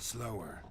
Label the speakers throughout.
Speaker 1: slower.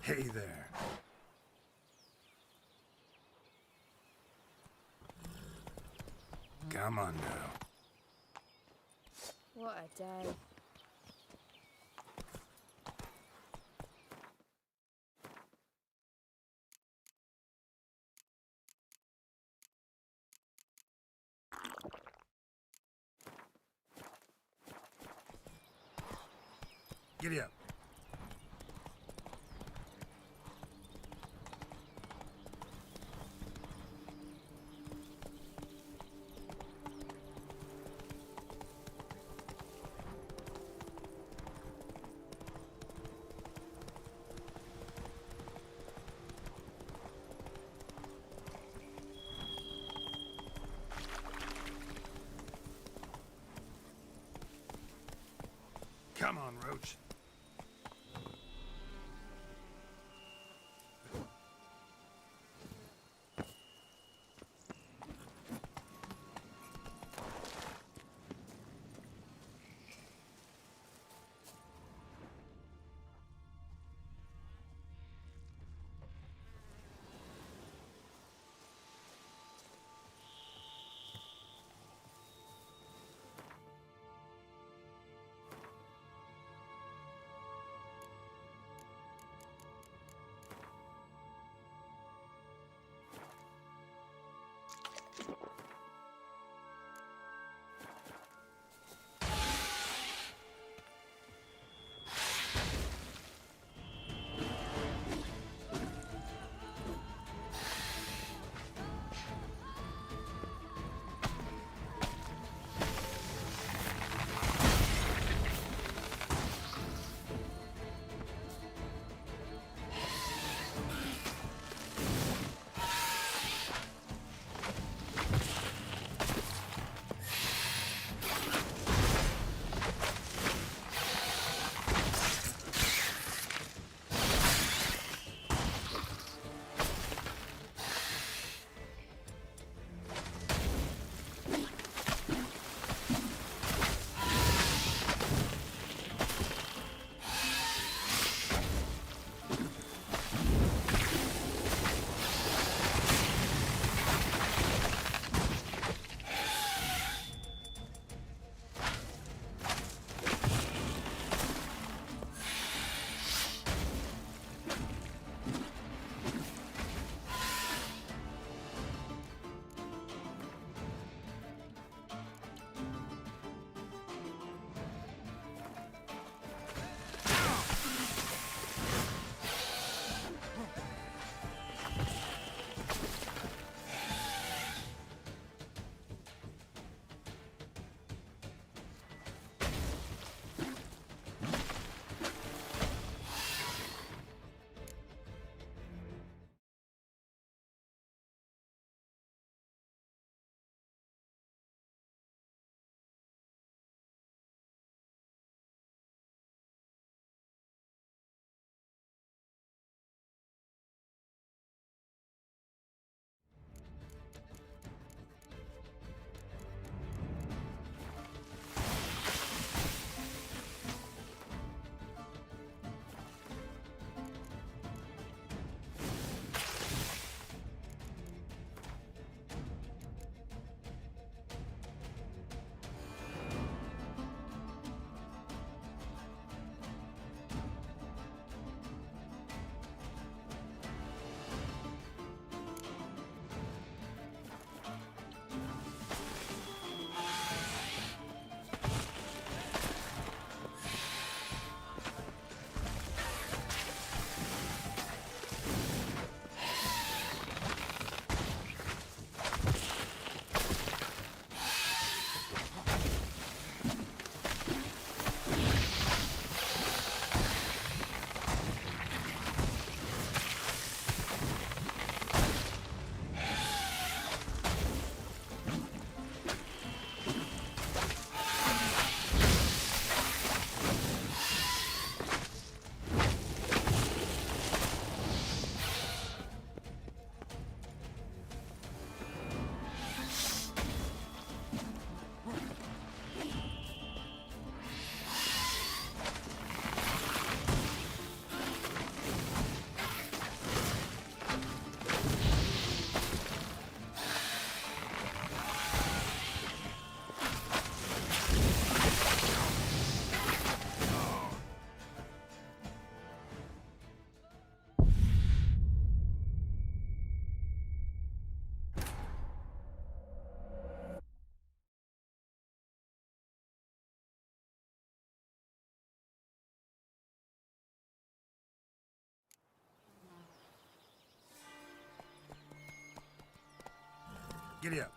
Speaker 1: Hey there. Come on now.
Speaker 2: What a day.
Speaker 1: Giddy up. Come on, Roach. Giddy up.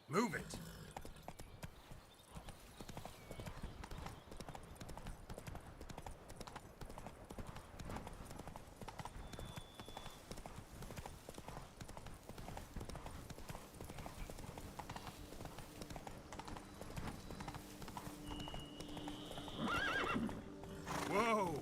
Speaker 1: Move it. Whoa!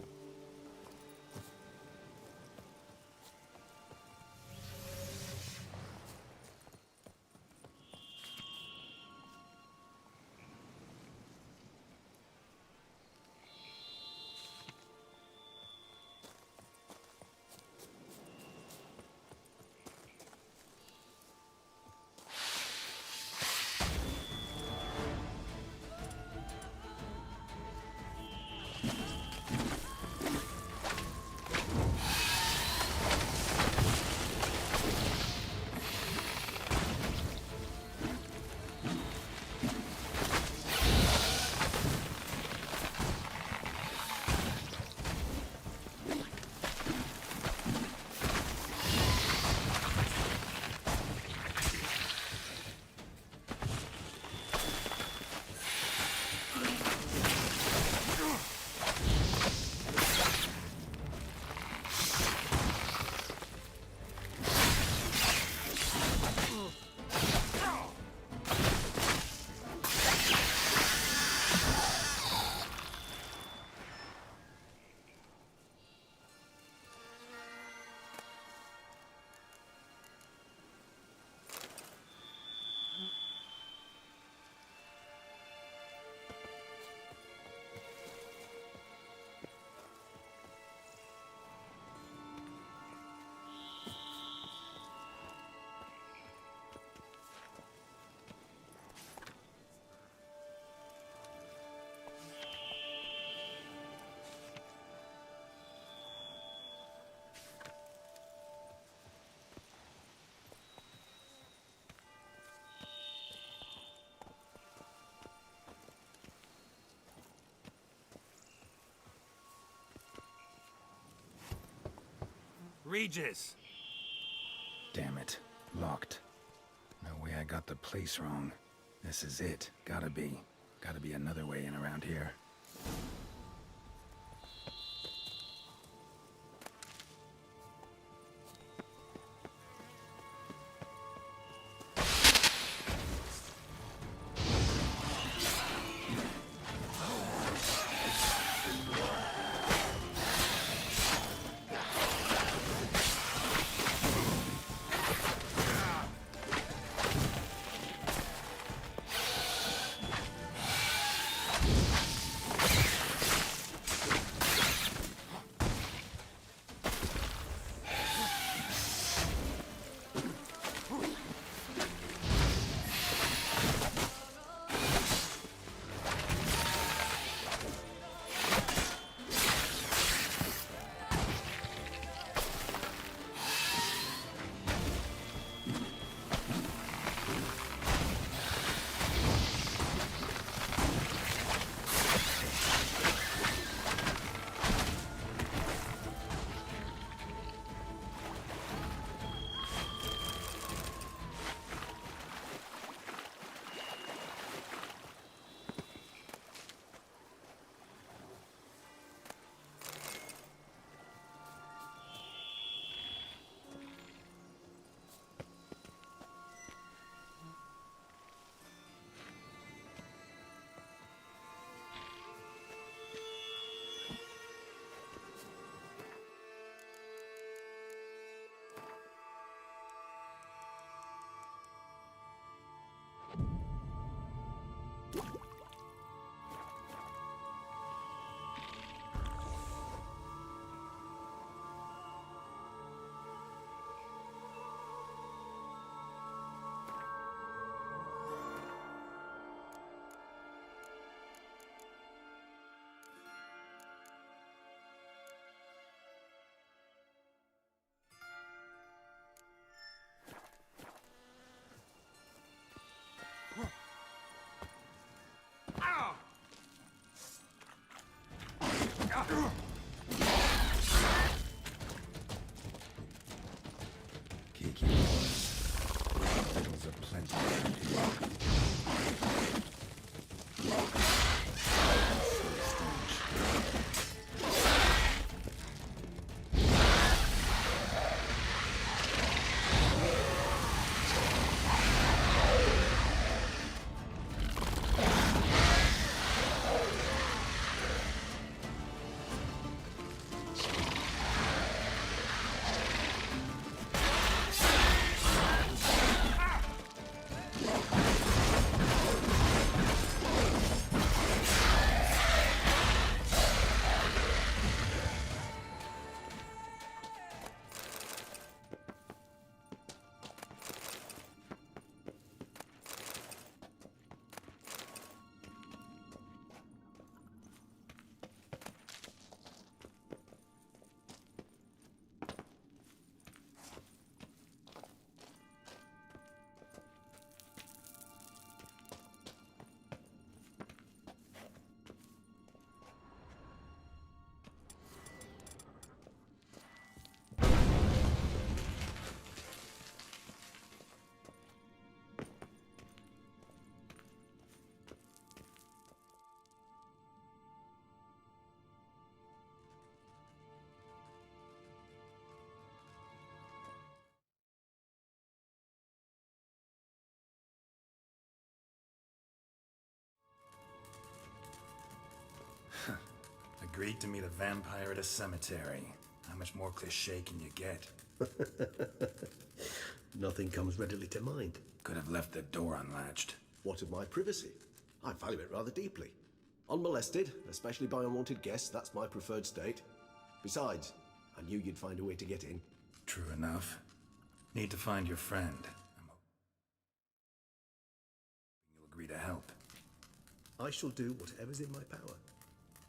Speaker 1: Regis!
Speaker 2: Damn it. Locked. No way I got the place wrong. This is it. Gotta be. Gotta be another way in around here. Agreed to meet a vampire at a cemetery. How much more cliché can you get?
Speaker 3: Nothing comes readily to mind.
Speaker 2: Could have left the door unlatched.
Speaker 3: What of my privacy? I value it rather deeply. Unmolested, especially by unwanted guests, that's my preferred state. Besides, I knew you'd find a way to get in.
Speaker 2: True enough. Need to find your friend. You'll agree to help.
Speaker 3: I shall do whatever's in my power.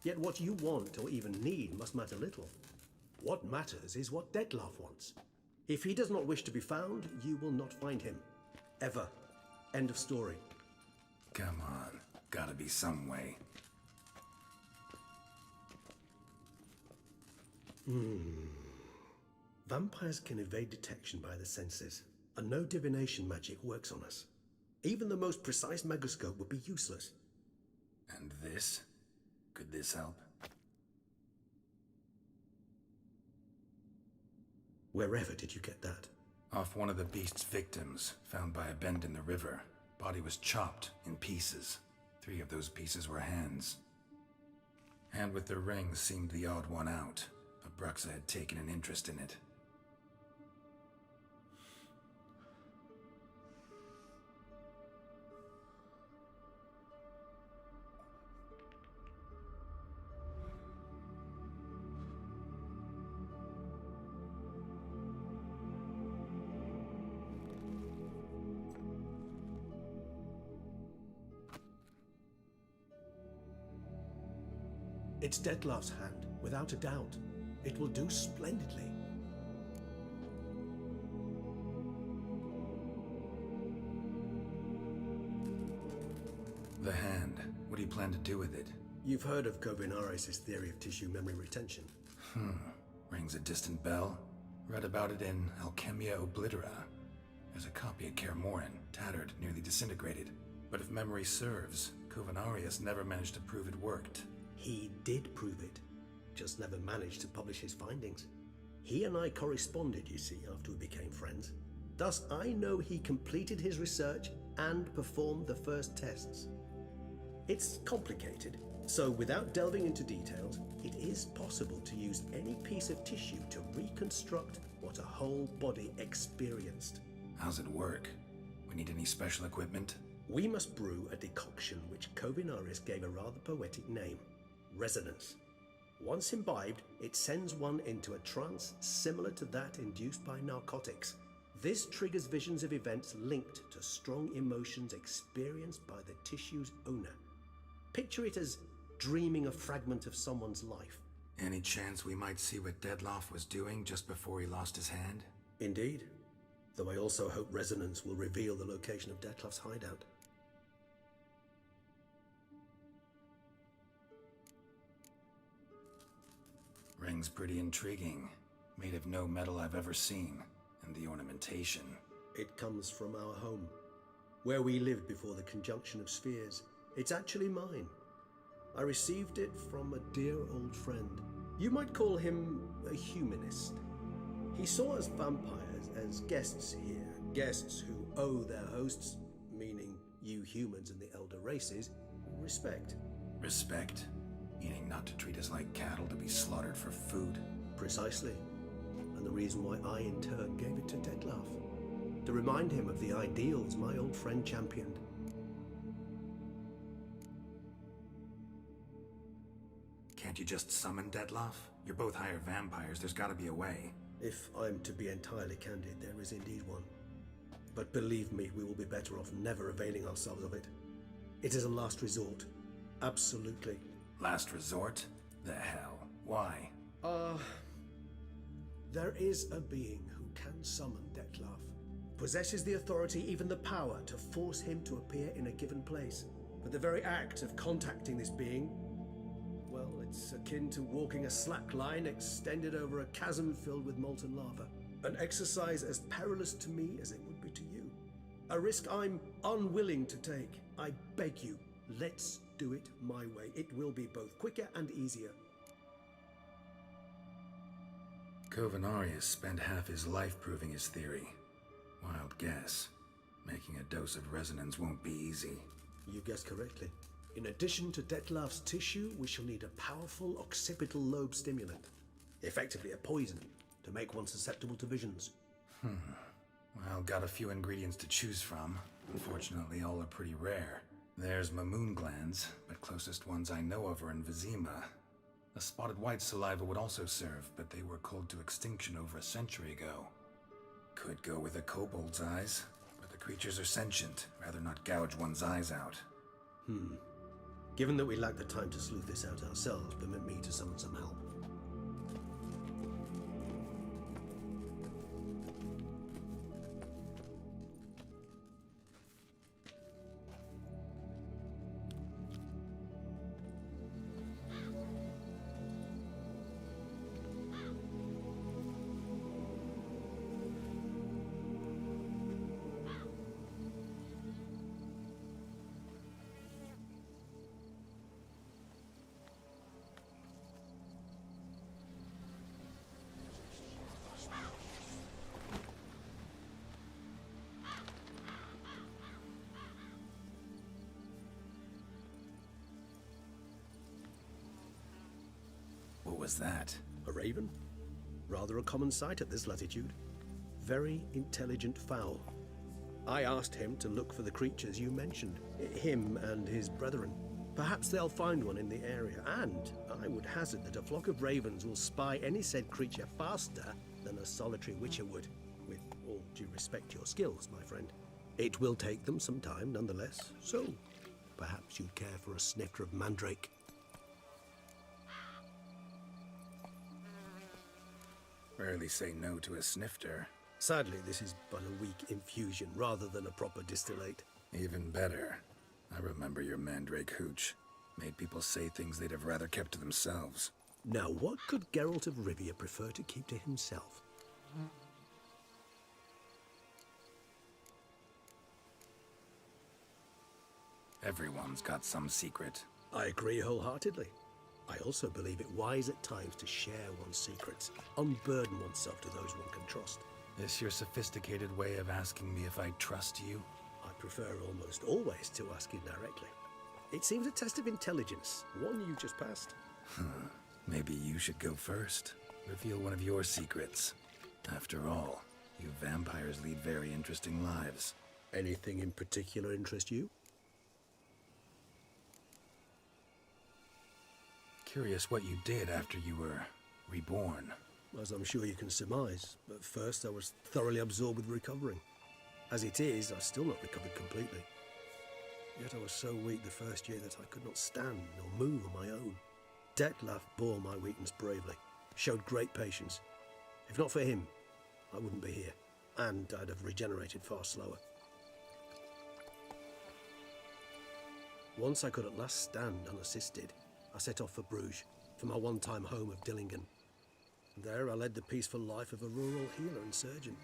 Speaker 3: Yet what you want or even need must matter little. What matters is what Dettlaff wants. If he does not wish to be found, you will not find him. Ever. End of story.
Speaker 2: Come on. Gotta be some way.
Speaker 3: Vampires can evade detection by the senses, and no divination magic works on us. Even the most precise megascope would be useless.
Speaker 2: And this? Could this help?
Speaker 3: Wherever did you get that?
Speaker 2: Off one of the beast's victims, found by a bend in the river. Body was chopped in pieces. 3 of those pieces were hands. Hand with the ring seemed the odd one out, but Bruxa had taken an interest in it.
Speaker 3: It's Dettlaff's hand, without a doubt. It will do splendidly.
Speaker 2: The hand. What do you plan to do with it?
Speaker 3: You've heard of Kovinaris' theory of tissue memory retention.
Speaker 2: Rings a distant bell. Read about it in Alchemia Oblitera. There's a copy at Kaer Morhen, tattered, nearly disintegrated. But if memory serves, Kovinaris never managed to prove it worked.
Speaker 3: He did prove it, just never managed to publish his findings. He and I corresponded, you see, after we became friends. Thus, I know he completed his research and performed the first tests. It's complicated, so without delving into details, it is possible to use any piece of tissue to reconstruct what a whole body experienced.
Speaker 2: How's it work? We need any special equipment?
Speaker 3: We must brew a decoction which Kovinaris gave a rather poetic name. Resonance. Once imbibed, it sends one into a trance similar to that induced by narcotics. This triggers visions of events linked to strong emotions experienced by the tissue's owner. Picture it as dreaming a fragment of someone's life.
Speaker 2: Any chance we might see what Dettlaff was doing just before he lost his hand?
Speaker 3: Indeed. Though I also hope resonance will reveal the location of Dettlaff's hideout.
Speaker 2: Ring's pretty intriguing. Made of no metal I've ever seen. And the ornamentation.
Speaker 3: It comes from our home, where we lived before the conjunction of spheres. It's actually mine. I received it from a dear old friend. You might call him a humanist. He saw us vampires as guests here, guests who owe their hosts, meaning you humans and the elder races, respect.
Speaker 2: Respect? Meaning not to treat us like cattle to be slaughtered for food?
Speaker 3: Precisely. And the reason why I in turn gave it to Dettlaff. To remind him of the ideals my old friend championed.
Speaker 2: Can't you just summon Dettlaff? You're both higher vampires, there's gotta be a way.
Speaker 3: If I'm to be entirely candid, there is indeed one. But believe me, we will be better off never availing ourselves of it. It is a last resort. Absolutely.
Speaker 2: Last resort? The hell? Why?
Speaker 3: There is a being who can summon Dettlaff. Possesses the authority, even the power, to force him to appear in a given place. But the very act of contacting this being, well, it's akin to walking a slack line extended over a chasm filled with molten lava. An exercise as perilous to me as it would be to you. A risk I'm unwilling to take. I beg you, let's do it my way. It will be both quicker and easier.
Speaker 2: Kovinaris spent half his life proving his theory. Wild guess. Making a dose of resonance won't be easy.
Speaker 3: You guessed correctly. In addition to Detlef's tissue, we shall need a powerful occipital lobe stimulant, effectively a poison, to make one susceptible to visions.
Speaker 2: Well, got a few ingredients to choose from. Unfortunately, all are pretty rare. There's Mamoon glands, but closest ones I know of are in Vizima. A spotted white saliva would also serve, but they were culled to extinction over a century ago. Could go with a kobold's eyes, but the creatures are sentient. Rather not gouge one's eyes out.
Speaker 3: Given that we lack the time to sleuth this out ourselves, permit me to summon some help.
Speaker 2: What was that?
Speaker 3: A raven? Rather a common sight at this latitude. Very intelligent fowl. I asked him to look for the creatures you mentioned, him and his brethren. Perhaps they'll find one in the area, and I would hazard that a flock of ravens will spy any said creature faster than a solitary witcher would, with all due respect to your skills, my friend. It will take them some time, nonetheless, so perhaps you'd care for a snifter of mandrake.
Speaker 2: Rarely say no to a snifter.
Speaker 3: Sadly, this is but a weak infusion rather than a proper distillate.
Speaker 2: Even better. I remember your mandrake hooch. Made people say things they'd have rather kept to themselves.
Speaker 3: Now, what could Geralt of Rivia prefer to keep to himself?
Speaker 2: Everyone's got some secret.
Speaker 3: I agree wholeheartedly. I also believe it wise at times to share one's secrets, unburden oneself to those one can trust.
Speaker 2: This your sophisticated way of asking me if I trust you?
Speaker 3: I prefer almost always to ask you directly. It seems a test of intelligence, one you just passed.
Speaker 2: Maybe you should go first. Reveal one of your secrets. After all, you vampires lead very interesting lives.
Speaker 3: Anything in particular interest you?
Speaker 2: Curious what you did after you were reborn.
Speaker 3: As I'm sure you can surmise, at first I was thoroughly absorbed with recovering. As it is, I've still not recovered completely. Yet I was so weak the first year that I could not stand nor move on my own. Detlef bore my weakness bravely, showed great patience. If not for him, I wouldn't be here, and I'd have regenerated far slower. Once I could at last stand unassisted, I set off for Bruges, for my one-time home of Dillingen. There I led the peaceful life of a rural healer and surgeon,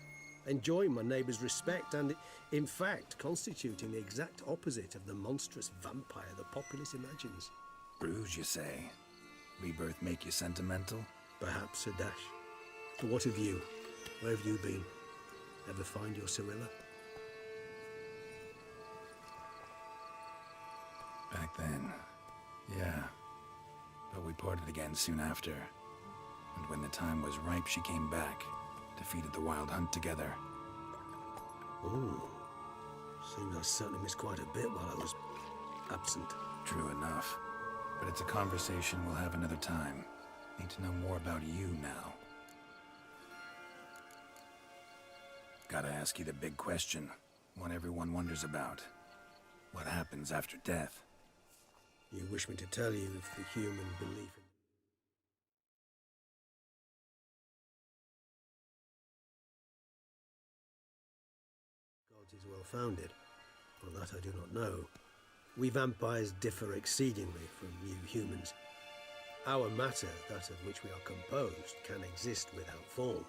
Speaker 3: enjoying my neighbours' respect and, in fact, constituting the exact opposite of the monstrous vampire the populace imagines.
Speaker 2: Bruges, you say? Rebirth make you sentimental?
Speaker 3: Perhaps a dash. But what of you? Where have you been? Ever find your Cirilla?
Speaker 2: Back then, yeah. But we parted again soon after. And when the time was ripe, she came back. Defeated the Wild Hunt together.
Speaker 3: Ooh. Seems I certainly missed quite a bit while I was absent.
Speaker 2: True enough. But it's a conversation we'll have another time. Need to know more about you now. Gotta ask you the big question. One everyone wonders about. What happens after death?
Speaker 3: You wish me to tell you if the human belief in... gods is well founded? Well, that I do not know. We vampires differ exceedingly from you humans. Our matter, that of which we are composed, can exist without form.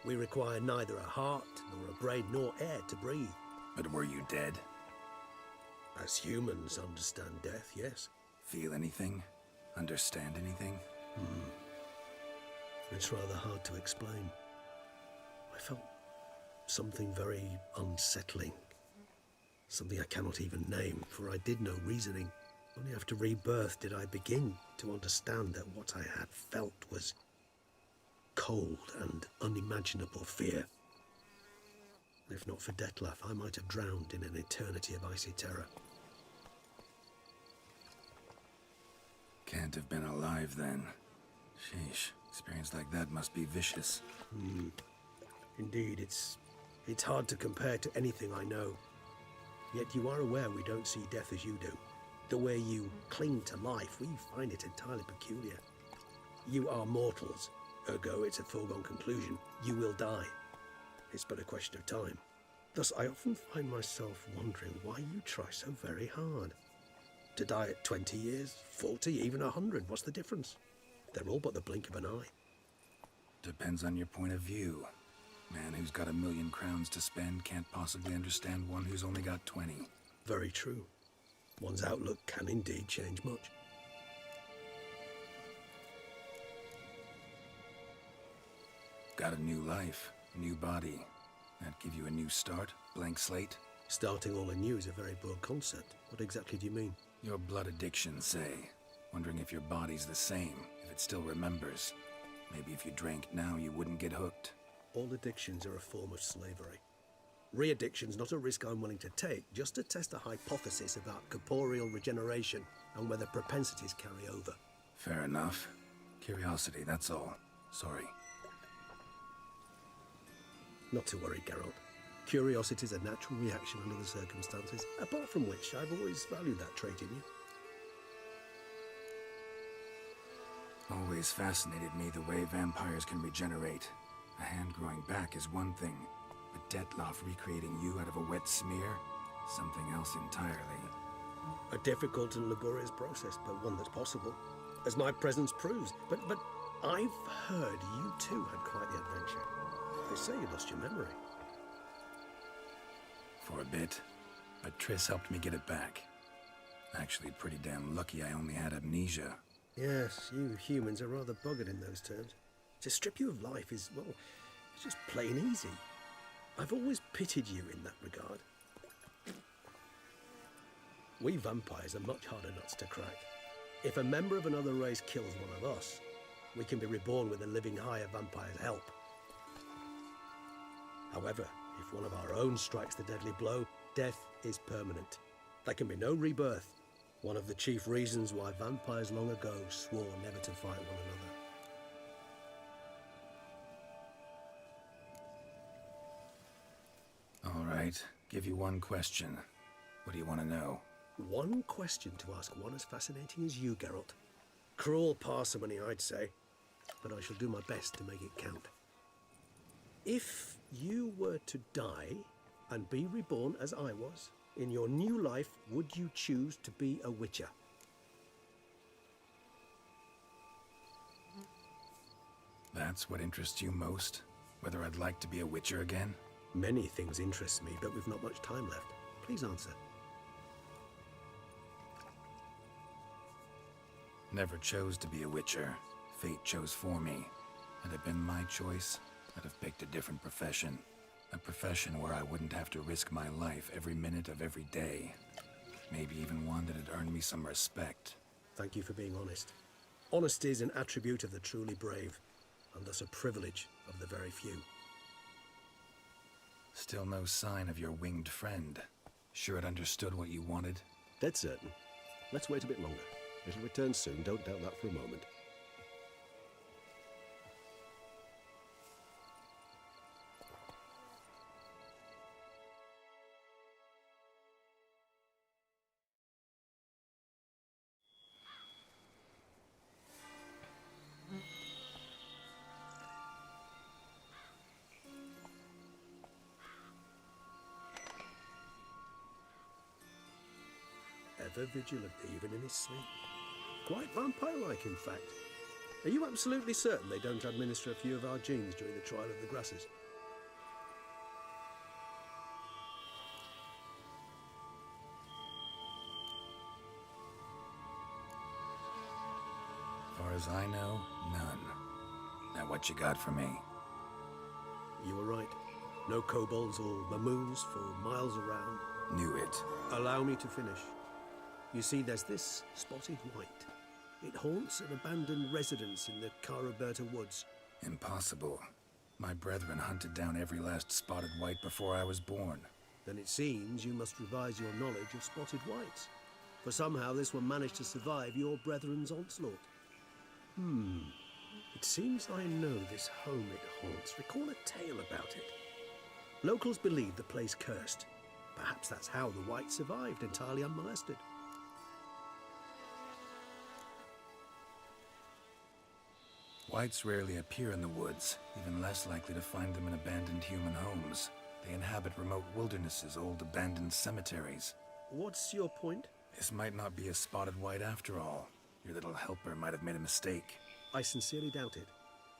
Speaker 3: We require neither a heart, nor a brain, nor air to breathe.
Speaker 2: But were you dead?
Speaker 3: As humans understand death, yes.
Speaker 2: Feel anything? Understand anything?
Speaker 3: It's rather hard to explain. I felt something very unsettling. Something I cannot even name, for I did no reasoning. Only after rebirth did I begin to understand that what I had felt was cold and unimaginable fear. If not for Dettlaff, I might have drowned in an eternity of icy terror.
Speaker 2: Can't have been alive then. Sheesh, experience like that must be vicious.
Speaker 3: Indeed, it's hard to compare to anything I know. Yet you are aware we don't see death as you do. The way you cling to life, we find it entirely peculiar. You are mortals, ergo it's a foregone conclusion. You will die. It's but a question of time. Thus, I often find myself wondering why you try so very hard. To die at 20 years, 40, even 100, what's the difference? They're all but the blink of an eye.
Speaker 2: Depends on your point of view. Man who's got 1,000,000 crowns to spend can't possibly understand one who's only got 20.
Speaker 3: Very true. One's outlook can indeed change much.
Speaker 2: Got a new life, new body. That give you a new start, blank slate?
Speaker 3: Starting all anew is a very broad concept. What exactly do you mean?
Speaker 2: Your blood addiction, say. Wondering if your body's the same, if it still remembers. Maybe if you drank now, you wouldn't get hooked.
Speaker 3: All addictions are a form of slavery. Re-addiction's not a risk I'm willing to take, just to test a hypothesis about corporeal regeneration and whether propensities carry over.
Speaker 2: Fair enough. Curiosity, that's all. Sorry.
Speaker 3: Not to worry, Geralt. Curiosity is a natural reaction under the circumstances, apart from which I've always valued that trait in you.
Speaker 2: Always fascinated me the way vampires can regenerate. A hand growing back is one thing, but Dettlaff recreating you out of a wet smear? Something else entirely.
Speaker 3: A difficult and laborious process, but one that's possible, as my presence proves. But I've heard you too had quite the adventure. They say you lost your memory.
Speaker 2: For a bit, but Triss helped me get it back. Actually, pretty damn lucky I only had amnesia.
Speaker 3: Yes, you humans are rather buggered in those terms. To strip you of life is, well, it's just plain easy. I've always pitied you in that regard. We vampires are much harder nuts to crack. If a member of another race kills one of us, we can be reborn with a living higher vampire's help. However, if one of our own strikes the deadly blow, death is permanent. There can be no rebirth. One of the chief reasons why vampires long ago swore never to fight one another.
Speaker 2: All right, give you one question. What do you want to know?
Speaker 3: One question to ask one as fascinating as you, Geralt. Cruel parsimony, I'd say, but I shall do my best to make it count. If you were to die and be reborn as I was, in your new life, would you choose to be a Witcher?
Speaker 2: That's what interests you most? Whether I'd like to be a Witcher again?
Speaker 3: Many things interest me, but we've not much time left. Please answer.
Speaker 2: Never chose to be a Witcher. Fate chose for me. Had it been my choice, I'd have picked a different profession. A profession where I wouldn't have to risk my life every minute of every day. Maybe even one that had earned me some respect.
Speaker 3: Thank you for being honest. Honesty is an attribute of the truly brave, and thus a privilege of the very few.
Speaker 2: Still no sign of your winged friend. Sure it understood what you wanted?
Speaker 3: Dead certain. Let's wait a bit longer. It'll return soon, don't doubt that for a moment. Ever vigilant, even in his sleep. Quite vampire-like, in fact. Are you absolutely certain they don't administer a few of our genes during the trial of the grasses?
Speaker 2: Far as I know, none. Now what you got for me?
Speaker 3: You were right. No kobolds or mamoons for miles around.
Speaker 2: Knew it.
Speaker 3: Allow me to finish. You see, there's this spotted white. It haunts an abandoned residence in the Caraberta woods.
Speaker 2: Impossible. My brethren hunted down every last spotted white before I was born.
Speaker 3: Then it seems you must revise your knowledge of spotted whites. For somehow this one managed to survive your brethren's onslaught. It seems I know this home it haunts. Recall a tale about it. Locals believe the place cursed. Perhaps that's how the white survived entirely unmolested.
Speaker 2: Whites rarely appear in the woods, even less likely to find them in abandoned human homes. They inhabit remote wildernesses, old abandoned cemeteries.
Speaker 3: What's your point?
Speaker 2: This might not be a spotted white after all. Your little helper might have made a mistake.
Speaker 3: I sincerely doubt it.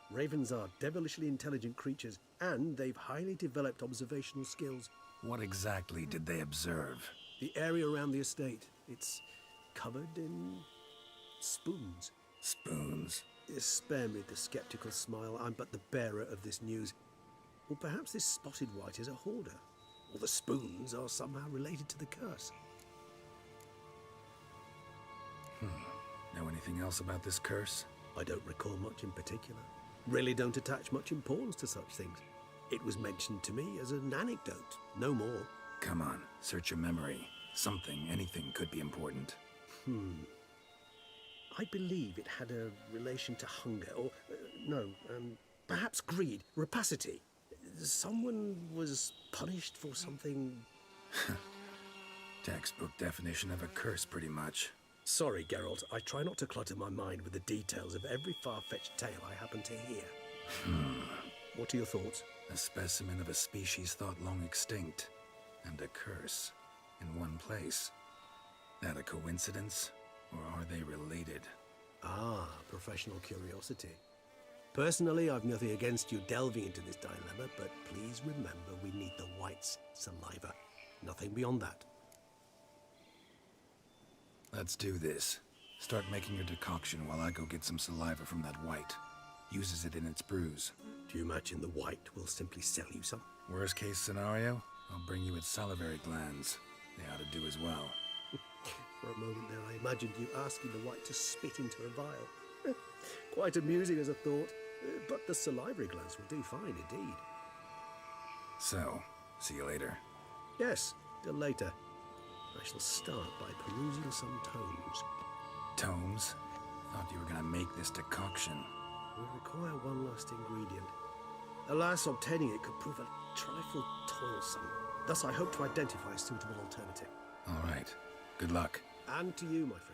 Speaker 3: Ravens are devilishly intelligent creatures, and they've highly developed observational skills.
Speaker 2: What exactly did they observe?
Speaker 3: The area around the estate, it's covered in spoons.
Speaker 2: Spoons?
Speaker 3: Spare me the skeptical smile. I'm but the bearer of this news. Or perhaps this spotted white is a hoarder. Or the spoons are somehow related to the curse.
Speaker 2: Know anything else about this curse?
Speaker 3: I don't recall much in particular. Really don't attach much importance to such things. It was mentioned to me as an anecdote, no more.
Speaker 2: Come on, search your memory. Something, anything could be important.
Speaker 3: I believe it had a relation to hunger, or, perhaps greed, rapacity. Someone was punished for something.
Speaker 2: Textbook definition of a curse, pretty much.
Speaker 3: Sorry, Geralt, I try not to clutter my mind with the details of every far-fetched tale I happen to hear. What are your thoughts?
Speaker 2: A specimen of a species thought long extinct, and a curse in one place. That a coincidence, or are they related?
Speaker 3: Ah, professional curiosity. Personally, I've nothing against you delving into this dilemma, but please remember we need the white's saliva. Nothing beyond that.
Speaker 2: Let's do this. Start making your decoction while I go get some saliva from that white. Uses it in its brews.
Speaker 3: Do you imagine the white will simply sell you some?
Speaker 2: Worst case scenario, I'll bring you its salivary glands. They ought to do as well.
Speaker 3: For a moment there, I imagined you asking the white to spit into a vial. Quite amusing as a thought, but the salivary glands will do fine indeed.
Speaker 2: So, see you later.
Speaker 3: Yes, till later. I shall start by perusing some tomes.
Speaker 2: Tomes? Thought you were gonna make this decoction.
Speaker 3: We require one last ingredient. Alas, obtaining it could prove a trifle toilsome. Thus, I hope to identify a suitable alternative.
Speaker 2: All right. Good luck.
Speaker 3: And to you, my friend.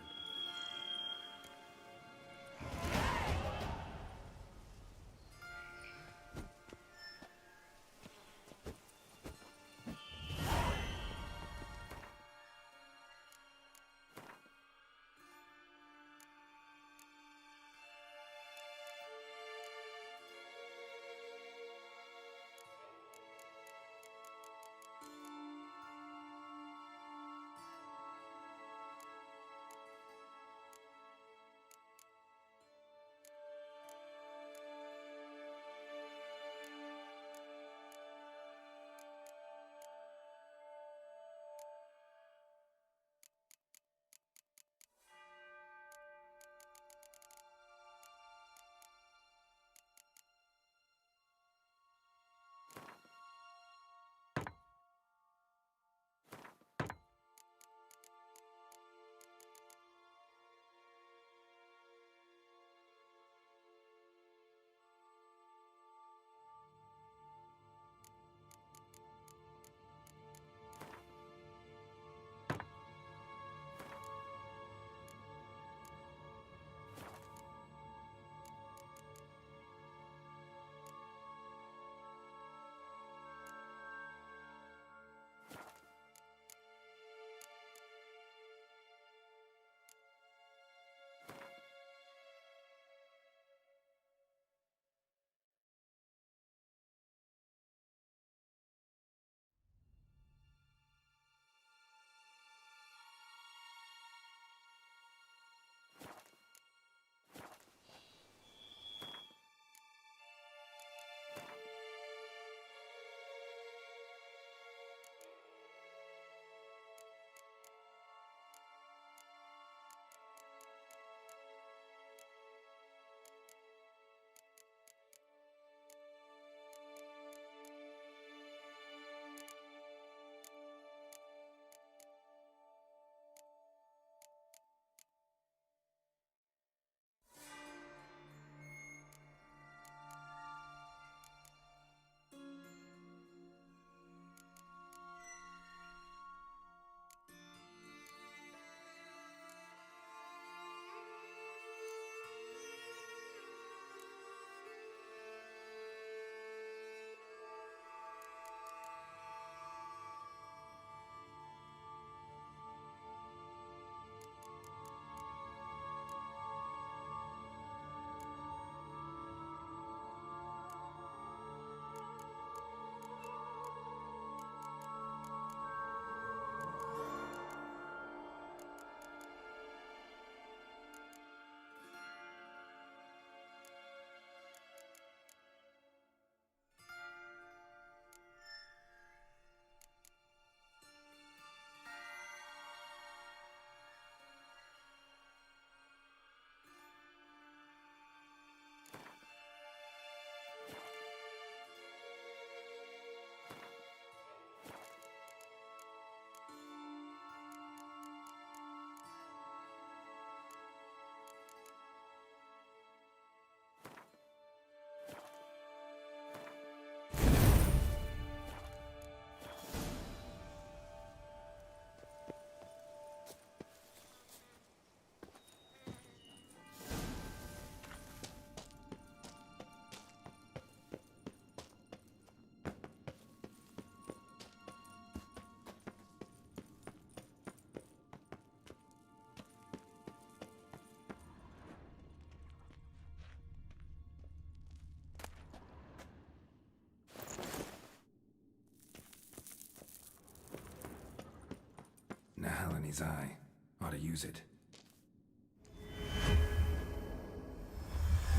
Speaker 2: enemy's eye. Ought to use it.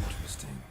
Speaker 2: Interesting.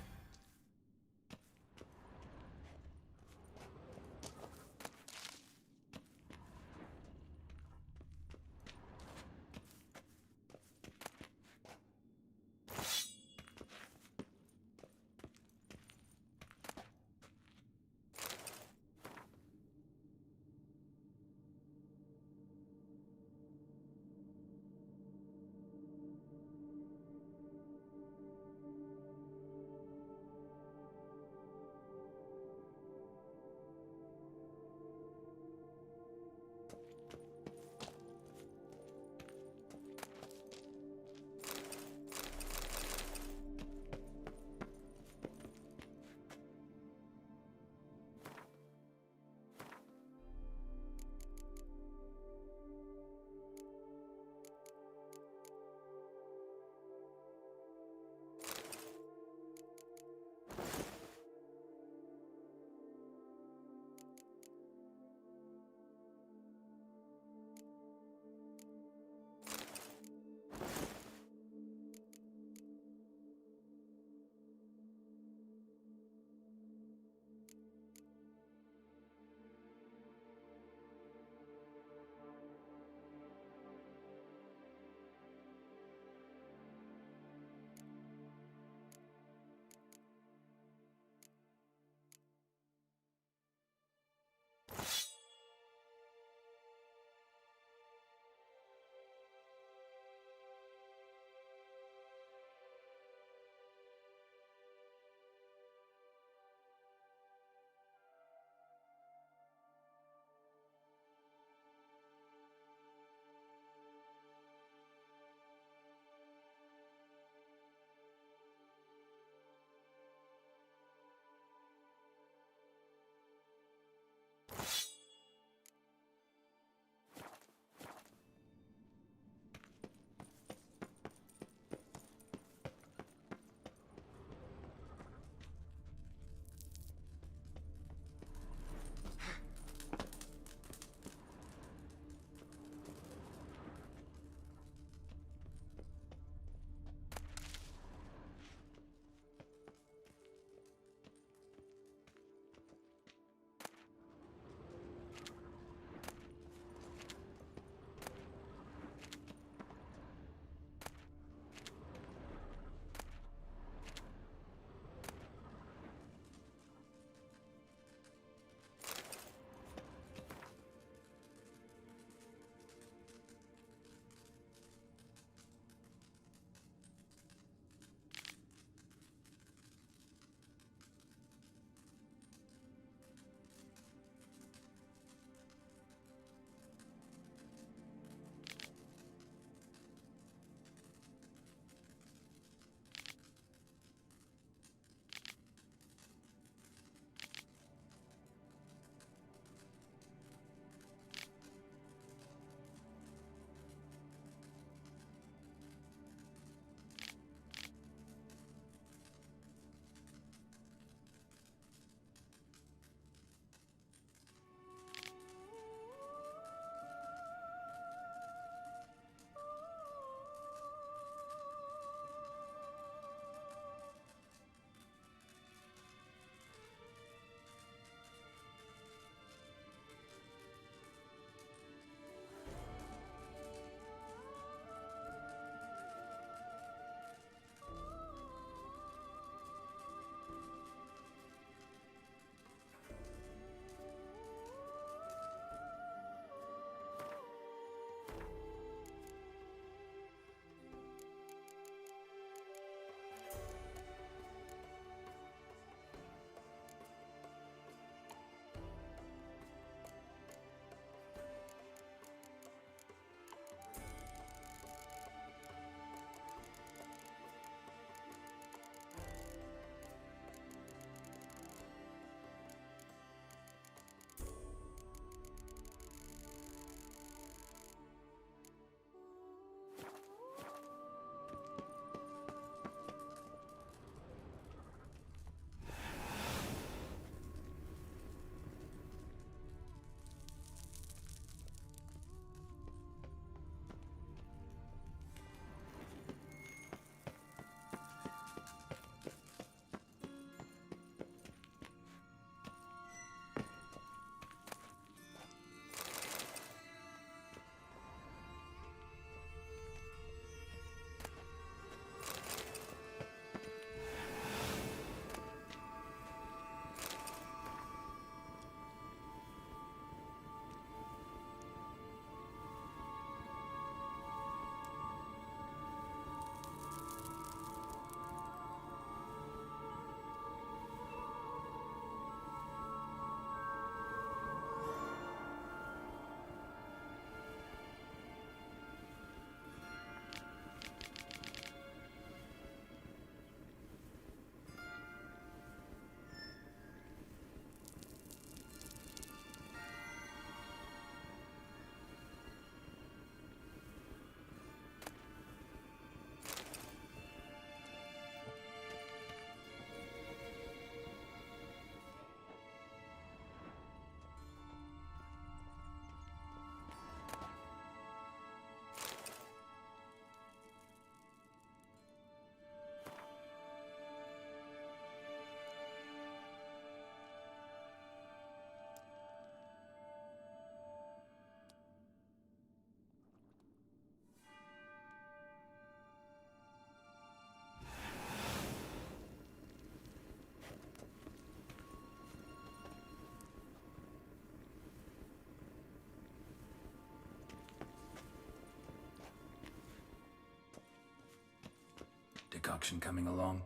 Speaker 2: concoction coming along?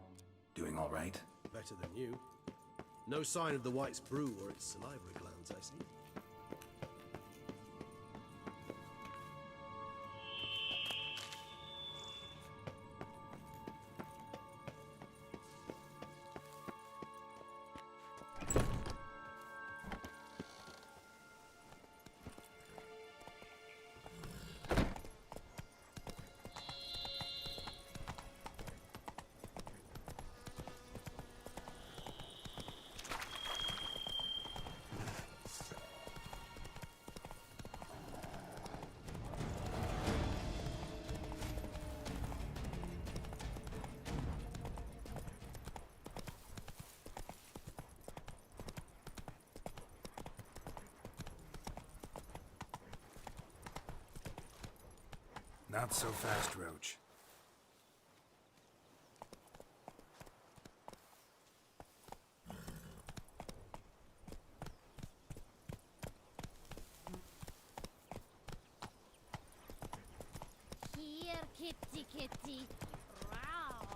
Speaker 2: Doing all right?
Speaker 3: Better than you. No sign of the White's brew or its salivary glands, I see.
Speaker 2: Not so fast, Roach.
Speaker 4: Here, kitty, kitty. Row.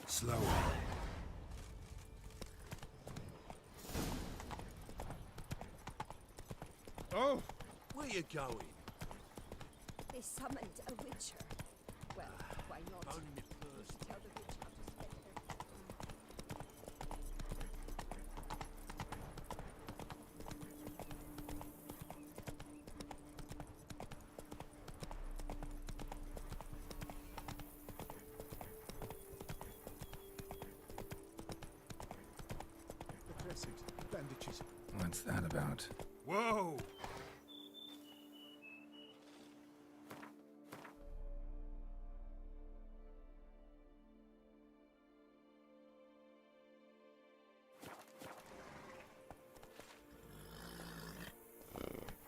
Speaker 2: Slow.
Speaker 1: Oh!
Speaker 5: Where you going?
Speaker 6: They summoned a witcher. Well, why not?
Speaker 5: Only me
Speaker 6: You
Speaker 5: first.
Speaker 6: should tell the witch how to spend their
Speaker 5: The dressings, bandages.
Speaker 2: What's that about?
Speaker 1: Whoa!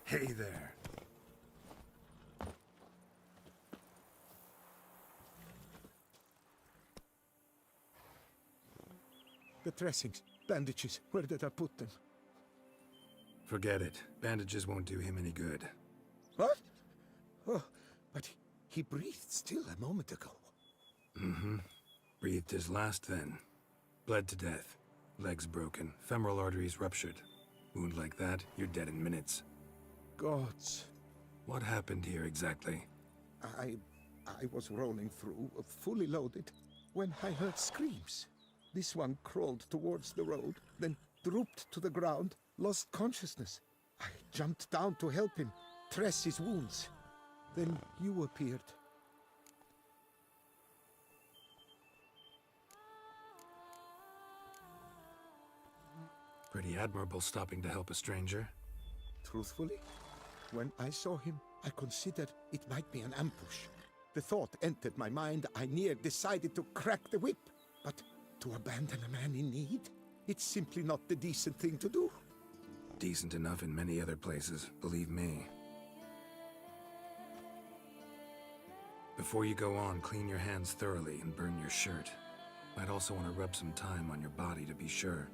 Speaker 2: Hey there.
Speaker 5: The dressings, bandages. Where did I put them?
Speaker 2: Forget it. Bandages won't do him any good.
Speaker 5: What? Oh, but he breathed still a moment ago.
Speaker 2: Breathed his last then. Bled to death. Legs broken. Femoral arteries ruptured. Wound like that, you're dead in minutes.
Speaker 5: Gods.
Speaker 2: What happened here exactly?
Speaker 5: I was rolling through, fully loaded, when I heard screams. This one crawled towards the road, then drooped to the ground, lost consciousness. I jumped down to help him, dress his wounds. Then you appeared.
Speaker 2: Pretty admirable stopping to help a stranger.
Speaker 5: Truthfully, when I saw him, I considered it might be an ambush. The thought entered my mind, I near decided to crack the whip. But to abandon a man in need? It's simply not the decent thing to do.
Speaker 2: Decent enough in many other places, believe me. Before you go on, clean your hands thoroughly and burn your shirt. Might also want to rub some thyme on your body to be sure.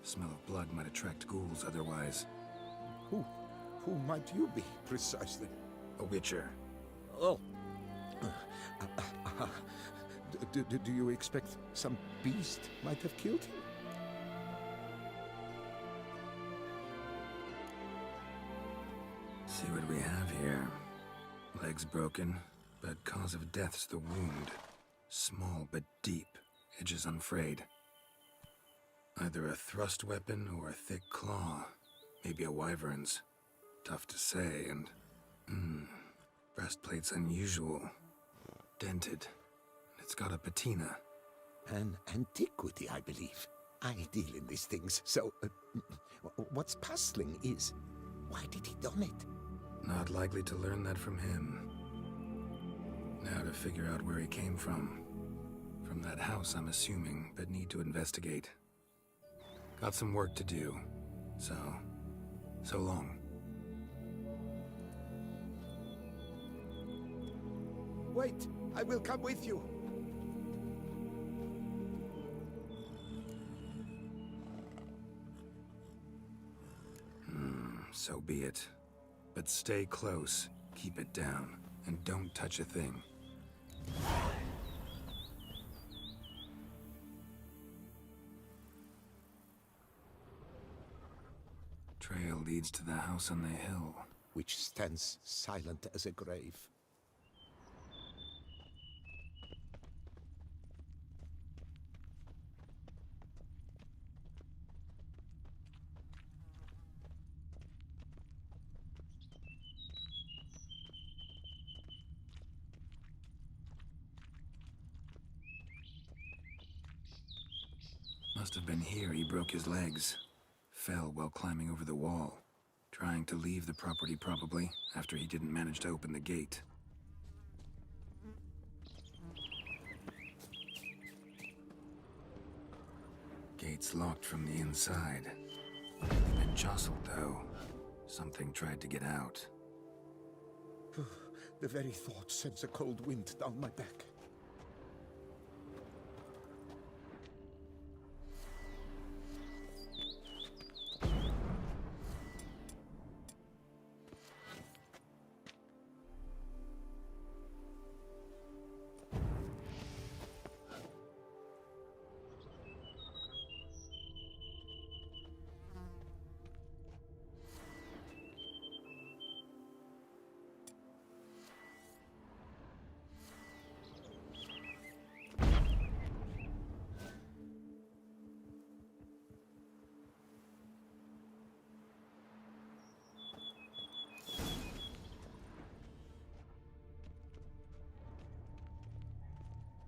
Speaker 2: Smell of blood might attract ghouls otherwise.
Speaker 5: Who might you be, precisely?
Speaker 2: A witcher.
Speaker 5: Oh. Do you expect some beast might have killed him?
Speaker 2: See what we have here. Legs broken, but cause of death's the wound. Small but deep, edges unfrayed. Either a thrust weapon or a thick claw. Maybe a wyvern's. Tough to say, and... breastplate's unusual. Dented. It's got a patina.
Speaker 5: An antiquity, I believe. I deal in these things, so... what's puzzling is... why did he don it?
Speaker 2: Not likely to learn that from him. Now to figure out where he came from. From that house, I'm assuming, but need to investigate. Got some work to do. So long.
Speaker 5: Wait, I will come with you.
Speaker 2: So be it. But stay close, keep it down, and don't touch a thing. Trail leads to the house on the hill.
Speaker 5: Which stands silent as a grave.
Speaker 2: Must have been here he broke his legs. Fell while climbing over the wall. Trying to leave the property probably, after he didn't manage to open the gate. Gate's locked from the inside. Been jostled though. Something tried to get out.
Speaker 5: The very thought sends a cold wind down my back.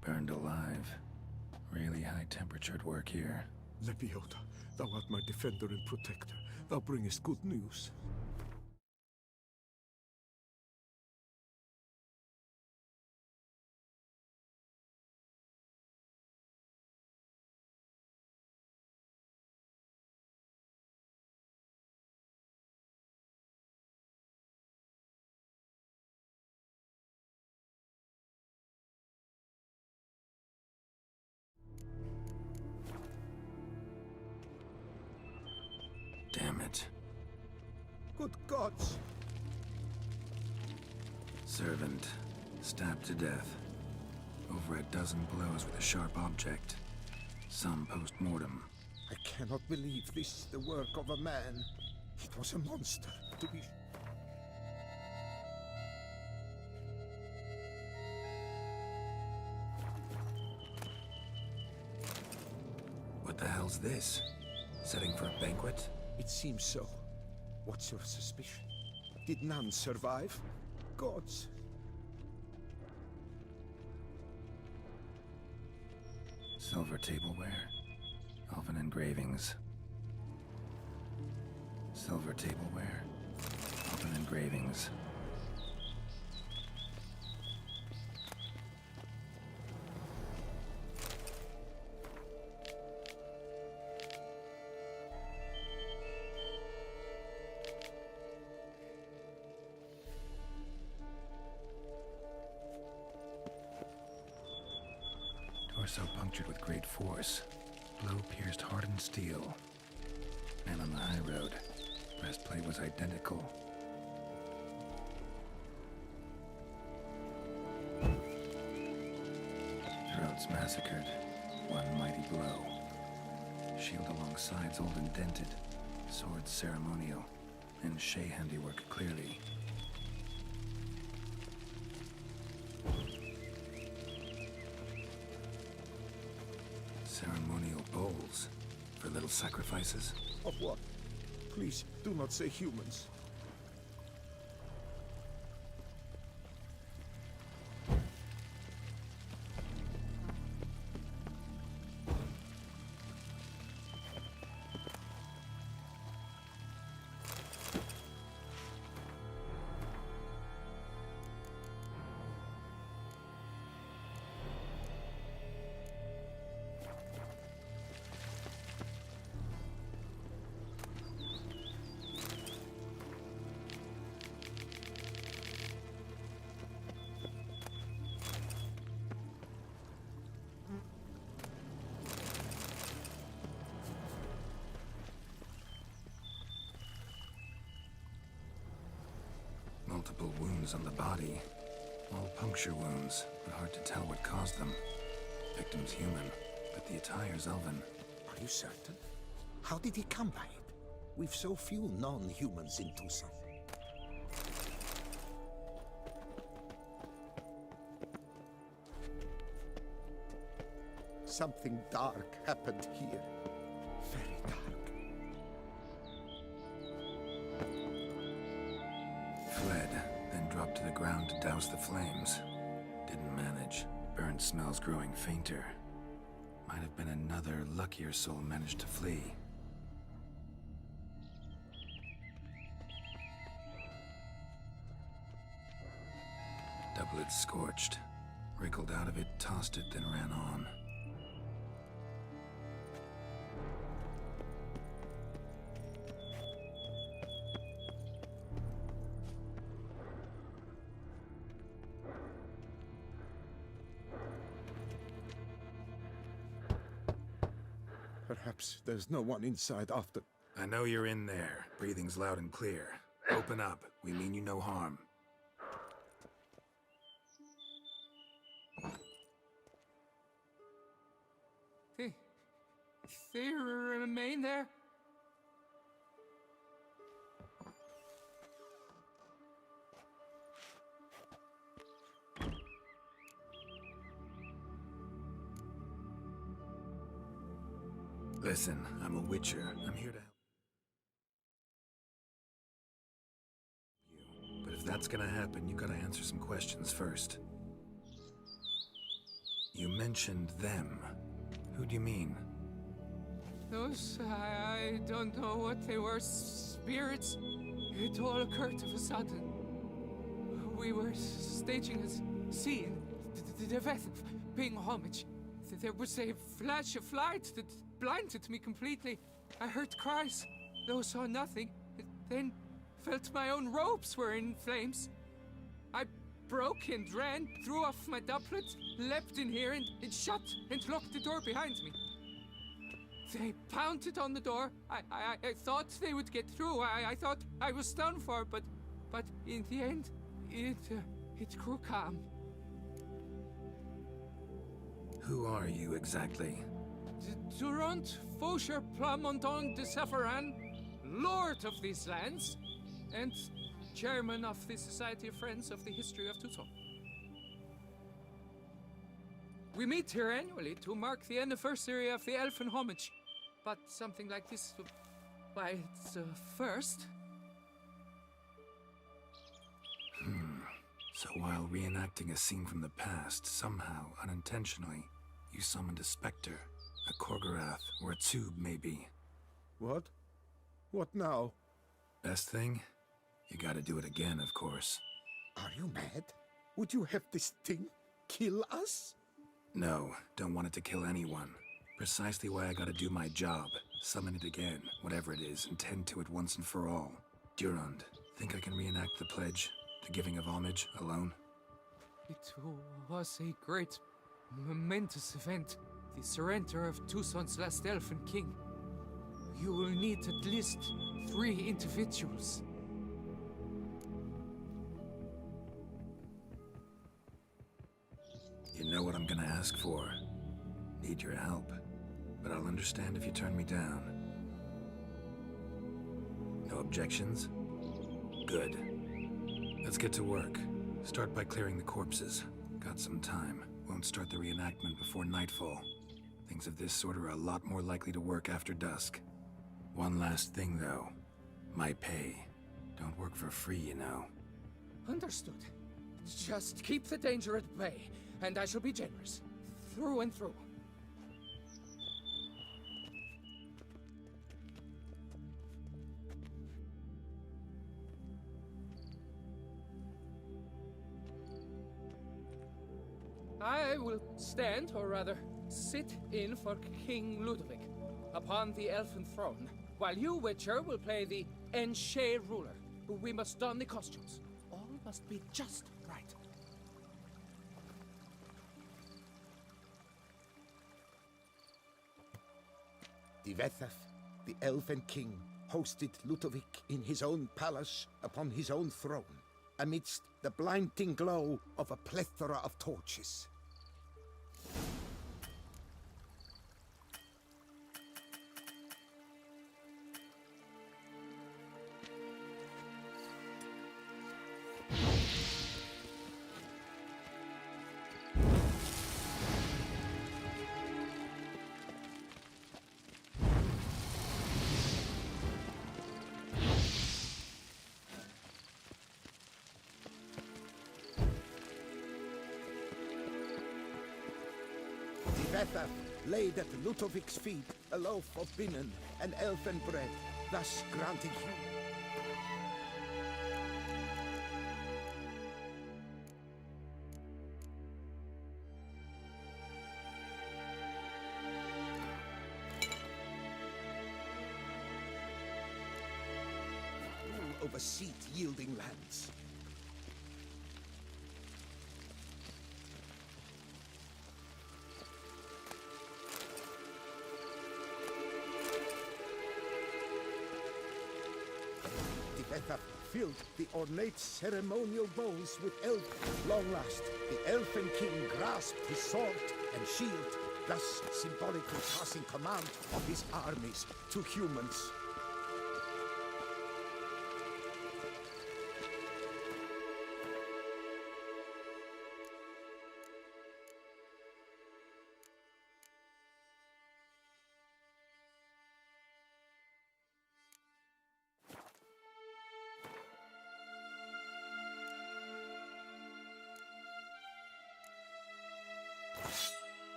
Speaker 2: Burned alive. Really high-temperatured work here.
Speaker 5: Lebioda, thou art my defender and protector. Thou bringest good news.
Speaker 2: Damn it.
Speaker 5: Good gods!
Speaker 2: Servant. Stabbed to death. Over a dozen blows with a sharp object. Some post-mortem.
Speaker 5: I cannot believe this is the work of a man. It was a monster, to be...
Speaker 2: What the hell's this? Setting for a banquet?
Speaker 5: It seems so. What's your suspicion? Did none survive? Gods.
Speaker 2: Silver tableware. Elven engravings. Silver tableware. Elven engravings. Torso punctured with great force. Blow pierced hardened steel. Man on the high road. Breastplate was identical. Throats massacred. One mighty blow. Shield along sides old and dented. Sword ceremonial. And Shay handiwork clearly. Ceremonial bowls. For little sacrifices.
Speaker 5: Of what? Please, do not say humans.
Speaker 2: Multiple wounds on the body. All puncture wounds, but hard to tell what caused them. Victim's human, but the attire's elven.
Speaker 5: Are you certain? How did he come by it? We've so few non-humans in Tucson. Something dark happened here. Very dark.
Speaker 2: Fled, then dropped to the ground to douse the flames. Didn't manage. Burnt smells growing fainter. Might have been another luckier soul managed to flee. Doublet scorched. Wriggled out of it, tossed it, then ran on.
Speaker 5: Perhaps there's no one inside after...
Speaker 2: I know you're in there. Breathing's loud and clear. Open up. We mean you no harm.
Speaker 7: They remain there?
Speaker 2: Listen, I'm a witcher. I'm here to help you. But if that's gonna happen, you gotta answer some questions first. You mentioned them. Who do you mean?
Speaker 7: Those, I don't know what they were. Spirits. It all occurred of a sudden. We were staging a scene. The event of paying homage. There was a flash of light that blinded me completely. I heard cries, though saw nothing. Then felt my own robes were in flames. I broke and ran, threw off my doublet, leapt in here and shut and locked the door behind me. They pounded on the door. I thought they would get through. I thought I was done for, but in the end, it grew calm.
Speaker 2: Who are you exactly?
Speaker 7: Durant Faucher Plamondon de Safaran, Lord of these lands, and Chairman of the Society of Friends of the History of Tucson. We meet here annually to mark the anniversary of the Elfin Homage, but something like this, why, it's a first.
Speaker 2: So while reenacting a scene from the past, somehow, unintentionally, you summoned a specter, a Korgorath, or a tube, maybe.
Speaker 5: What? What now?
Speaker 2: Best thing? You gotta do it again, of course.
Speaker 5: Are you mad? Would you have this thing kill us?
Speaker 2: No, don't want it to kill anyone. Precisely why I gotta do my job. Summon it again, whatever it is, and tend to it once and for all. Durand, think I can reenact the pledge, the giving of homage, alone?
Speaker 7: It was a great momentous event, the surrender of Tucson's last Elfen King. You will need at least 3 individuals.
Speaker 2: You know what I'm gonna ask for. Need your help. But I'll understand if you turn me down. No objections? Good. Let's get to work. Start by clearing the corpses. Got some time. Won't start the reenactment before nightfall. Things of this sort are a lot more likely to work after dusk. One last thing, though. My pay. Don't work for free, you know.
Speaker 7: Understood. Just keep the danger at bay, and I shall be generous. Through and through. I will stand, or rather, sit in for King Ludovic upon the elfin throne, while you, Witcher, will play the Enshe ruler. We must don the costumes. All must be just right.
Speaker 5: Divethaf, the Elven King, hosted Ludovic in his own palace upon his own throne, amidst the blinding glow of a plethora of torches. Divethaf laid at Ludovic's feet a loaf of binnen and elfin bread, thus granting him rule over seat-yielding lands. Divethaf filled the ornate ceremonial bowls with elf. Long last, the Elfen King grasped his sword and shield, thus symbolically passing command of his armies to humans.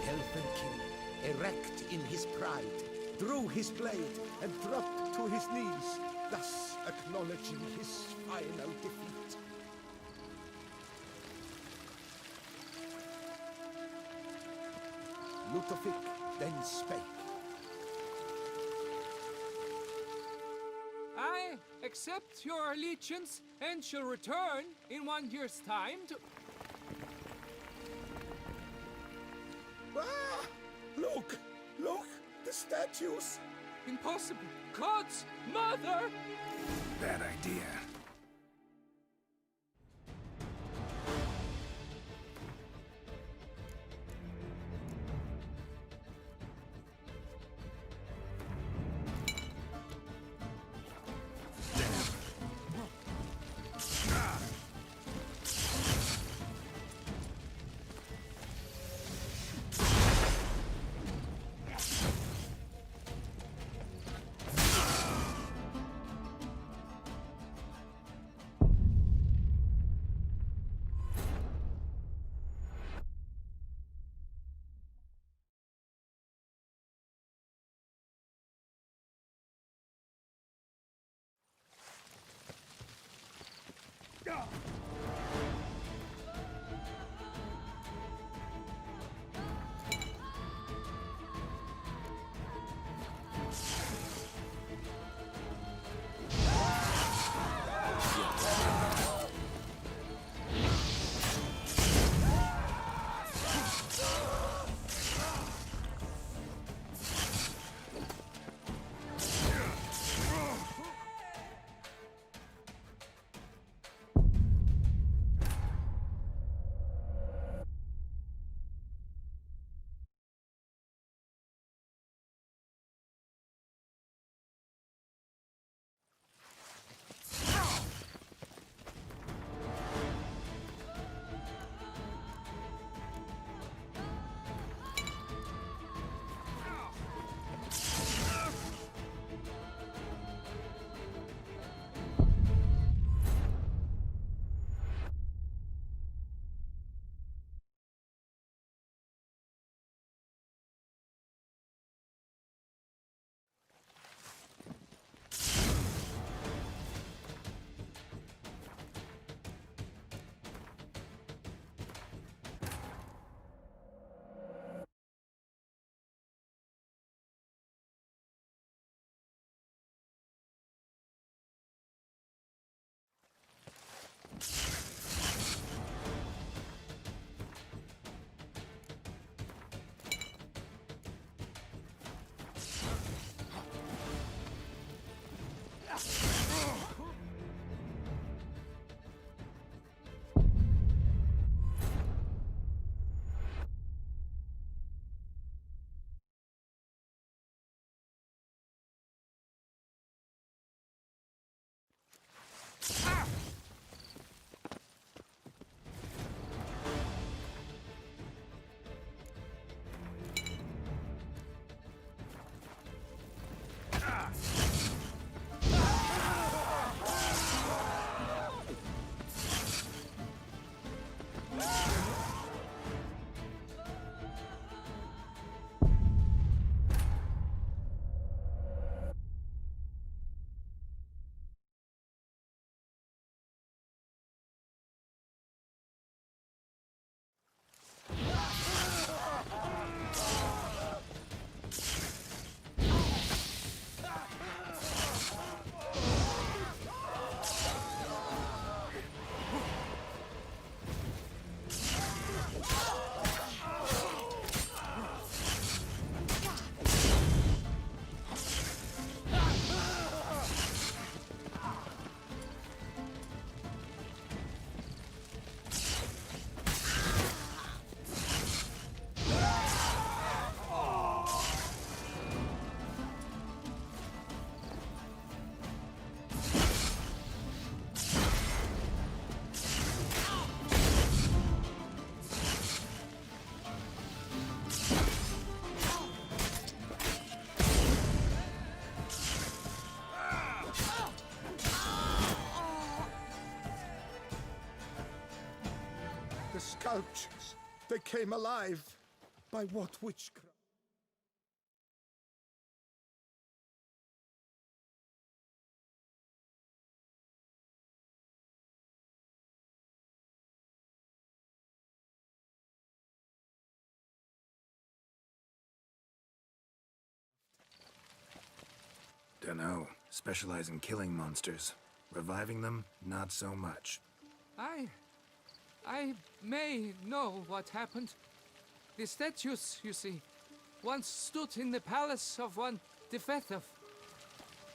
Speaker 5: Elfen King, erect in his pride, drew his blade and dropped to his knees, thus acknowledging his final defeat. Ludovic then spake.
Speaker 7: I accept your allegiance and shall return in 1 year's time to...
Speaker 5: Ah! Look! Look! The statues!
Speaker 7: Impossible! God's mother!
Speaker 2: Bad idea.
Speaker 5: sculptures. They came alive. By what witchcraft?
Speaker 2: Dunno. Specialize in killing monsters. Reviving them, not so much.
Speaker 7: I may know what happened. The statues, you see, once stood in the palace of one Defethov.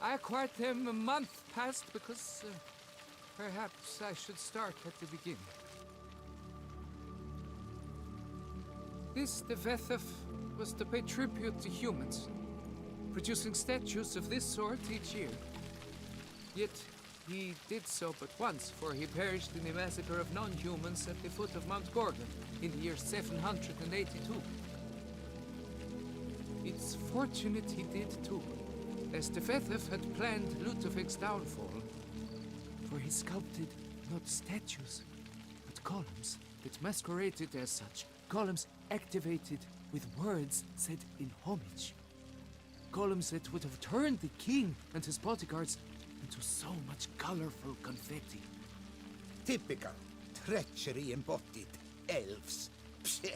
Speaker 7: I acquired them a month past because perhaps I should start at the beginning. This Defethov was to pay tribute to humans, producing statues of this sort each year. Yet he did so but once, for he perished in the massacre of non-humans at the foot of Mount Gorgon in the year 782. It's fortunate he did too, as Defethov had planned Ludovic's downfall, for he sculpted not statues, but columns that masqueraded as such. Columns activated with words said in homage. Columns that would have turned the king and his bodyguards into so much colorful confetti.
Speaker 5: Typical. Treachery embodied. Elves. Psheh.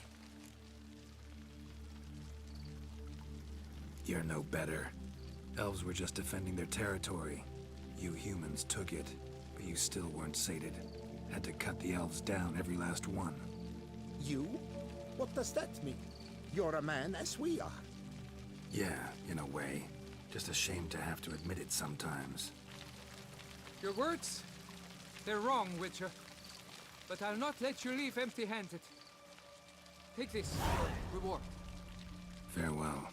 Speaker 2: You're no better. Elves were just defending their territory. You humans took it, but you still weren't sated. Had to cut the elves down, every last one.
Speaker 5: You? What does that mean? You're a man as we are.
Speaker 2: Yeah, in a way. Just ashamed to have to admit it sometimes.
Speaker 7: Your words, they're wrong, Witcher. But I'll not let you leave empty-handed. Take this, your reward.
Speaker 2: Farewell.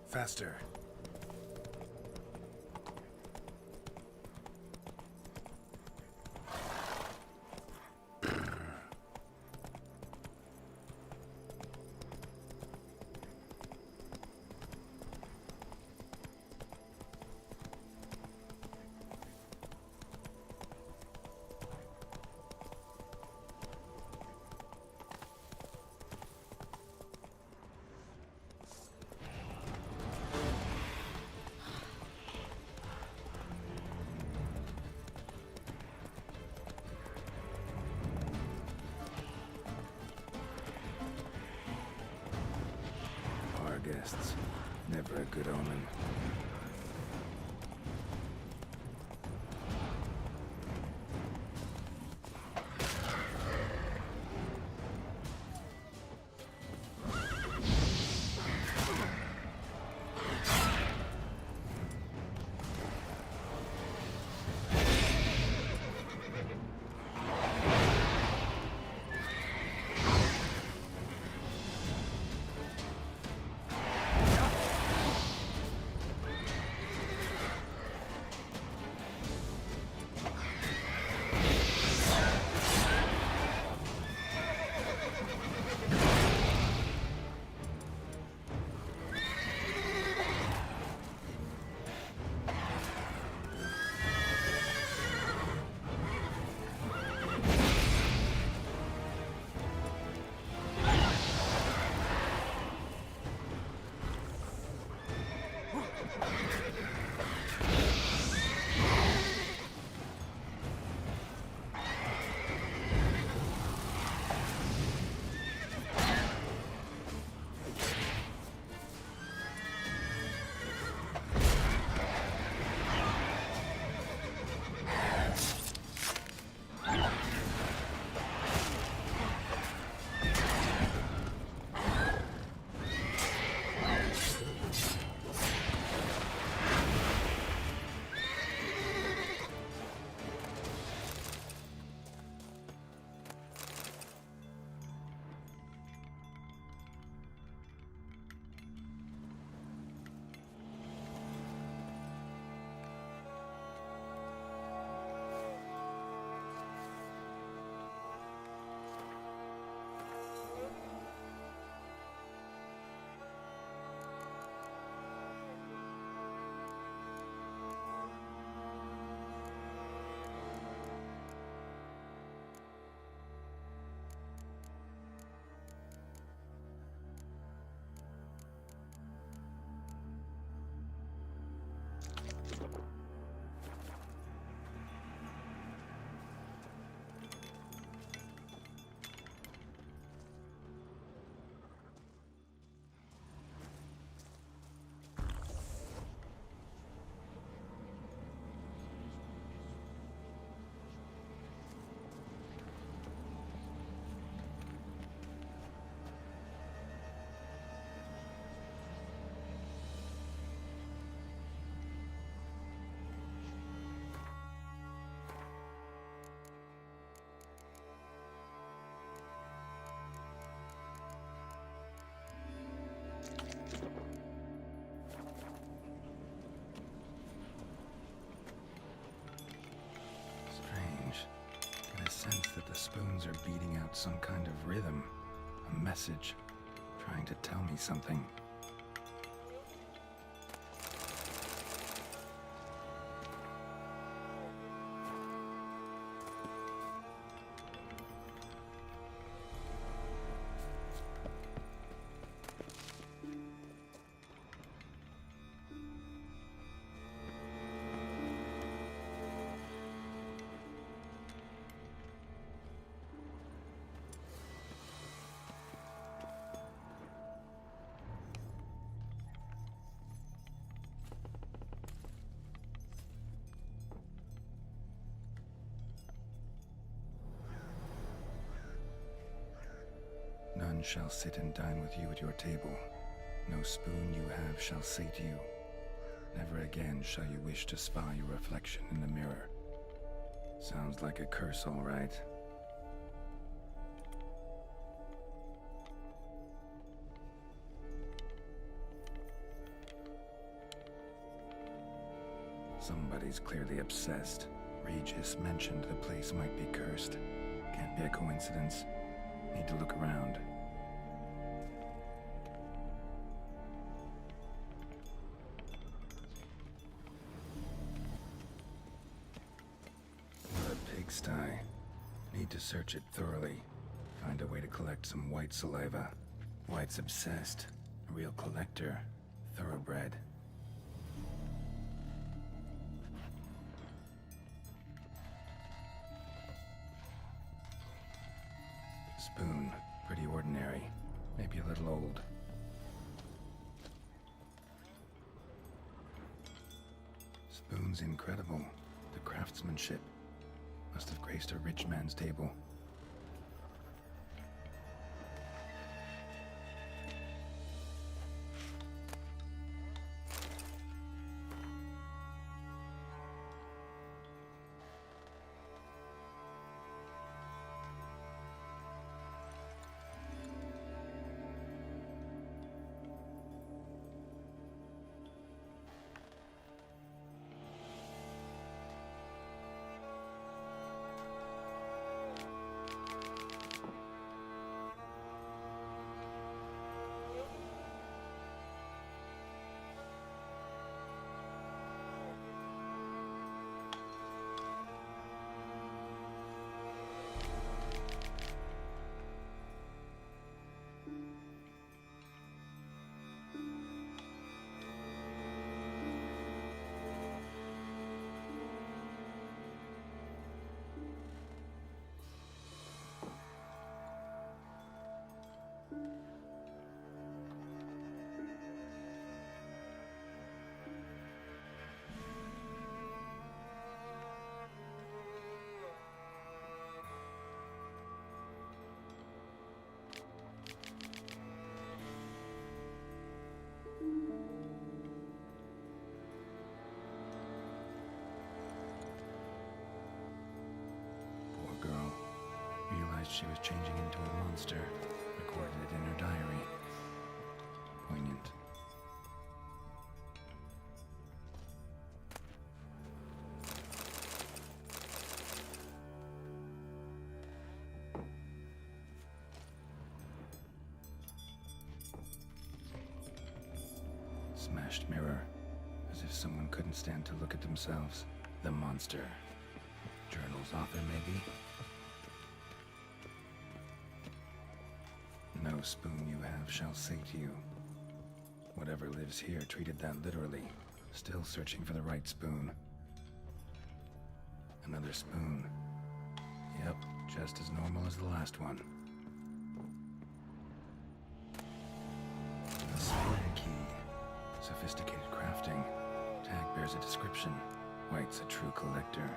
Speaker 2: Faster. Guests. Never a good omen. spoons are beating out some kind of rhythm, a message, trying to tell me something. None shall sit and dine with you at your table. No spoon you have shall sate you. Never again shall you wish to spy your reflection in the mirror. Sounds like a curse, all right. Somebody's clearly obsessed. Regis mentioned the place might be cursed. Can't be a coincidence. Need to look around. What a pigsty. Need to search it thoroughly. Find a way to collect some white saliva. White's obsessed. A real collector. Thoroughbred. Spoon. Pretty ordinary. Maybe a little old. Spoon's incredible. The craftsmanship. Must have graced a rich man's table. She was changing into a monster. Recorded it in her diary. Poignant. Smashed mirror. As if someone couldn't stand to look at themselves. The monster. Journal's author, maybe? No spoon you have shall sate you. Whatever lives here treated that literally. Still searching for the right spoon. Another spoon. Yep, just as normal as the last one. The spider key. Sophisticated crafting. Tag bears a description. White's a true collector.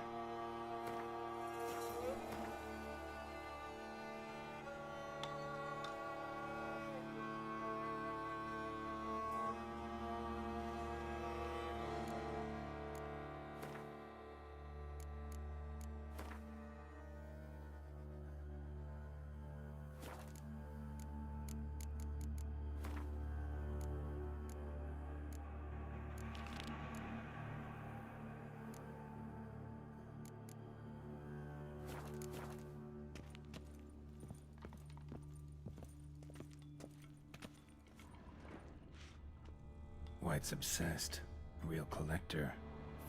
Speaker 2: White's obsessed, a real collector,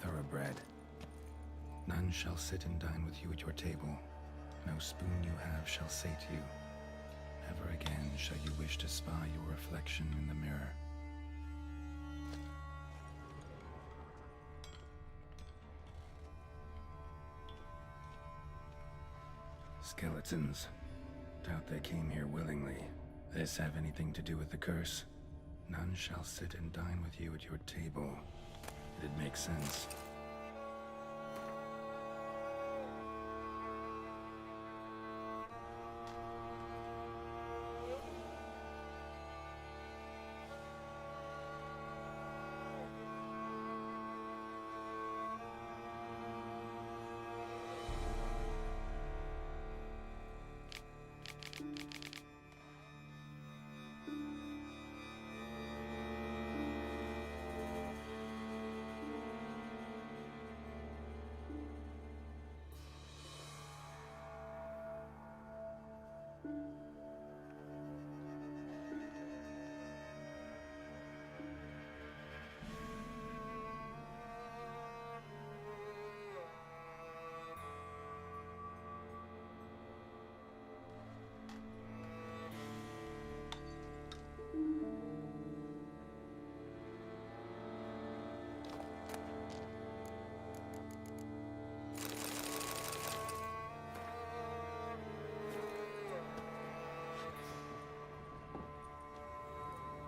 Speaker 2: thoroughbred. None shall sit and dine with you at your table. No spoon you have shall sate you. Never again shall you wish to spy your reflection in the mirror. Skeletons. Doubt they came here willingly. This have anything to do with the curse? None shall sit and dine with you at your table. It'd make sense.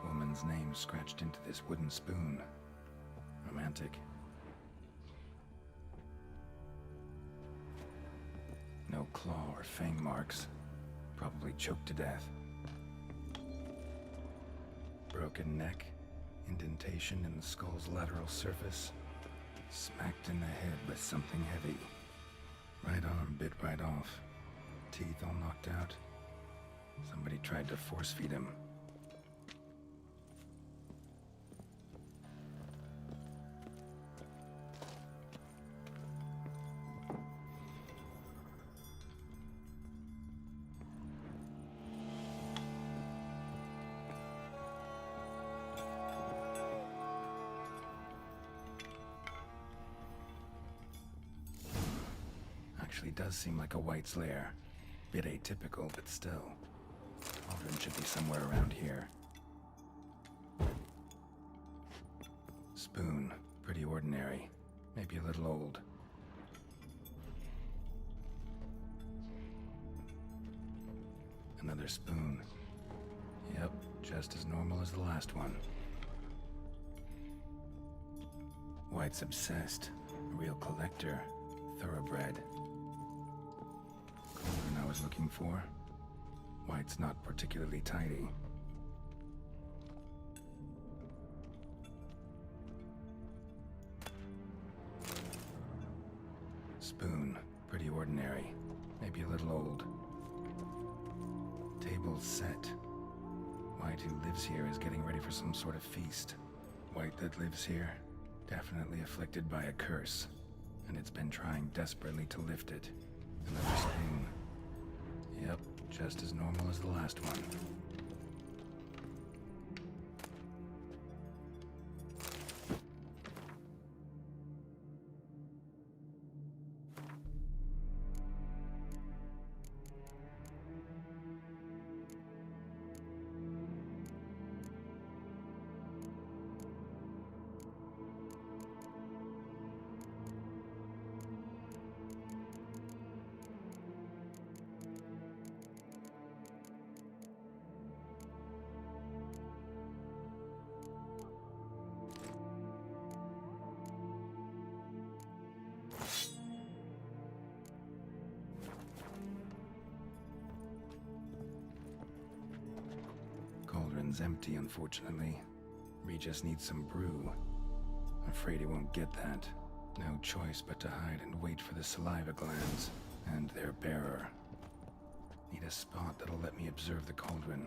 Speaker 2: Woman's name scratched into this wooden spoon. Romantic. No claw or fang marks. Probably choked to death. Broken neck, indentation in the skull's lateral surface. Smacked in the head with something heavy. Right arm bit right off. Teeth all knocked out. Somebody tried to force feed him. Actually does seem like a White's lair. Bit atypical, but still. Cauldron should be somewhere around here. Spoon. Pretty ordinary. Maybe a little old. Another spoon. Yep, just as normal as the last one. White's obsessed. A real collector. Thoroughbred. Cauldron I was looking for. White's not particularly tidy. Spoon. Pretty ordinary. Maybe a little old. Table's set. White, who lives here, is getting ready for some sort of feast. White that lives here, definitely afflicted by a curse. And it's been trying desperately to lift it. Another spoon. Yep, just as normal as the last one. Cauldron's empty, unfortunately. Regis needs some brew. Afraid he won't get that. No choice but to hide and wait for the saliva glands and their bearer. Need a spot that'll let me observe the cauldron.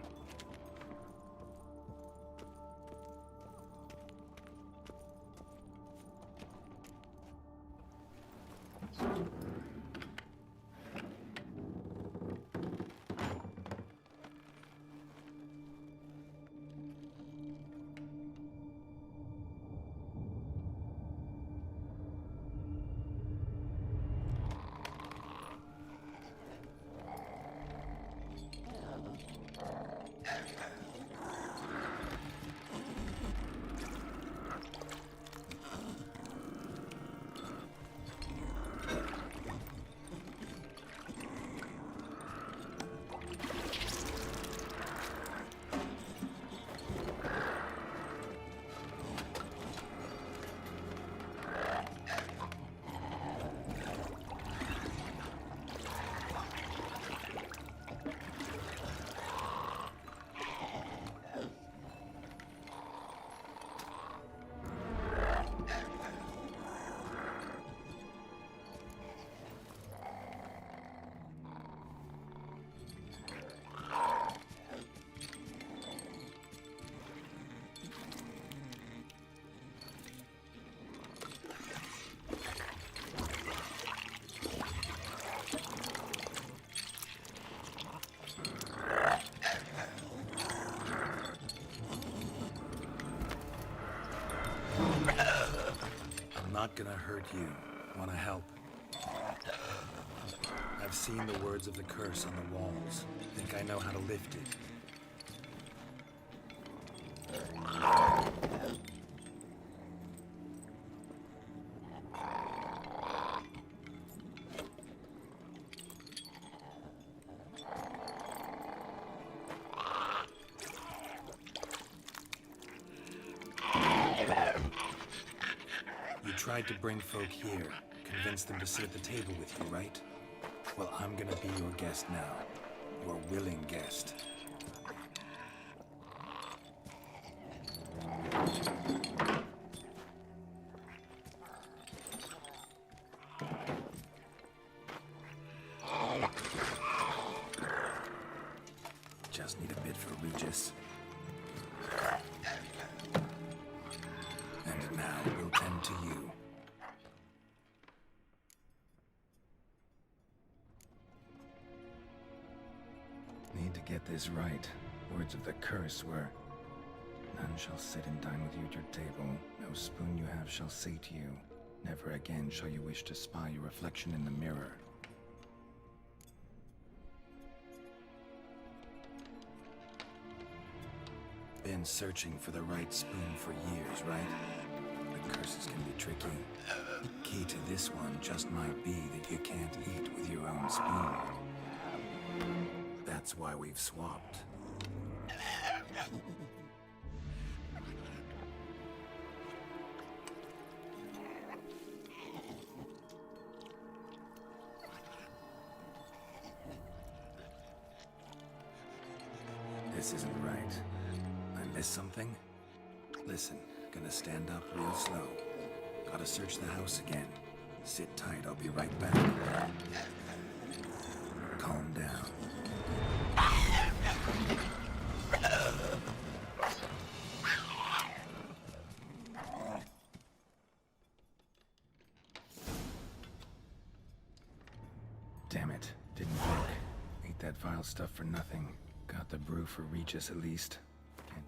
Speaker 2: not gonna hurt you. Wanna help? I've seen the words of the curse on the walls. Think I know how to lift it. You tried to bring folk here, convince them to sit at the table with you, right? Well, I'm gonna be your guest now. Your willing guest. Just need a bit for Regis. And now we'll tend to you. Need to get this right. Words of the curse were, none shall sit and dine with you at your table. No spoon you have shall sate you. Never again shall you wish to spy your reflection in the mirror. Been searching for the right spoon for years, right? The curses can be tricky. Key to this one just might be that you can't eat with your own spoon. That's why we've swapped. This isn't right. I missed something? Listen, gonna stand up real slow. Gotta search the house again. Sit tight, I'll be right back. Calm down. Damn it, didn't work. Ate that vile stuff for nothing. Got the brew for Regis at least. Can't...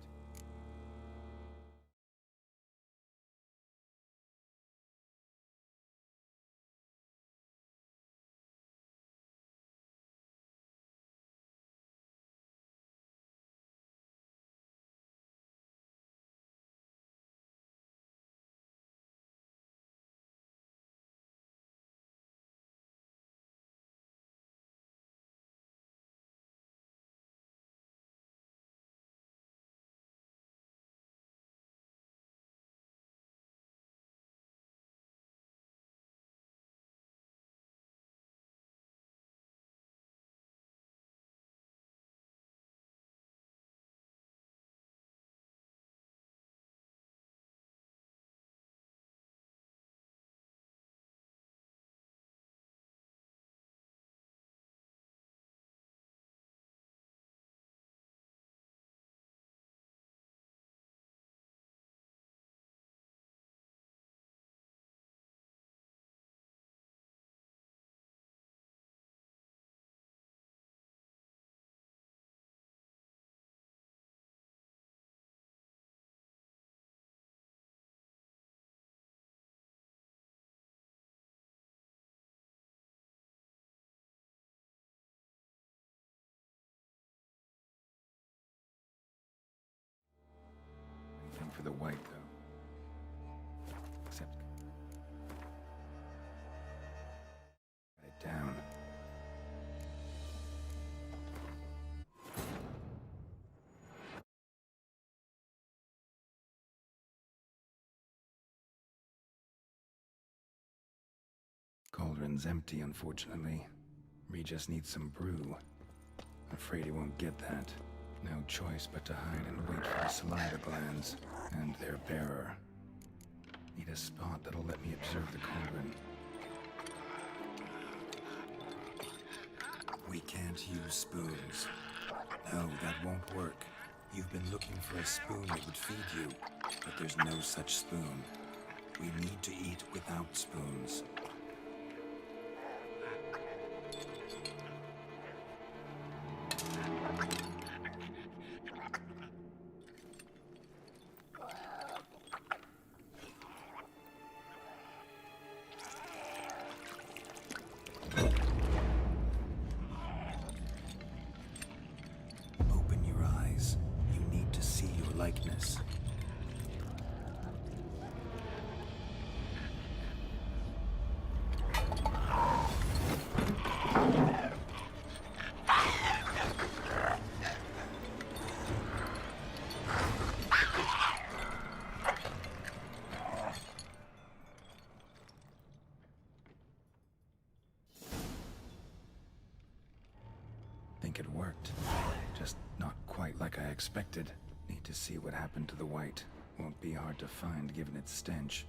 Speaker 2: Anything for the white, though. Except... Write it down. Cauldron's empty, unfortunately. Regis needs some brew. Afraid he won't get that. No choice but to hide and wait for the saliva glands and their bearer. Need a spot that'll let me observe the cauldron. We can't use spoons. No, that won't work. You've been looking for a spoon that would feed you, but there's no such spoon. We need to eat without spoons. likeness. Think it worked. Just not quite like I expected. Need to see what happened to the white. Won't be hard to find given its stench.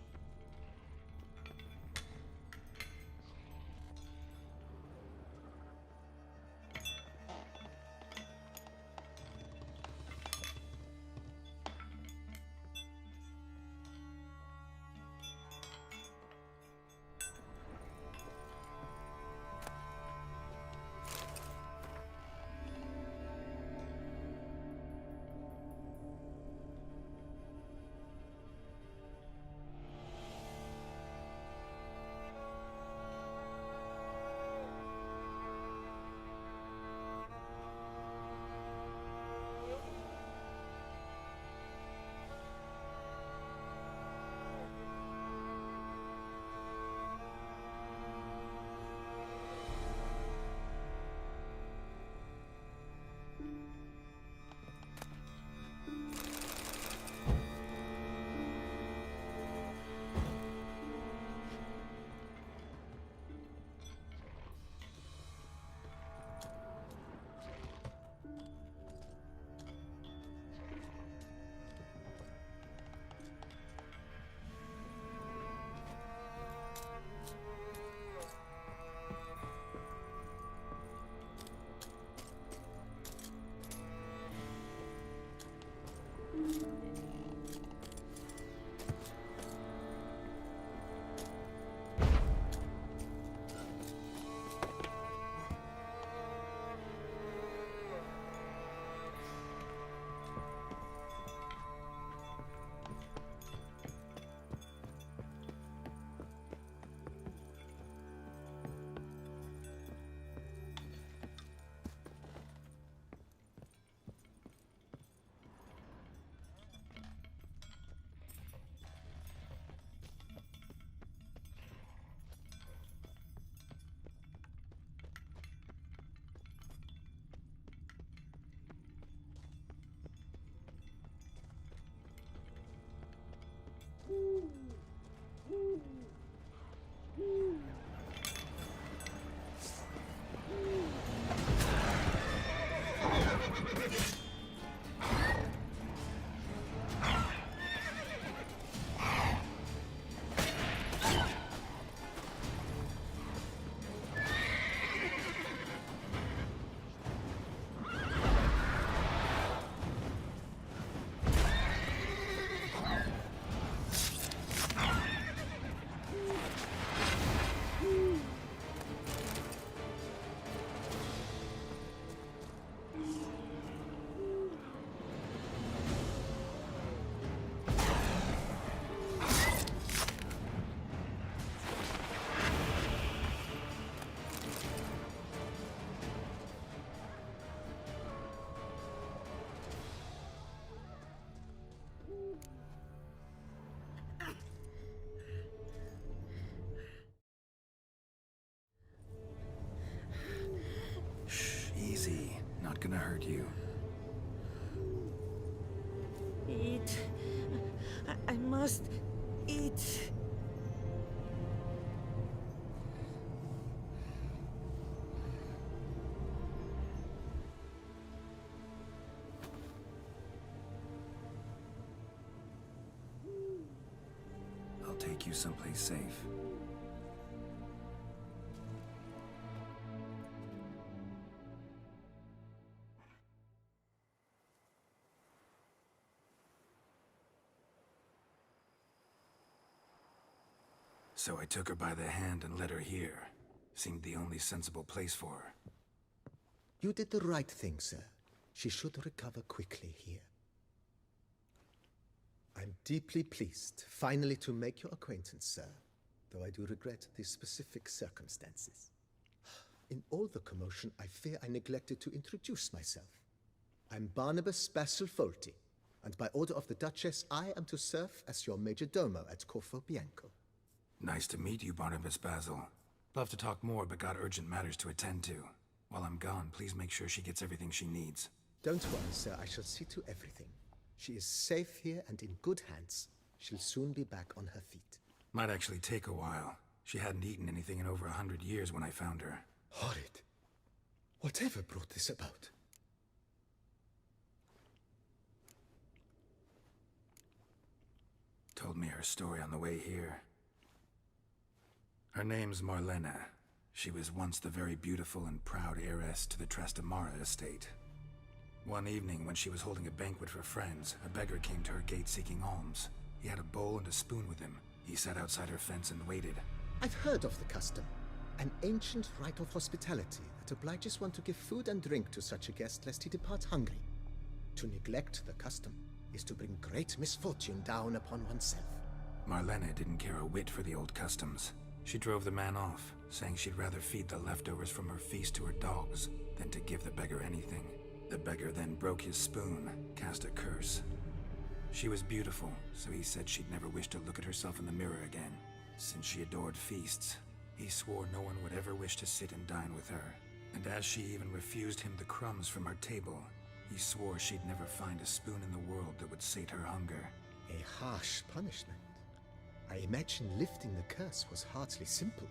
Speaker 2: Easy. Not gonna hurt you.
Speaker 8: Eat. I must eat.
Speaker 2: I'll take you someplace safe. So I took her by the hand and led her here. Seemed the only sensible place for her.
Speaker 9: You did the right thing, sir. She should recover quickly here. I'm deeply pleased, finally, to make your acquaintance, sir, though I do regret the specific circumstances. In all the commotion, I fear I neglected to introduce myself. I'm Barnabas Basil-Fawlty. and by order of the Duchess, I am to serve as your major domo at Corvo Bianco.
Speaker 2: Nice to meet you, Barnabas Basil. Love to talk more, but got urgent matters to attend to. While I'm gone, please make sure she gets everything she needs.
Speaker 9: Don't worry, sir. I shall see to everything. She is safe here and in good hands. She'll soon be back on her feet.
Speaker 2: Might actually take a while. She hadn't eaten anything in over 100 years when I found her.
Speaker 9: Horrid. Whatever brought this about?
Speaker 2: Told me her story on the way here. Her name's Marlena. She was once the very beautiful and proud heiress to the Trastamara estate. One evening, when she was holding a banquet for friends, a beggar came to her gate seeking alms. He had a bowl and a spoon with him. He sat outside her fence and waited.
Speaker 9: I've heard of the custom. An ancient rite of hospitality that obliges one to give food and drink to such a guest lest he depart hungry. To neglect the custom is to bring great misfortune down upon oneself.
Speaker 2: Marlena didn't care a whit for the old customs. She drove the man off, saying she'd rather feed the leftovers from her feast to her dogs than to give the beggar anything. The beggar then broke his spoon, cast a curse. She was beautiful, so he said she'd never wish to look at herself in the mirror again. Since she adored feasts, he swore no one would ever wish to sit and dine with her. And as she even refused him the crumbs from her table, he swore she'd never find a spoon in the world that would sate her hunger.
Speaker 9: A harsh punishment. I imagine lifting the curse was hardly simple.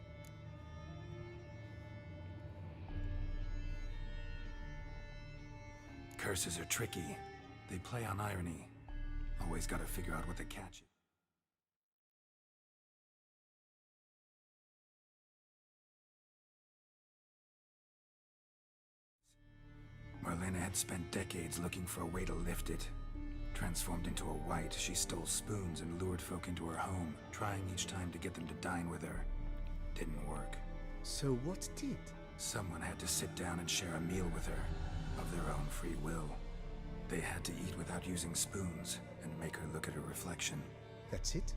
Speaker 2: Curses are tricky. They play on irony. Always gotta figure out what the catch is. Marlena had spent decades looking for a way to lift it. Transformed into a wight, she stole spoons and lured folk into her home, trying each time to get them to dine with her. Didn't work.
Speaker 9: So what did?
Speaker 2: Someone had to sit down and share a meal with her, of their own free will. They had to eat without using spoons, and make her look at her reflection.
Speaker 9: That's it?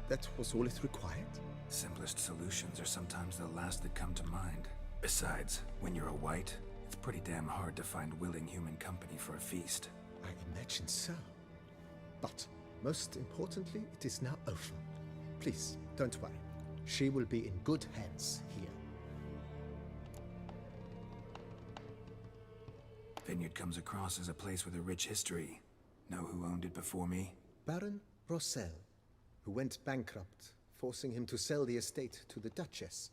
Speaker 9: That was all it required?
Speaker 2: Simplest solutions are sometimes the last that come to mind. Besides, when you're a wight, it's pretty damn hard to find willing human company for a feast.
Speaker 9: I imagine so. But, most importantly, it is now over. Please, don't worry. She will be in good hands here.
Speaker 2: Vineyard comes across as a place with a rich history. Know who owned it before me?
Speaker 9: Baron Rossel, who went bankrupt, forcing him to sell the estate to the Duchess.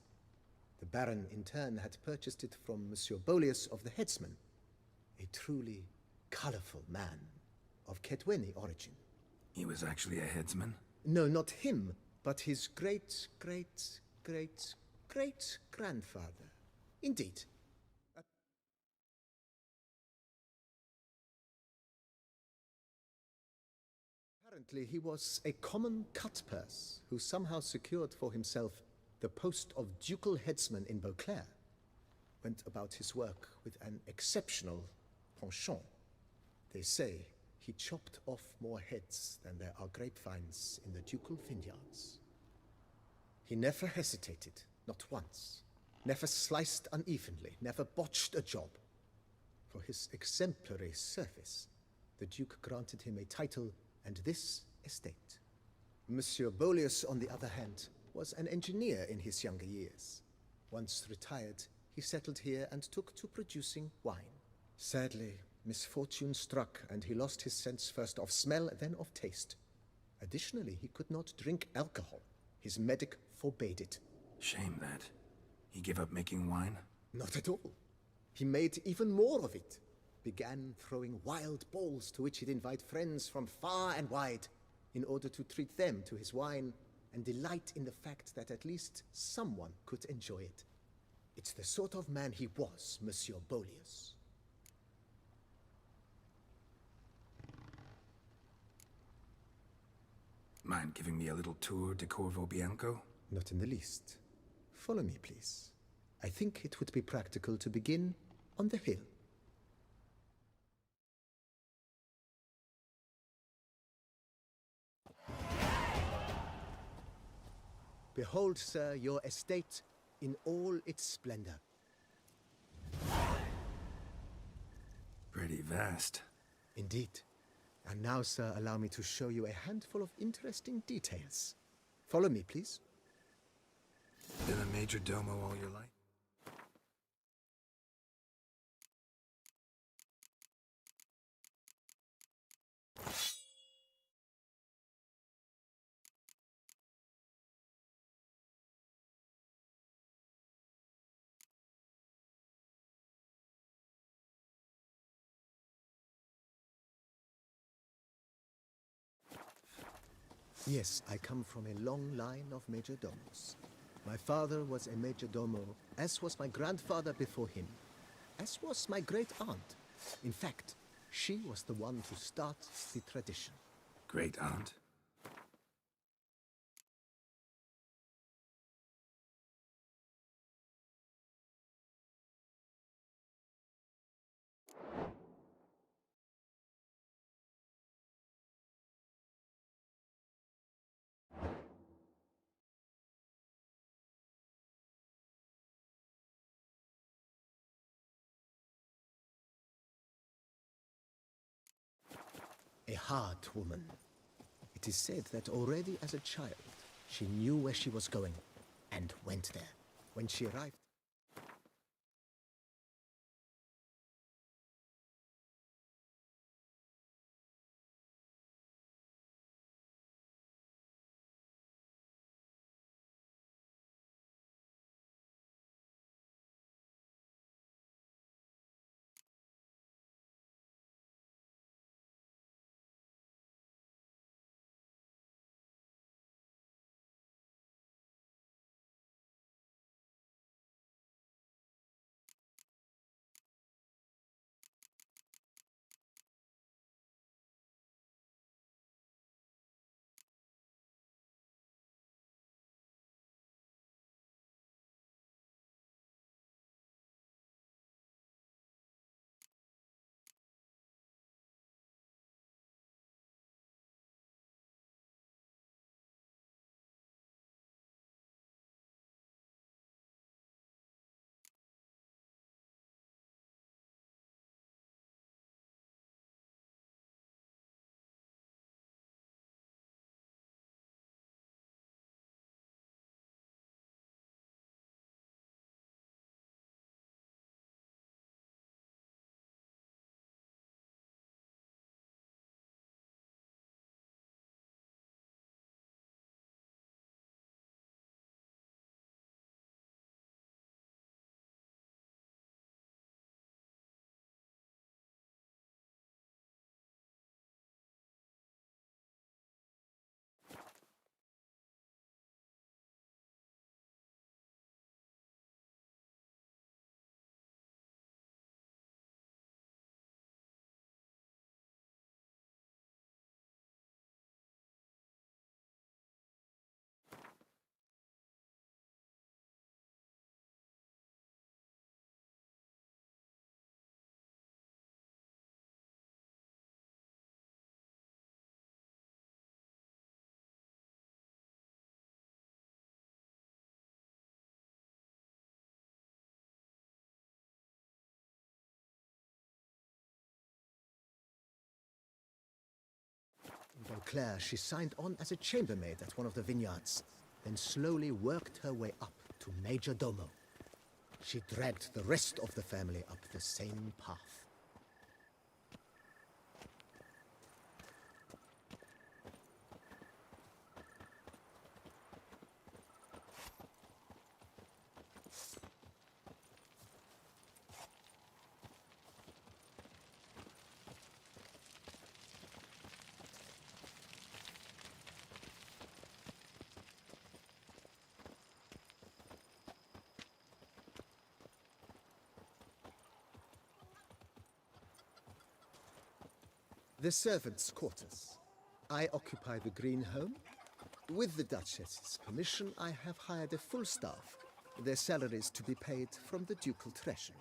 Speaker 9: The Baron, in turn, had purchased it from Monsieur Bolius of the Headsman, a truly colorful man of Ketweni origin.
Speaker 2: He was actually a headsman?
Speaker 9: No, not him, but his grandfather. Indeed. Apparently, he was a common cut-purse who somehow secured for himself the post of ducal headsman in Beauclair. Went about his work with an exceptional penchant. They say he chopped off more heads than there are grapevines in the ducal vineyards. He never hesitated, not once. Never sliced unevenly, never botched a job. For his exemplary service, the Duke granted him a title and this estate. Monsieur Bolius, on the other hand, was an engineer in his younger years. Once retired, he settled here and took to producing wine. Sadly, misfortune struck and he lost his sense first of smell, then of taste. Additionally, he could not drink alcohol. His medic forbade it.
Speaker 2: Shame that. He gave up making wine?
Speaker 9: Not at all. He made even more of it. Began throwing wild balls to which he'd invite friends from far and wide in order to treat them to his wine and delight in the fact that at least someone could enjoy it. It's the sort of man he was, Monsieur Bolius.
Speaker 2: Mind giving me a little tour de Corvo Bianco?
Speaker 9: Not in the least. Follow me, please. I think it would be practical to begin on the hill. Behold, sir, your estate in all its splendor.
Speaker 2: Pretty vast.
Speaker 9: Indeed. And now, sir, allow me to show you a handful of interesting details. Follow me, please.
Speaker 2: Been a major domo all your life?
Speaker 9: Yes, I come from a long line of major domos. My father was a major domo, as was my grandfather before him, as was my great aunt. In fact, she was the one to start the tradition.
Speaker 2: Great aunt?
Speaker 9: A hard woman. It is said that already as a child, she knew where she was going and went there. When she arrived, in Beauclair, she signed on as a chambermaid at one of the vineyards, then slowly worked her way up to major domo. She dragged the rest of the family up the same path. The servants' quarters. I occupy the green home. With the Duchess's permission, I have hired a full staff. Their salaries to be paid from the ducal treasury.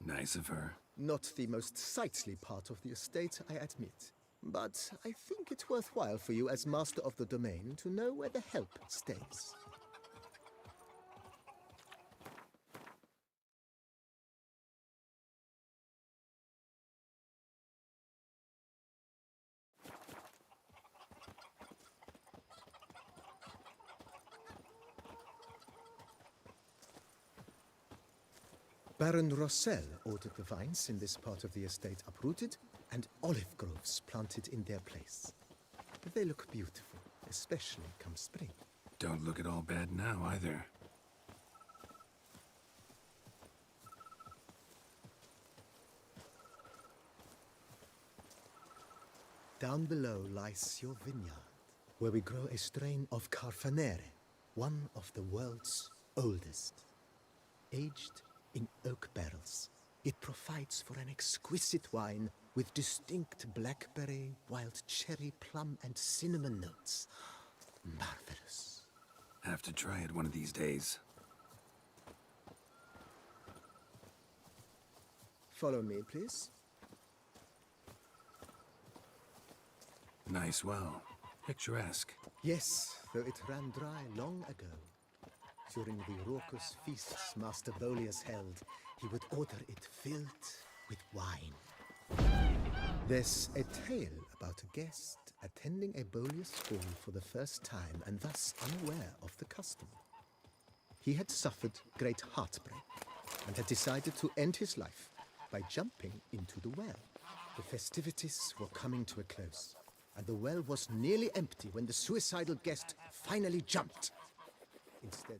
Speaker 2: Nice of her.
Speaker 9: Not the most sightly part of the estate, I admit. But I think it's worthwhile for you as master of the domain to know where the help stays. Baron Rossel ordered the vines in this part of the estate uprooted and olive groves planted in their place. They look beautiful, especially come spring.
Speaker 2: Don't look at all bad now, either.
Speaker 9: Down below lies your vineyard, where we grow a strain of Carfanere, one of the world's oldest. Aged in oak barrels, it provides for an exquisite wine with distinct blackberry, wild cherry, plum, and cinnamon notes. Marvelous.
Speaker 2: Have to try it one of these days.
Speaker 9: Follow me, please.
Speaker 2: Nice well. Picturesque.
Speaker 9: Yes, though it ran dry long ago. During the raucous feasts Master Bolius held, he would order it filled with wine. There's a tale about a guest attending a Bolius ball for the first time and thus unaware of the custom. He had suffered great heartbreak and had decided to end his life by jumping into the well. The festivities were coming to a close, and the well was nearly empty when the suicidal guest finally jumped. Instead,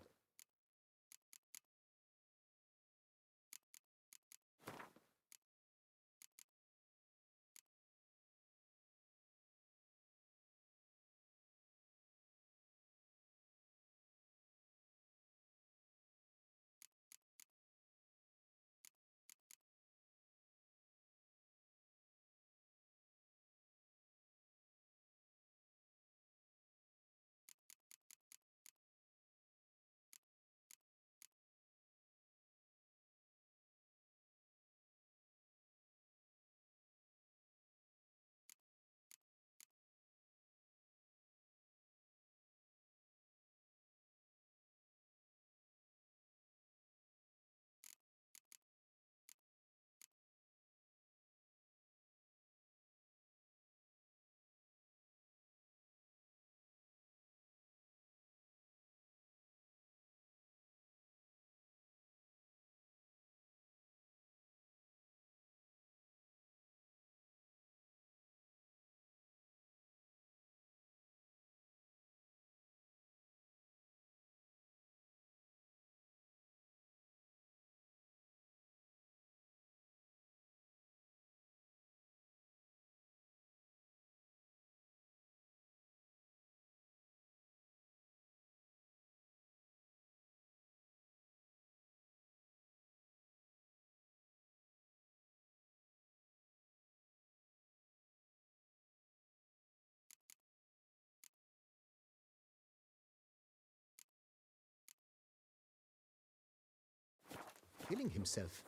Speaker 9: killing himself,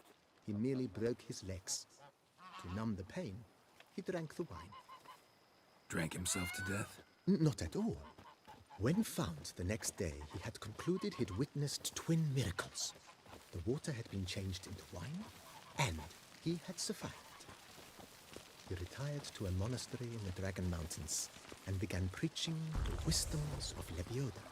Speaker 9: he merely broke his legs. To numb the pain, he drank the wine.
Speaker 2: Drank himself to death?
Speaker 9: Not at all. When found the next day, he had concluded he'd witnessed twin miracles. The water had been changed into wine, and he had survived. He retired to a monastery in the Dragon Mountains and began preaching the wisdoms of Lebioda.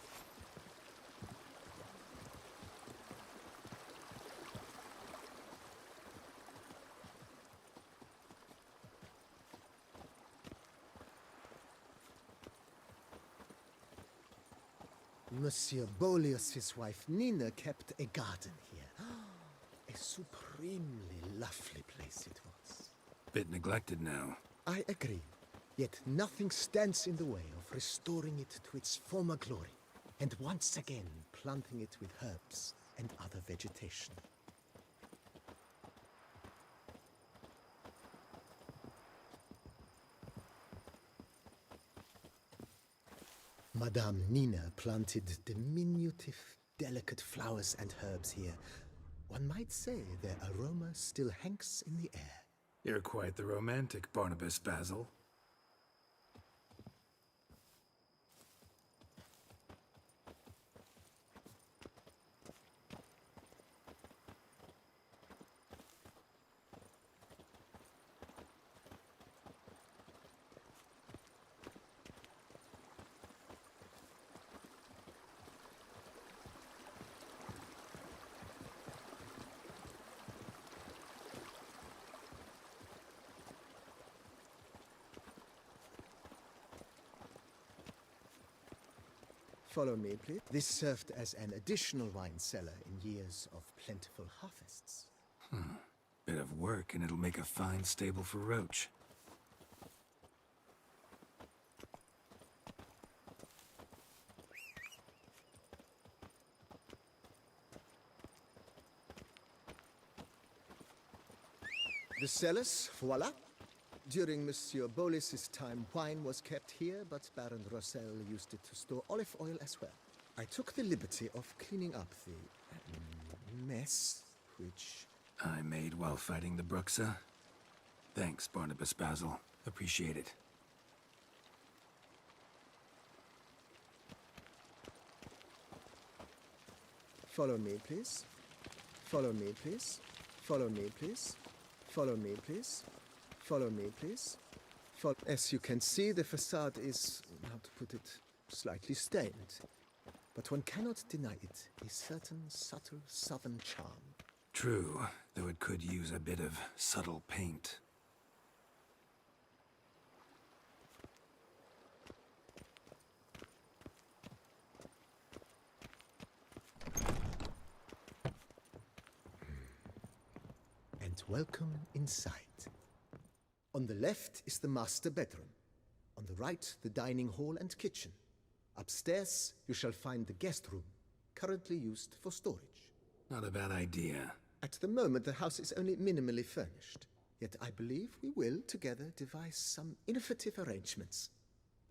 Speaker 9: Monsieur Bolius' wife Nina kept a garden here. A supremely lovely place it was.
Speaker 2: Bit neglected now.
Speaker 9: I agree. Yet nothing stands in the way of restoring it to its former glory, and once again planting it with herbs and other vegetation. Madame Nina planted diminutive, delicate flowers and herbs here. One might say their aroma still hangs in the air.
Speaker 2: You're quite the romantic, Barnabas Basil.
Speaker 9: Follow me, please. This served as an additional wine cellar in years of plentiful harvests.
Speaker 2: Bit of work, and it'll make a fine stable for Roach.
Speaker 9: The cellars, voila. During Monsieur Bolis's time, wine was kept here, but Baron Rossel used it to store olive oil as well. I took the liberty of cleaning up the mess, which...
Speaker 2: I made while fighting the Bruxa. Thanks, Barnabas Basil. Appreciate it.
Speaker 9: Follow me, please. Follow me, please. Follow me, please. Follow me, please. Follow me, please. As you can see, the facade is, how to put it, slightly stained. But one cannot deny it, a certain subtle southern charm.
Speaker 2: True, though it could use a bit of subtle paint.
Speaker 9: And welcome inside. On the left is the master bedroom. On the right, the dining hall and kitchen. Upstairs, you shall find the guest room, currently used for storage.
Speaker 2: Not a bad idea.
Speaker 9: At the moment, the house is only minimally furnished. Yet I believe we will, together, devise some innovative arrangements.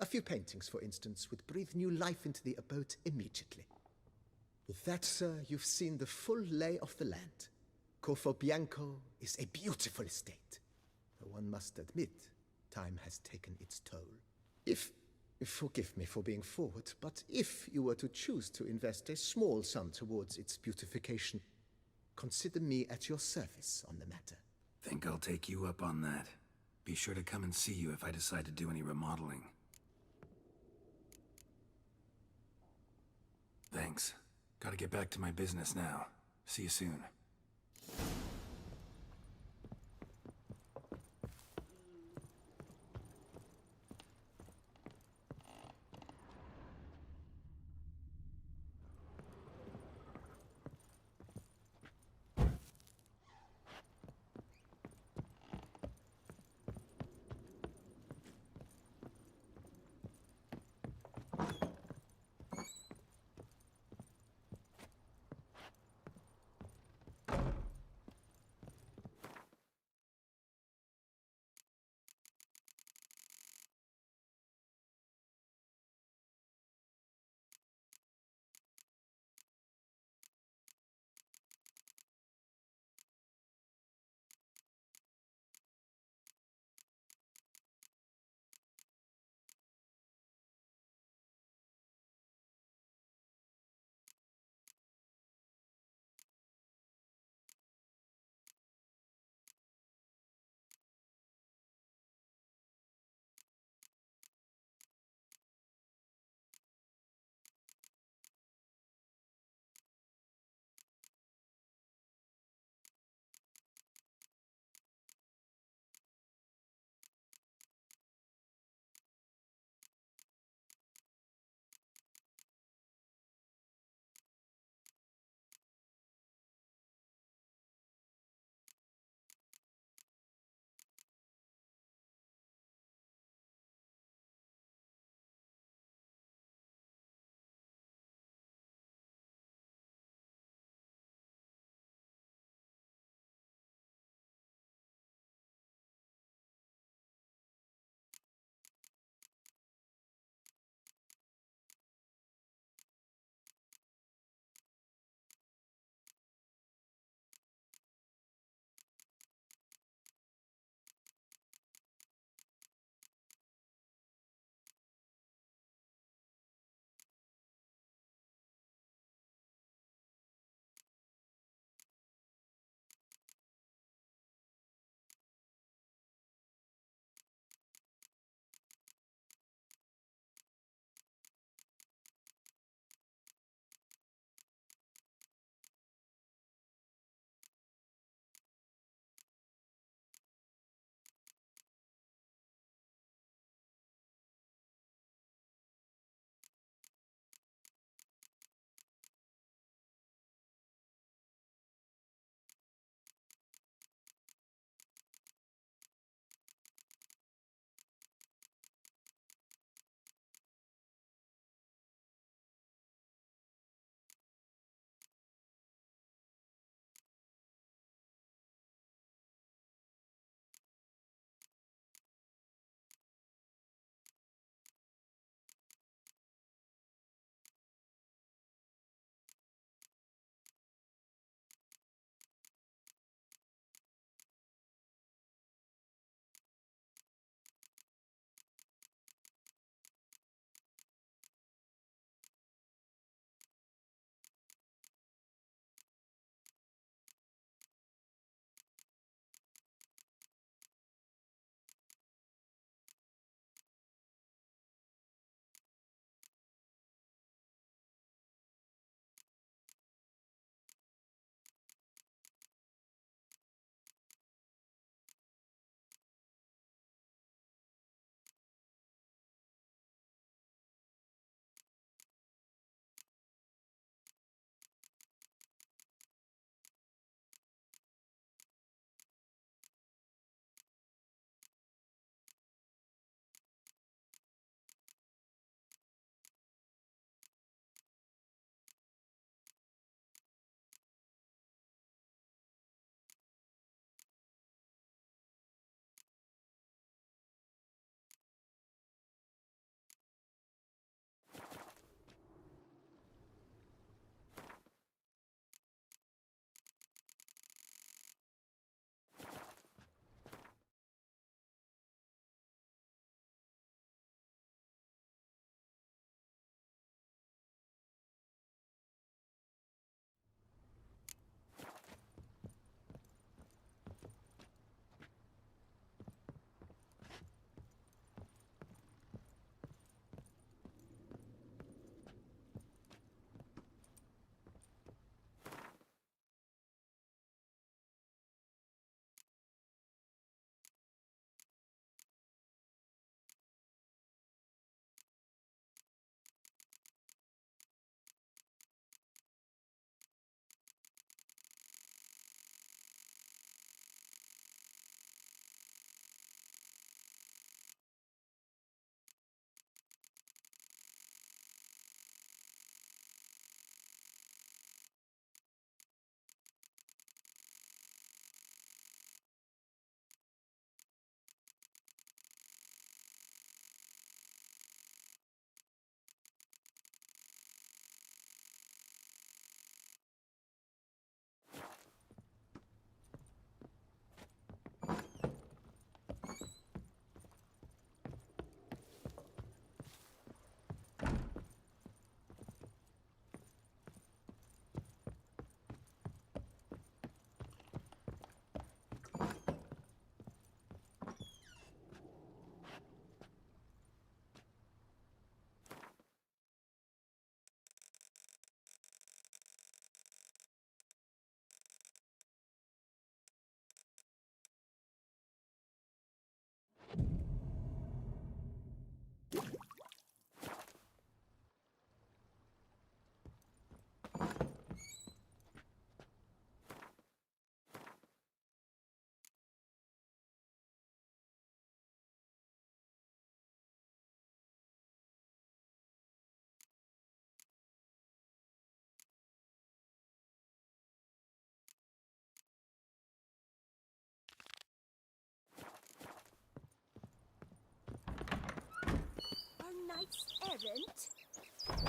Speaker 9: A few paintings, for instance, would breathe new life into the abode immediately. With that, sir, you've seen the full lay of the land. Corvo Bianco is a beautiful estate. Though one must admit, time has taken its toll. Forgive me for being forward, but if you were to choose to invest a small sum towards its beautification, consider me at your service on the matter.
Speaker 2: Think I'll take you up on that. Be sure to come and see you if I decide to do any remodeling. Thanks. Gotta get back to my business now. See you soon.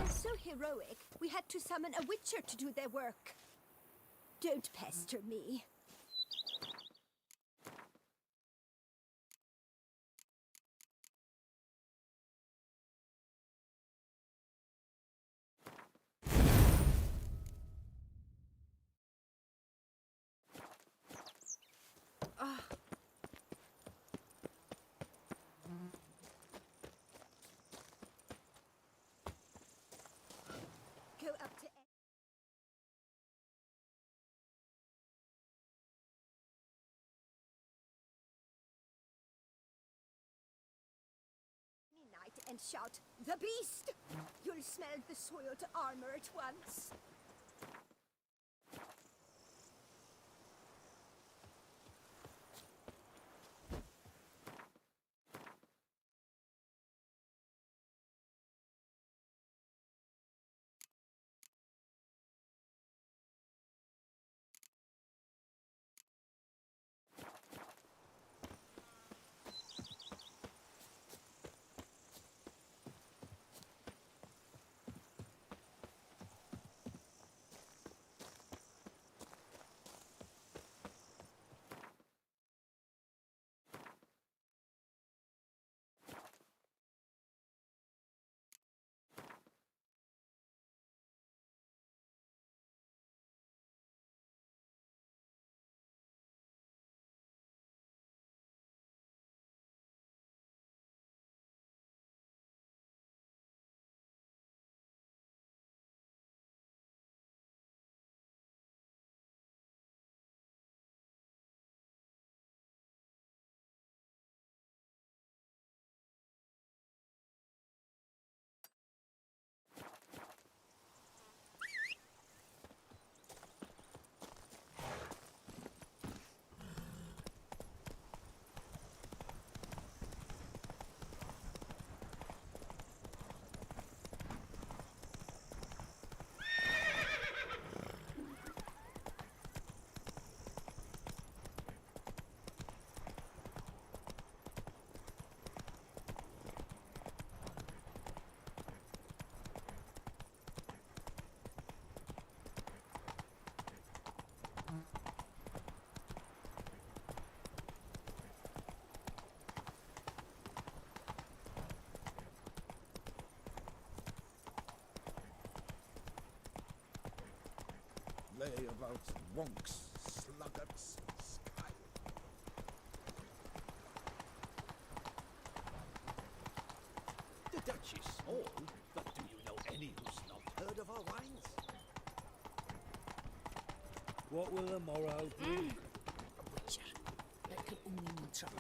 Speaker 6: They're so heroic, we had to summon a witcher to do their work. Don't pester me. Go up to any knight and shout, "The beast!" You'll smell the soiled armor at once.
Speaker 5: Lay about wonks, sluggards, sky.
Speaker 10: The Dutch is small, but do you know any who's not heard of our wines?
Speaker 1: What will the morrow bring?
Speaker 8: Witcher. That could only mean trouble.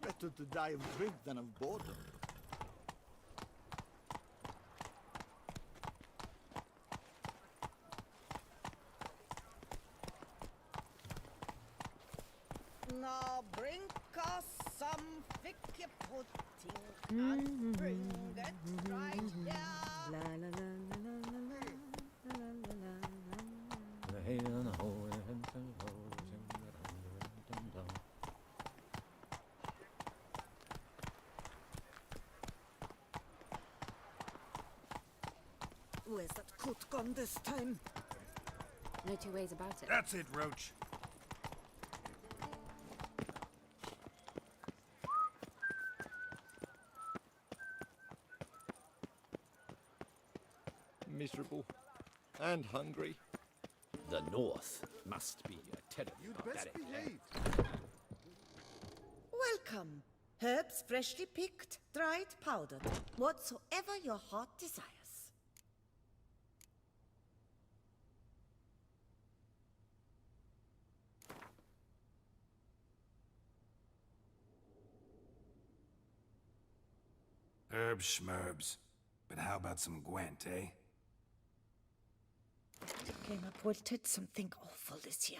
Speaker 10: Better to die of drink than of boredom.
Speaker 8: Now bring us some thick pudding and bring it right here. La la la la la la la la la la. Where's that coat gone this time?
Speaker 4: No two ways about it.
Speaker 1: That's it, Roach.
Speaker 5: Miserable and hungry.
Speaker 10: The North must be a terrible barbaric land.
Speaker 8: Welcome. Herbs freshly picked, dried, powdered. Whatsoever your heart desires.
Speaker 2: Herb schmerbs. But how about some Gwent, eh?
Speaker 8: Came reported something awful this year.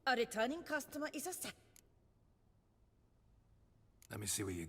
Speaker 8: A returning customer is a
Speaker 2: Let me see what you...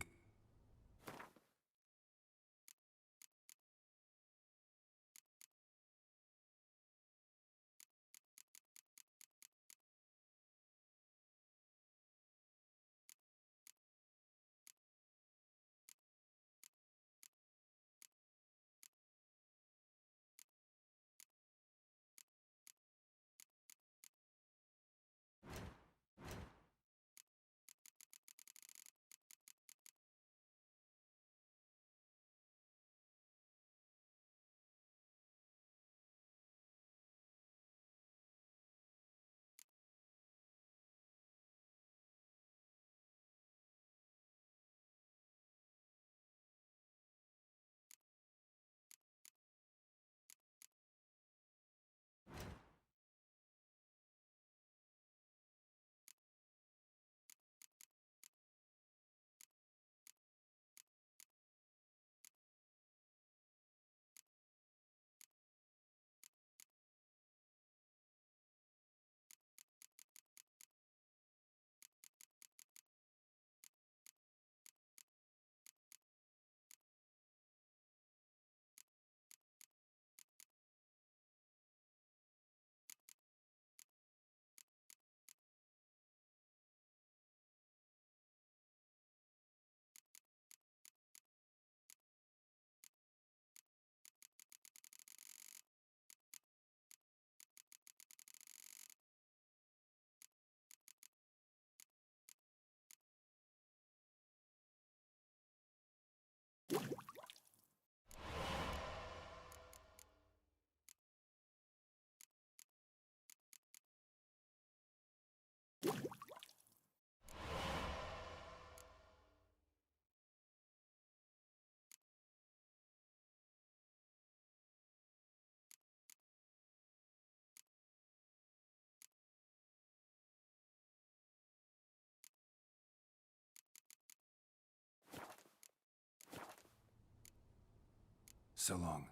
Speaker 2: So long.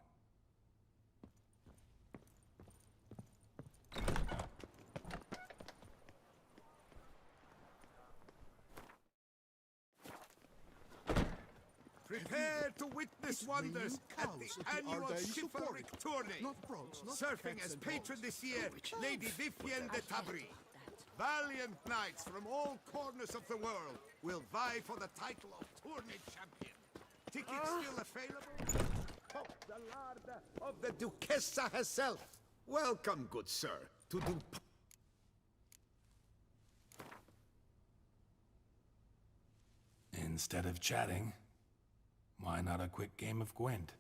Speaker 10: Prepare to witness wonders at the annual chivalric tourney. Serving as patron this year, Lady Vivienne de Tabry. Valiant knights from all corners of the world will vie for the title of tourney champion. Tickets still available? Oh, the lord of the Duchessa herself. Welcome, good sir, to
Speaker 2: Instead of chatting, why not a quick game of Gwent?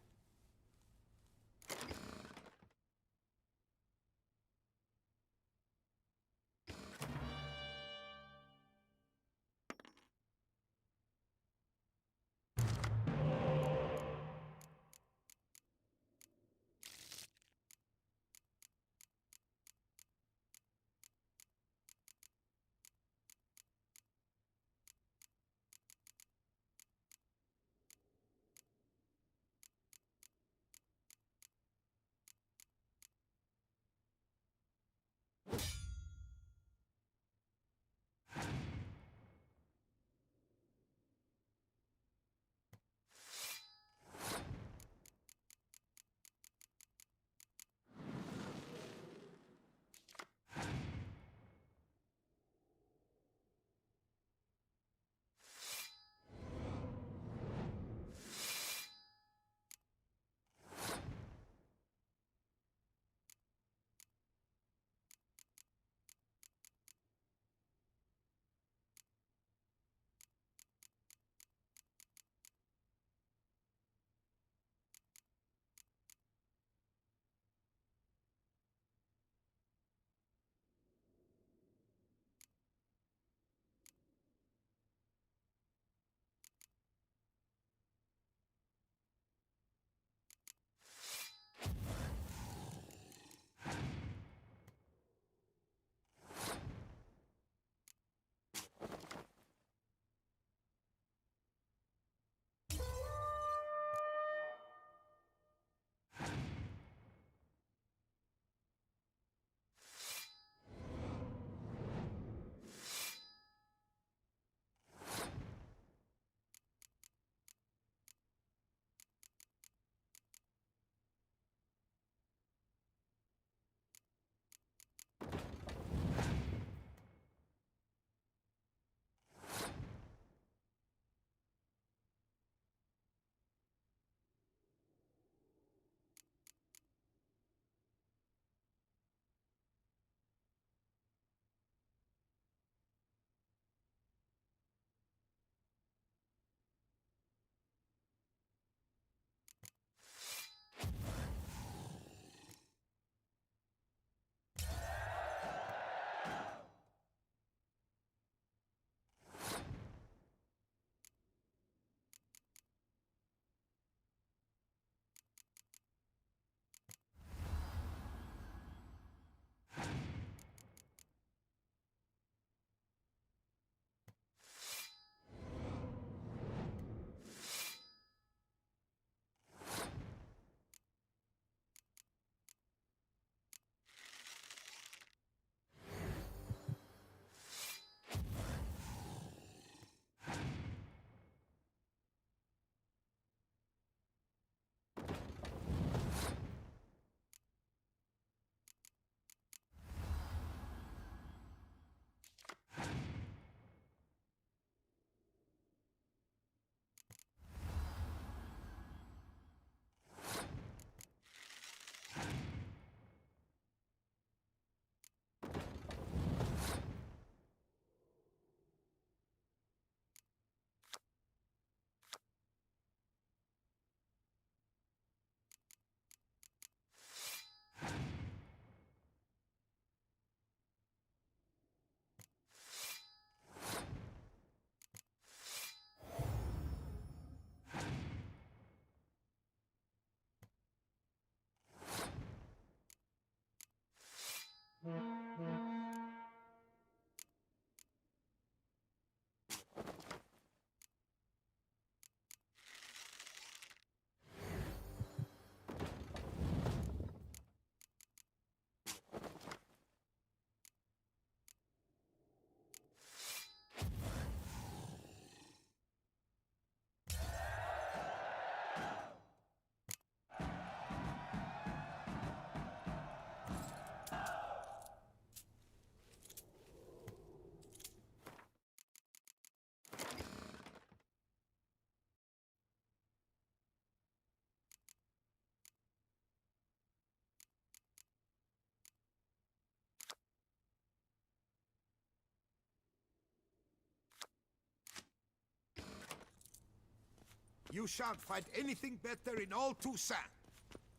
Speaker 10: You shan't find anything better in all Toussaint.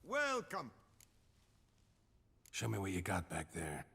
Speaker 10: Welcome.
Speaker 2: Show me what you got back there.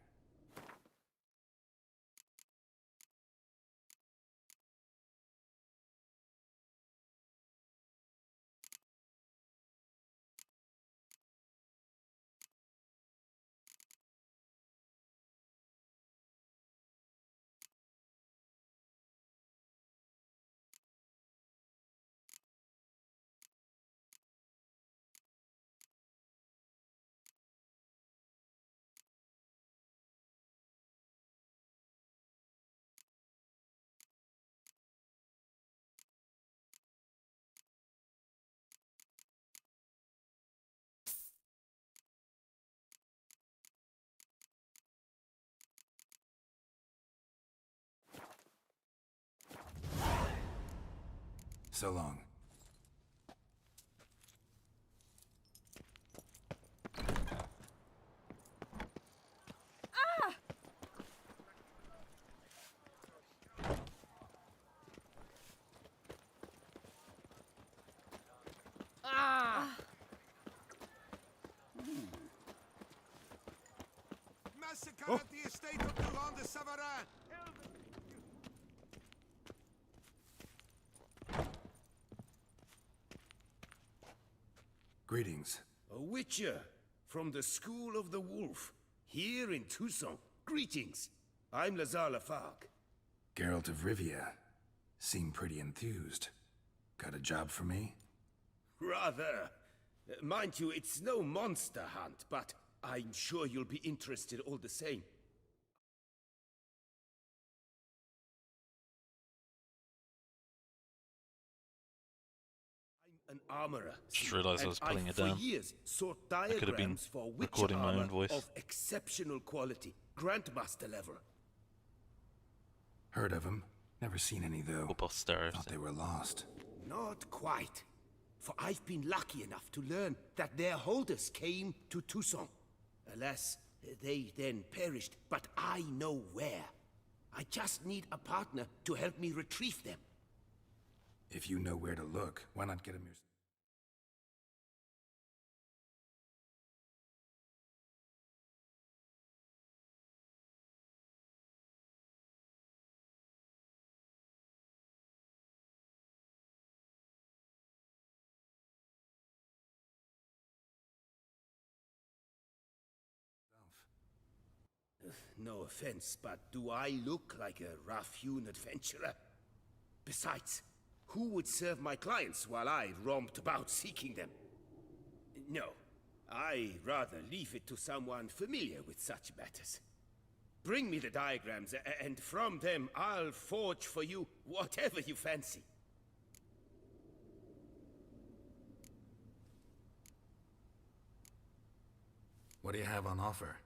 Speaker 2: So long.
Speaker 10: Massacre at the estate of Durand de Savarin.
Speaker 2: Greetings.
Speaker 11: A witcher from the School of the Wolf, here in Toussaint. Greetings. I'm Lazar Lafargue.
Speaker 2: Geralt of Rivia. Seem pretty enthused. Got a job for me?
Speaker 11: Rather. Mind you, it's no monster hunt, but I'm sure you'll be interested all the same. I'm an armorer.
Speaker 12: Just realised I was putting it down.
Speaker 11: For years sought
Speaker 12: I could have been
Speaker 11: diagrams for witcher
Speaker 12: recording my
Speaker 11: armor
Speaker 12: own voice.
Speaker 11: of exceptional quality. Grandmaster level.
Speaker 2: Heard of them. Never seen any though.
Speaker 12: For posterity.
Speaker 2: Thought they were lost.
Speaker 11: Not quite. For I've been lucky enough to learn that their holders came to Toussaint. Alas, they then perished, but I know where. I just need a partner to help me retrieve them.
Speaker 2: If you know where to look, why not get them yourself?
Speaker 11: No offense, but do I look like a rough-hewn adventurer? Besides, who would serve my clients while I romped about seeking them? No, I rather leave it to someone familiar with such matters. Bring me the diagrams, and from them I'll forge for you whatever you fancy.
Speaker 2: What do you have on offer?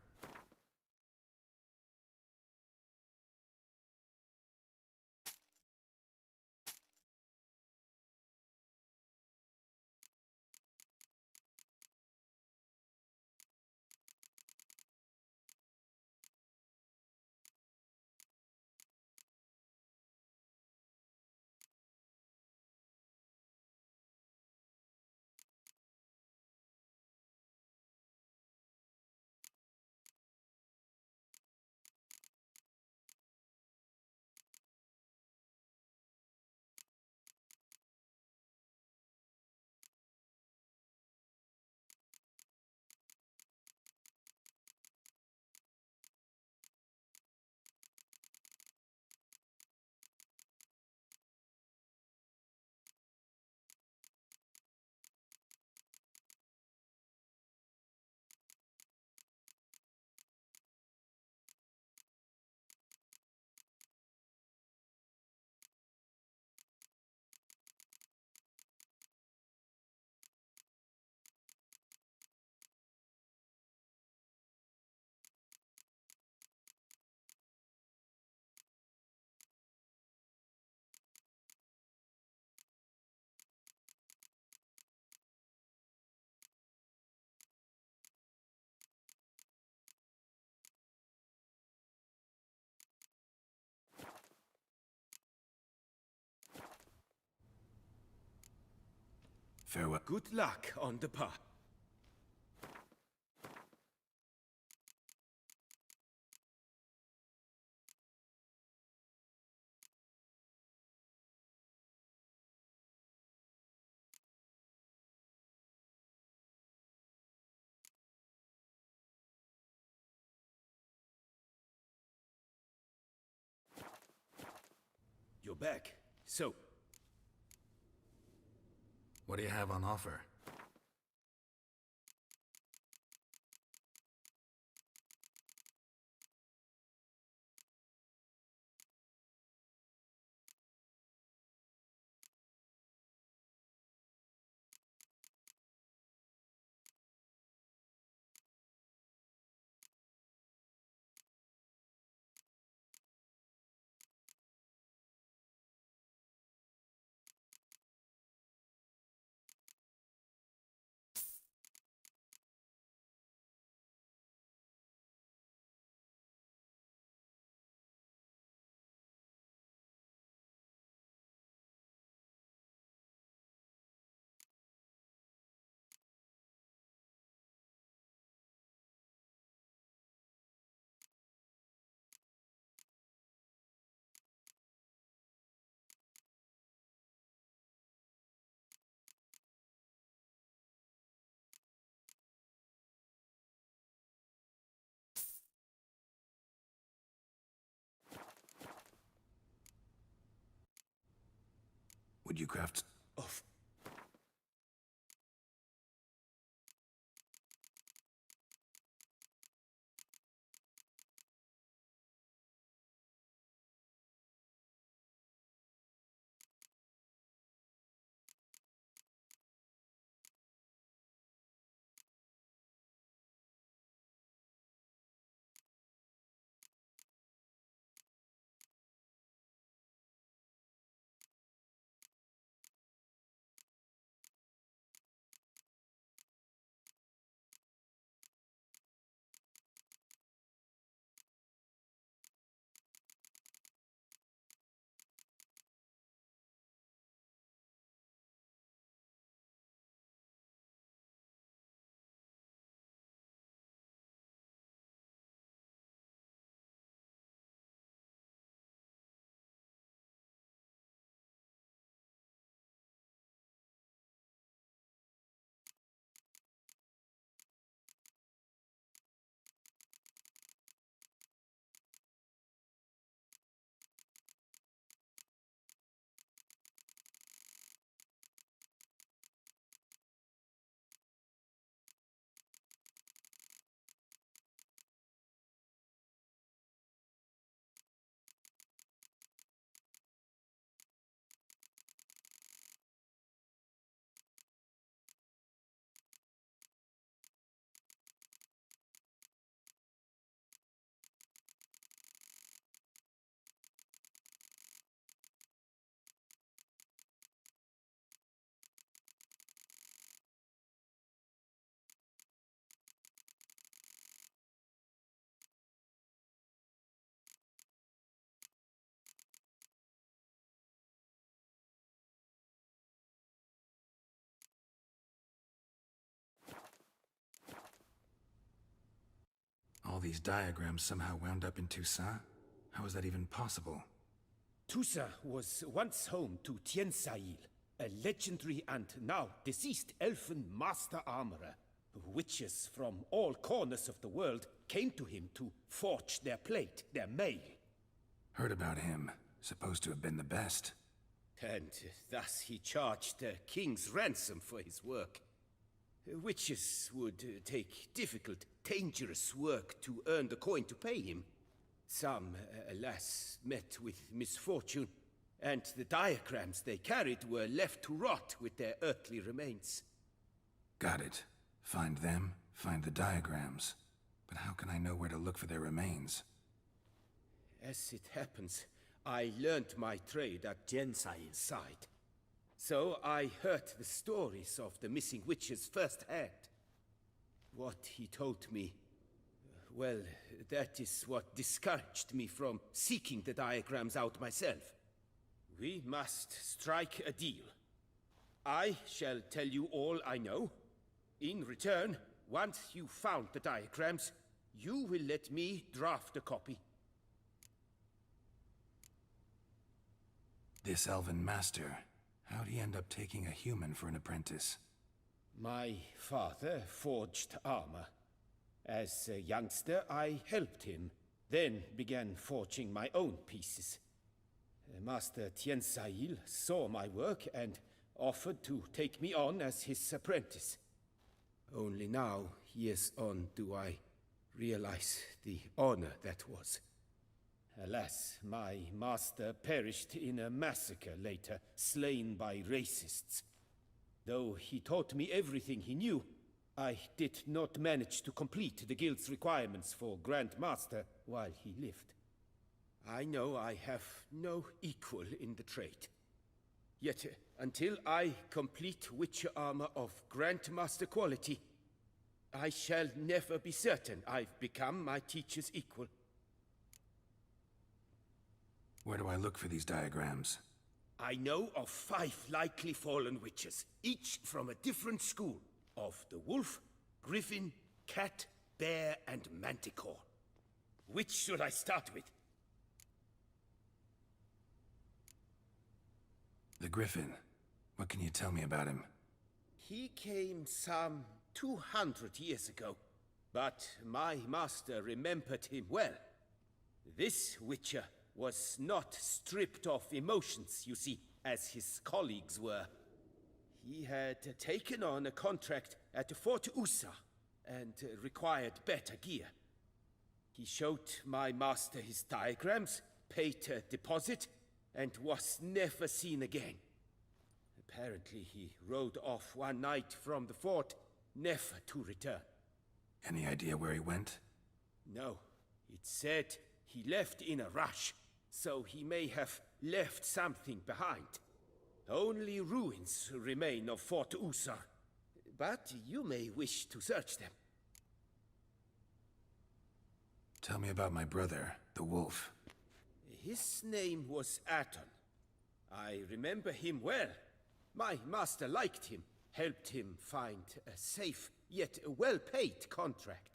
Speaker 2: Farewell.
Speaker 11: Good luck on the path. You're back. So,
Speaker 2: What do you have on offer? Would you craft...
Speaker 11: off.
Speaker 2: All these diagrams somehow wound up in Toussaint? How is that even possible?
Speaker 11: Toussaint was once home to Tiensail, a legendary and now deceased elfin master armorer. Witches from all corners of the world came to him to forge their plate, their mail.
Speaker 2: Heard about him. Supposed to have been the best.
Speaker 11: And thus he charged a king's ransom for his work. Witches would take difficult, dangerous work to earn the coin to pay him. Some, alas, met with misfortune, and the diagrams they carried were left to rot with their earthly remains.
Speaker 2: Got it. Find them, find the diagrams. But how can I know where to look for their remains?
Speaker 11: As it happens, I learned my trade at Tiensail's side. So I heard the stories of the missing witches firsthand. What he told me, well, that is what discouraged me from seeking the diagrams out myself. We must strike a deal. I shall tell you all I know. In return, once you found the diagrams, you will let me draft a copy.
Speaker 2: This elven master, how'd he end up taking a human for an apprentice?
Speaker 11: My father forged armor. As a youngster, I helped him, then began forging my own pieces. Master Tiensail saw my work and offered to take me on as his apprentice. Only now, years on, do I realize the honor that was. Alas, my master perished in a massacre later, slain by racists. Though he taught me everything he knew, I did not manage to complete the guild's requirements for Grand Master while he lived. I know I have no equal in the trade. Yet, until I complete Witcher armor of Grandmaster quality, I shall never be certain I've become my teacher's equal.
Speaker 2: Where do I look for these diagrams?
Speaker 11: I know of 5 likely fallen witches, each from a different school, of the wolf, griffin, cat, bear, and manticore. Which should I start with?
Speaker 2: The Griffin. What can you tell me about him?
Speaker 11: He came some 200 years ago, but my master remembered him well. This Witcher was not stripped of emotions, you see, as his colleagues were. He had taken on a contract at Fort Usa and required better gear. He showed my master his diagrams, paid a deposit, and was never seen again. Apparently he rode off one night from the fort, never to return.
Speaker 2: Any idea where he went?
Speaker 11: No. It said he left in a rush, so he may have left something behind. Only ruins remain of Fort Usar, but you may wish to search them.
Speaker 2: Tell me about my brother, the wolf.
Speaker 11: His name was Aton. I remember him well. My master liked him, helped him find a safe, yet well-paid contract.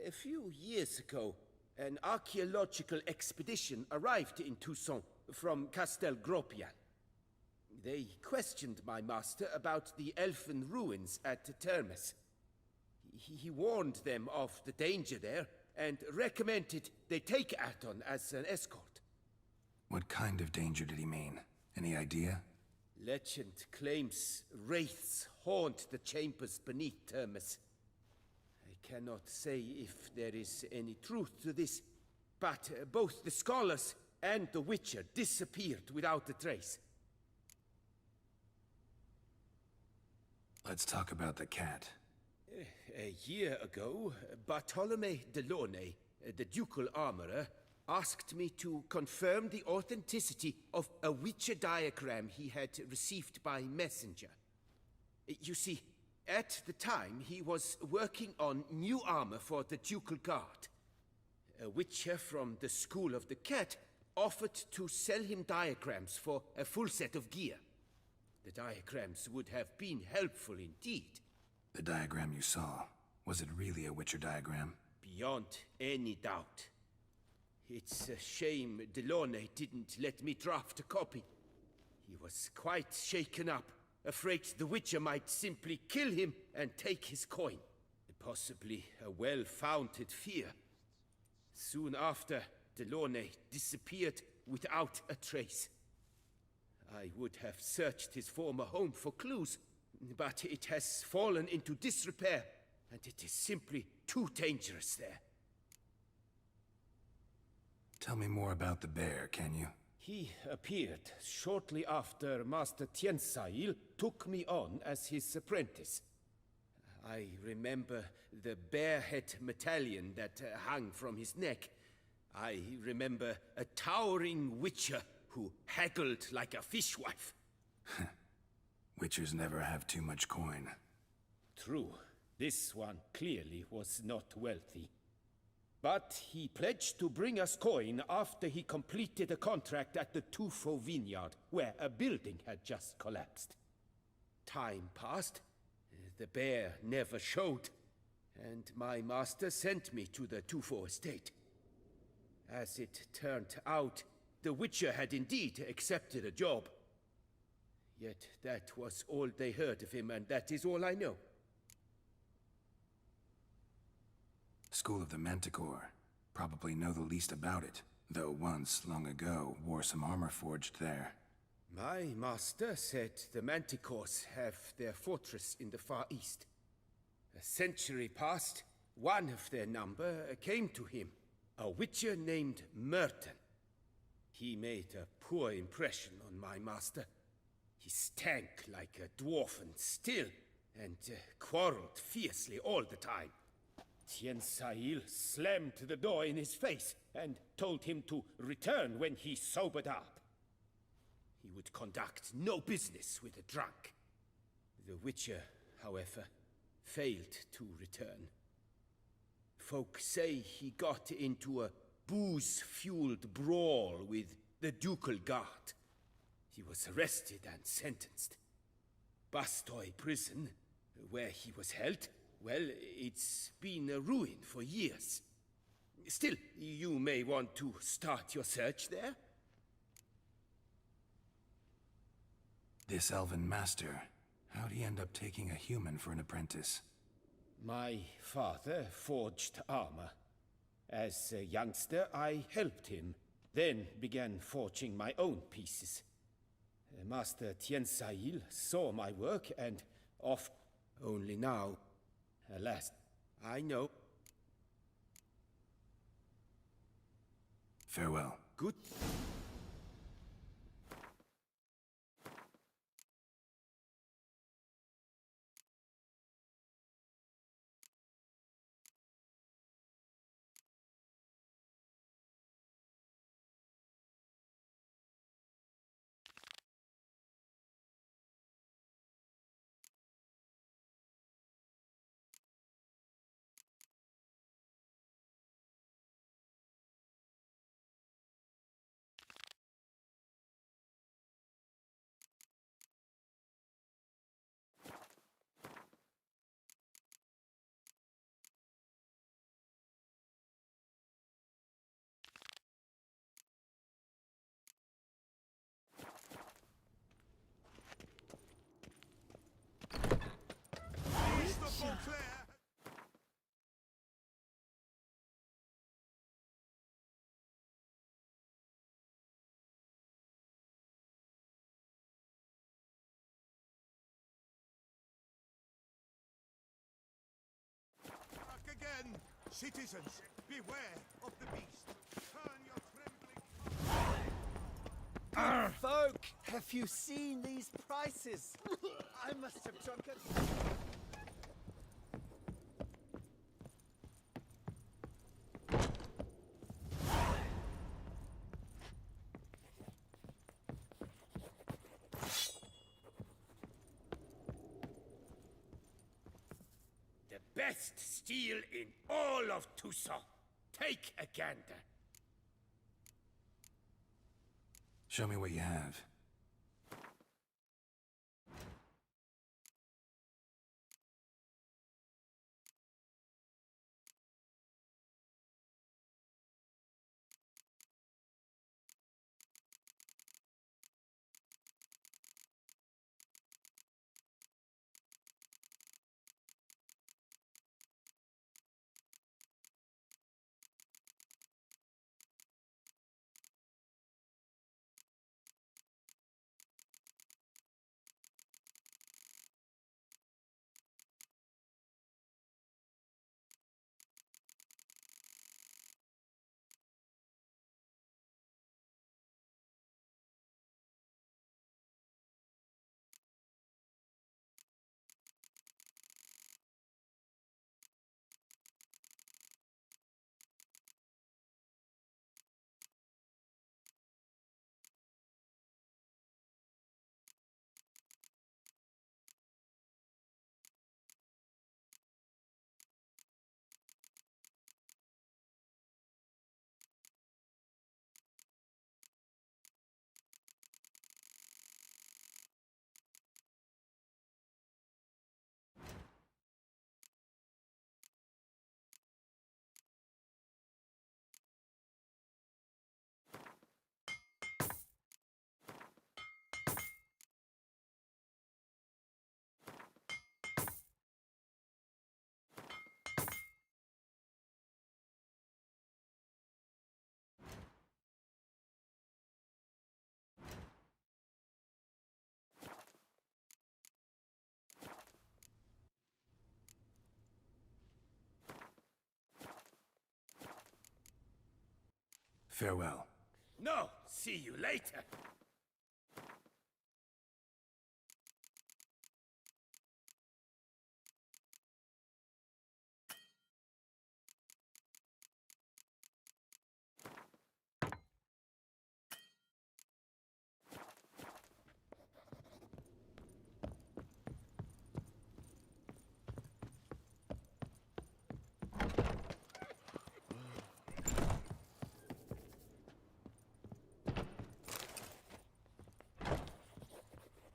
Speaker 11: A few years ago, an archaeological expedition arrived in Toussaint from Castel Gropian. They questioned my master about the elfin ruins at Termes. He warned them of the danger there and recommended they take Aton as an escort.
Speaker 2: What kind of danger did he mean? Any idea?
Speaker 11: Legend claims wraiths haunt the chambers beneath Termes. I cannot say if there is any truth to this, but both the scholars and the Witcher disappeared without a trace.
Speaker 2: Let's talk about the cat.
Speaker 11: A year ago, Bartolome de Launay, the ducal armorer, asked me to confirm the authenticity of a Witcher diagram he had received by messenger. You see, at the time he was working on new armor for the ducal guard. A Witcher from the School of the Cat offered to sell him diagrams for a full set of gear. The diagrams would have been helpful indeed.
Speaker 2: The diagram you saw, was it really a Witcher diagram?
Speaker 11: Beyond any doubt. It's a shame Delaunay didn't let me draft a copy. He was quite shaken up, afraid the Witcher might simply kill him and take his coin. Possibly a well-founded fear. Soon after, Delaunay disappeared without a trace. I would have searched his former home for clues, but it has fallen into disrepair, and it is simply too dangerous there.
Speaker 2: Tell me more about the bear, can you?
Speaker 11: He appeared shortly after Master Tiensail took me on as his apprentice. I remember the bear-head medallion that hung from his neck. I remember a towering Witcher who haggled like a fishwife.
Speaker 2: Witchers never have too much coin.
Speaker 11: True. This one clearly was not wealthy. But he pledged to bring us coin after he completed a contract at the Tufo vineyard, where a building had just collapsed. time passed. The bear never showed, and my master sent me to the Tufo estate. As it turned out, the Witcher had indeed accepted a job. Yet that was all they heard of him, and that is all I know.
Speaker 2: School of the Manticore. Probably know the least about it, though once, long ago, wore some armor forged there.
Speaker 11: My master said the Manticores have their fortress in the Far East. A century passed, one of their number came to him, a Witcher named Merton. He made a poor impression on my master. He stank like a dwarfen still, and quarreled fiercely all the time. Tien Sahil slammed the door in his face and told him to return when he sobered up. He would conduct no business with a drunk. The Witcher, however, failed to return. Folk say he got into a booze-fueled brawl with the Ducal Guard. He was arrested and sentenced. Bastoy prison, where he was held, well, it's been a ruin for years. Still, you may want to start your search there.
Speaker 2: This elven master, how'd he end up taking a human for an apprentice?
Speaker 11: My father forged armor. As a youngster, I helped him, then began forging my own pieces. Master Tien Sahil saw my work and off. Only now, alas, I know.
Speaker 2: Farewell.
Speaker 11: Good.
Speaker 10: Again, citizens, beware of the beast. Turn your trembling.
Speaker 12: Folk, have you seen these prices? I must have drunk it.
Speaker 11: Best steel in all of Tucson. Take a gander.
Speaker 2: Show me what you have. Farewell.
Speaker 11: No, see you later.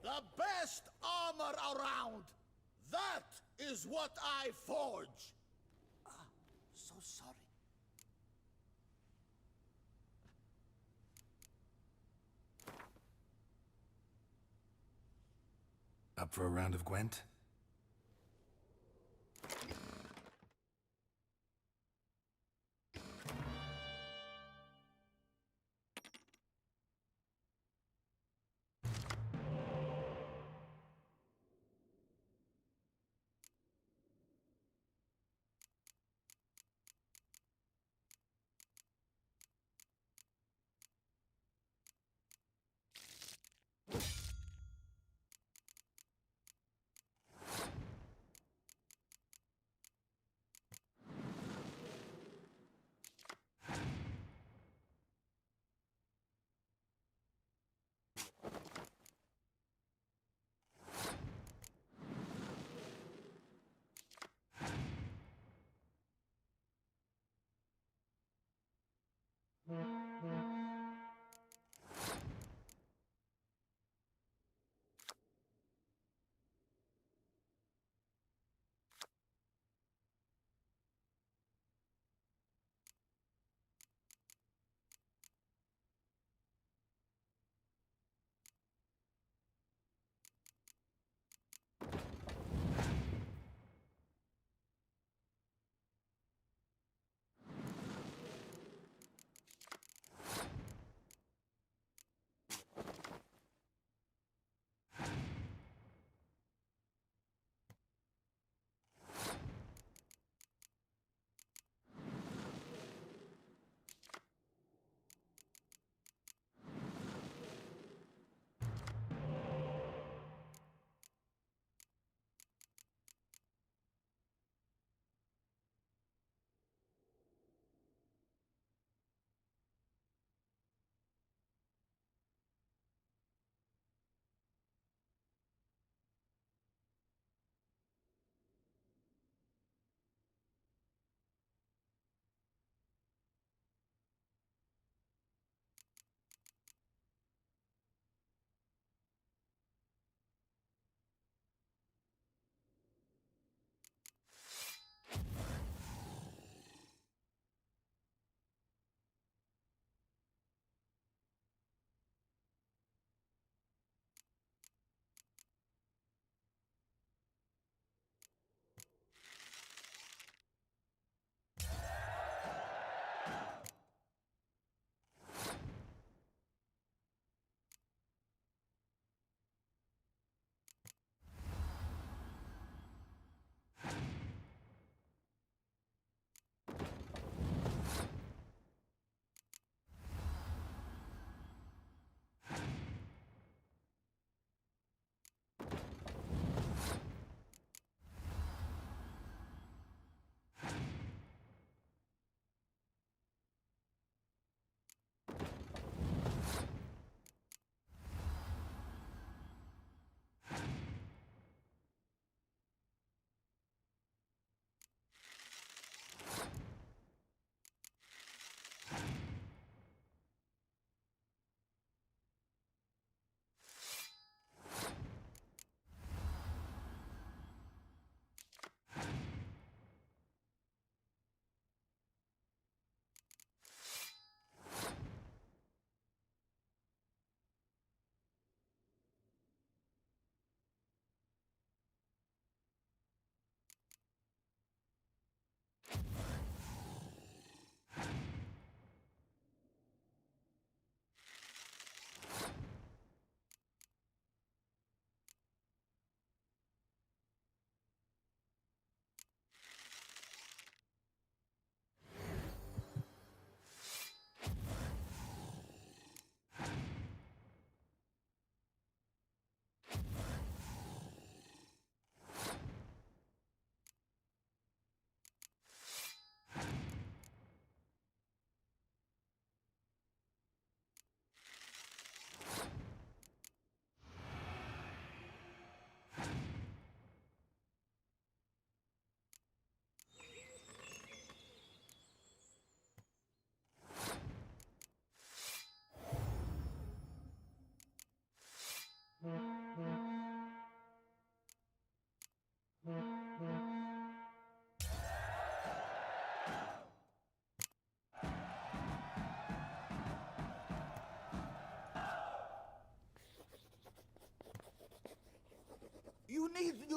Speaker 10: The best armor around! That is what I forge! So sorry.
Speaker 2: Up for a round of Gwent?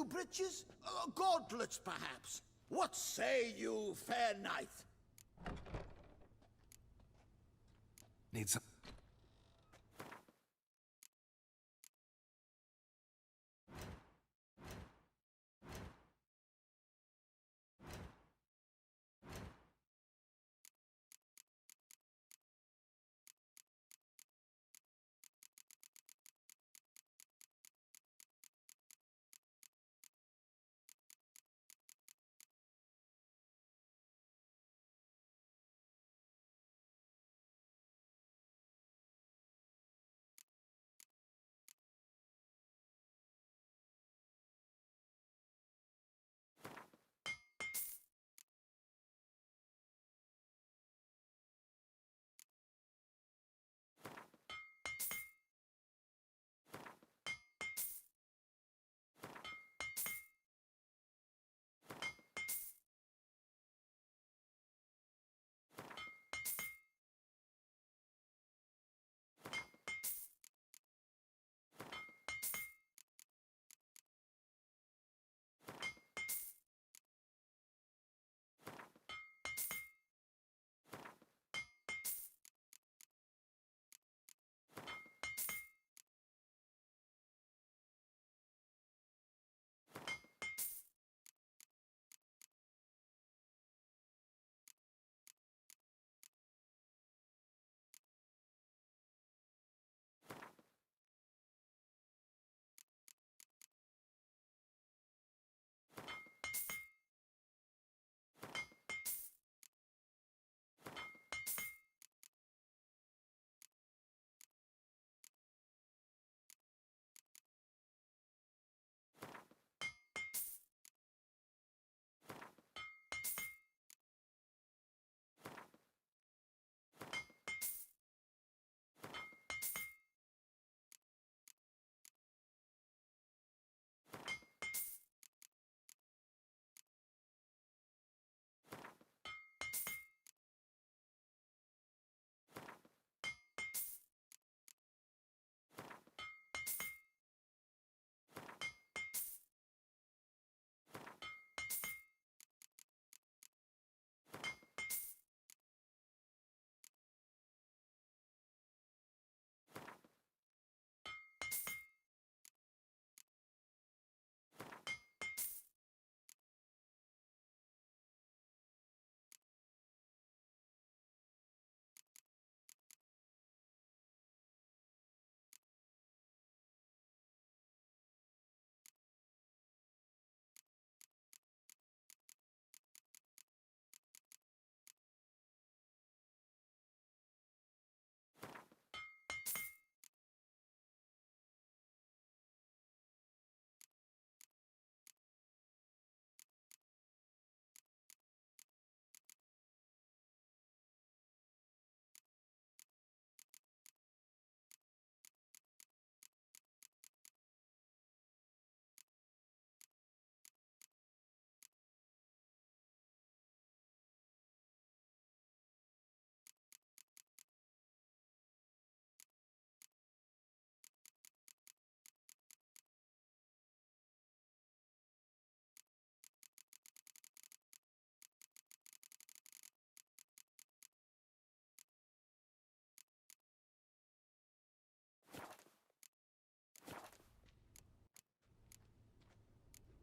Speaker 10: breeches? Gauntlets, perhaps? What say you, fair knight?
Speaker 2: Need some.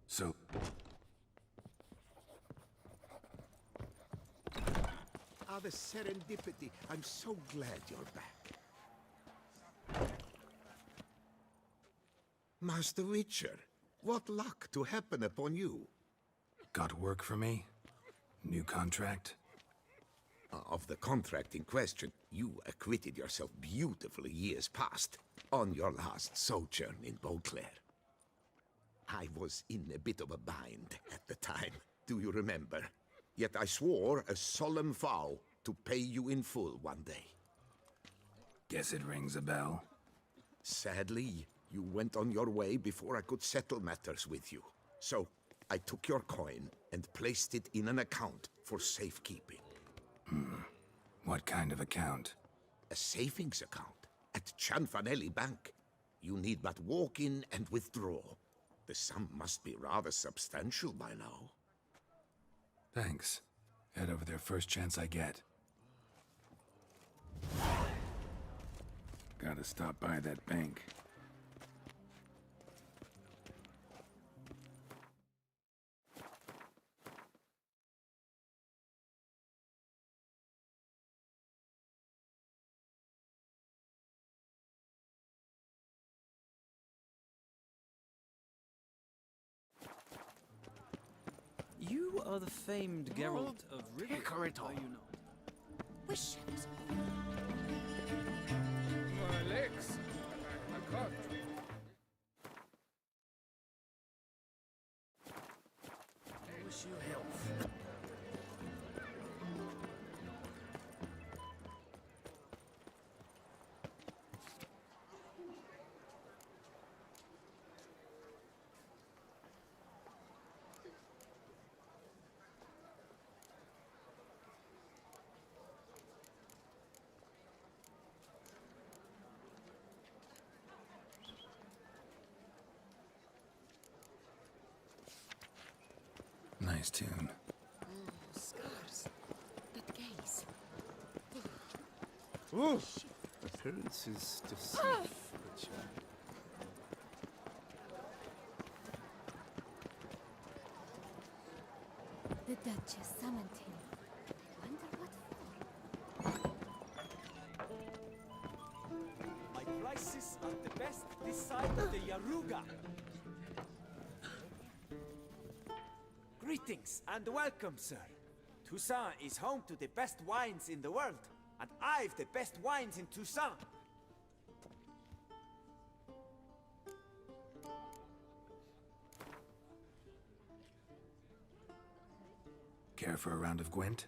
Speaker 2: So.
Speaker 10: Ah, the serendipity. I'm so glad you're back. Master Witcher, what luck to happen upon you.
Speaker 2: Got work for me? New contract?
Speaker 10: Of the contract in question, you acquitted yourself beautifully years past, on your last sojourn in Beauclair. I was in a bit of a bind at the time, do you remember? Yet I swore a solemn vow to pay you in full one day.
Speaker 2: Guess it rings a bell.
Speaker 10: Sadly, you went on your way before I could settle matters with you. So, I took your coin and placed it in an account for safekeeping.
Speaker 2: What kind of account?
Speaker 10: A savings account at Cianfanelli Bank. You need but walk in and withdraw. The sum must be rather substantial by now.
Speaker 2: Thanks. Head over there first chance I get. Gotta stop by that bank.
Speaker 12: You are the famed Geralt of Rivia, are you not?
Speaker 6: Wish.
Speaker 7: My legs. I can't.
Speaker 11: I wish you health.
Speaker 2: Nice tune.
Speaker 4: Scars. That gaze.
Speaker 12: Appearances deceive, but
Speaker 4: The Duchess summoned him. Wonder what for?
Speaker 12: my prices are the best this side of the Yaruga. Greetings and welcome, sir. Toussaint is home to the best wines in the world, and I've the best wines in Toussaint.
Speaker 2: Care for a round of Gwent?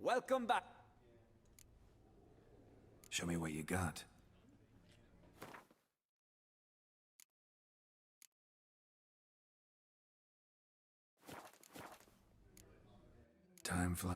Speaker 12: welcome back.
Speaker 2: Show me what you got. Time flies.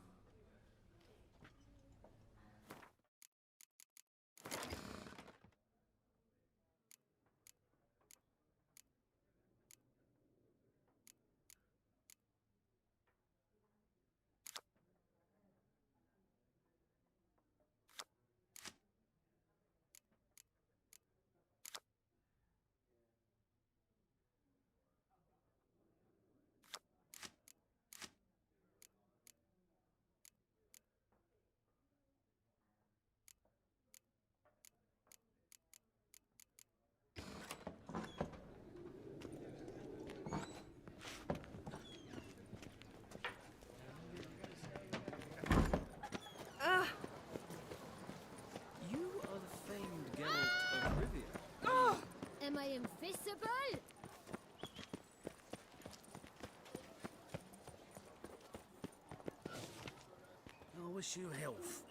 Speaker 12: You are the famed Geralt of Rivia.
Speaker 4: Am I invisible?
Speaker 1: I wish you health.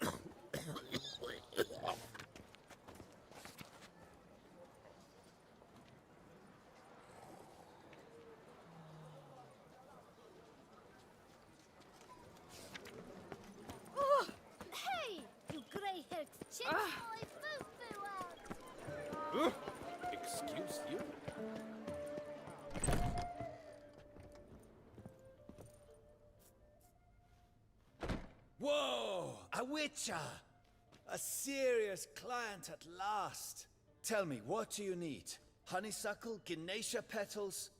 Speaker 4: Oh, hey, you grey-haired chit boy, foo-foo out.
Speaker 11: Excuse you?
Speaker 12: Whoa! A witcher! A serious client at last. Tell me, what do you need? Honeysuckle? Ginacia petals?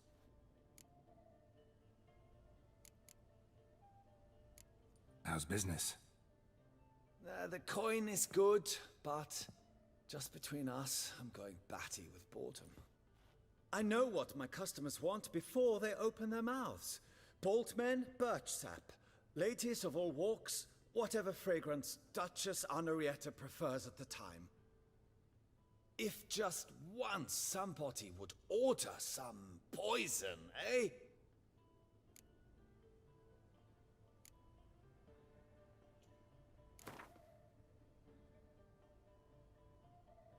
Speaker 2: How's business?
Speaker 12: The coin is good, but just between us, I'm going batty with boredom. I know what my customers want before they open their mouths. Boltmen, birch sap. Ladies of all walks, whatever fragrance Duchess Anarietta prefers at the time. If just once somebody would order some poison, eh?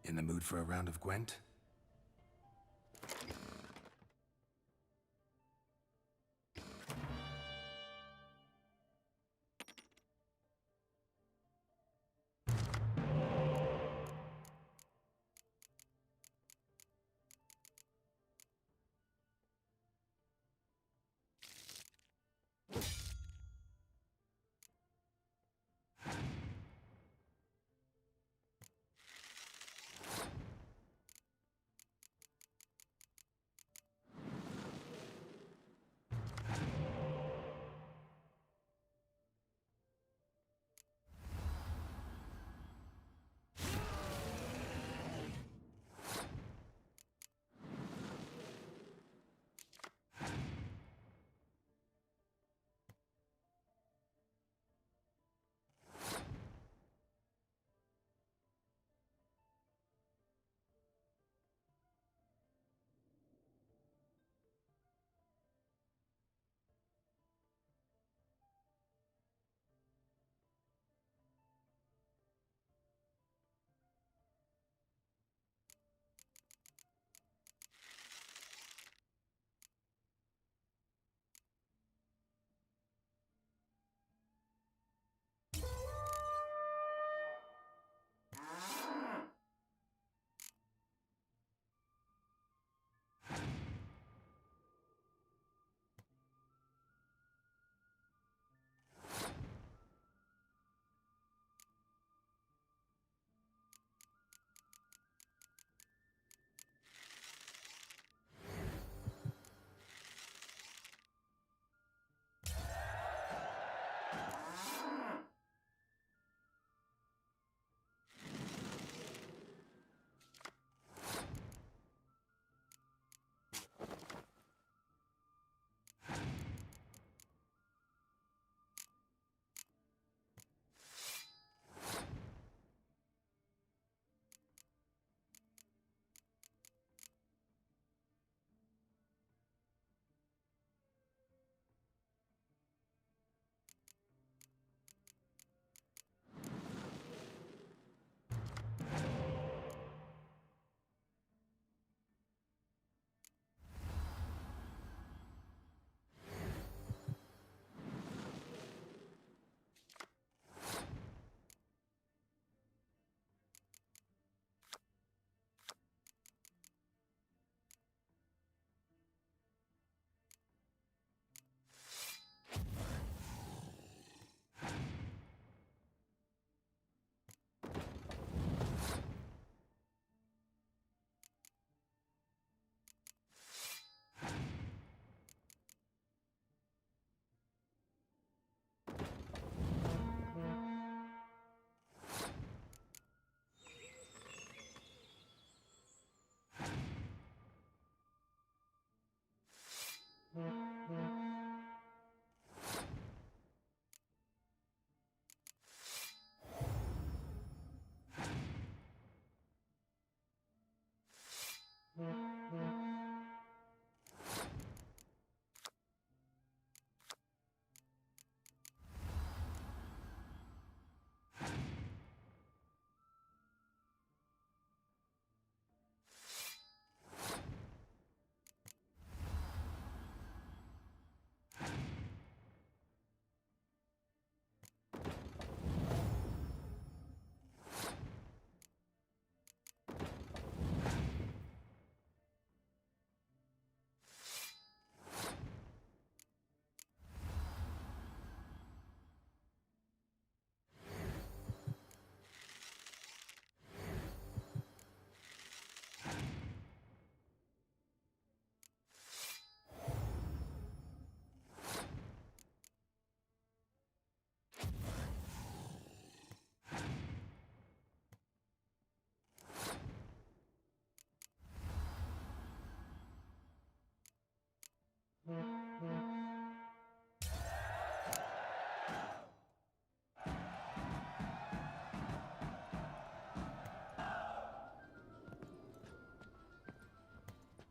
Speaker 2: In the mood for a round of Gwent?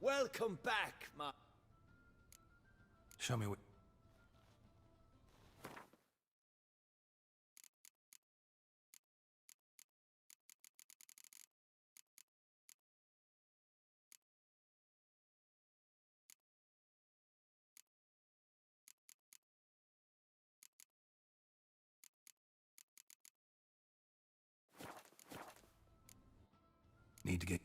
Speaker 12: Welcome back, my...
Speaker 2: Show me what... Need to get...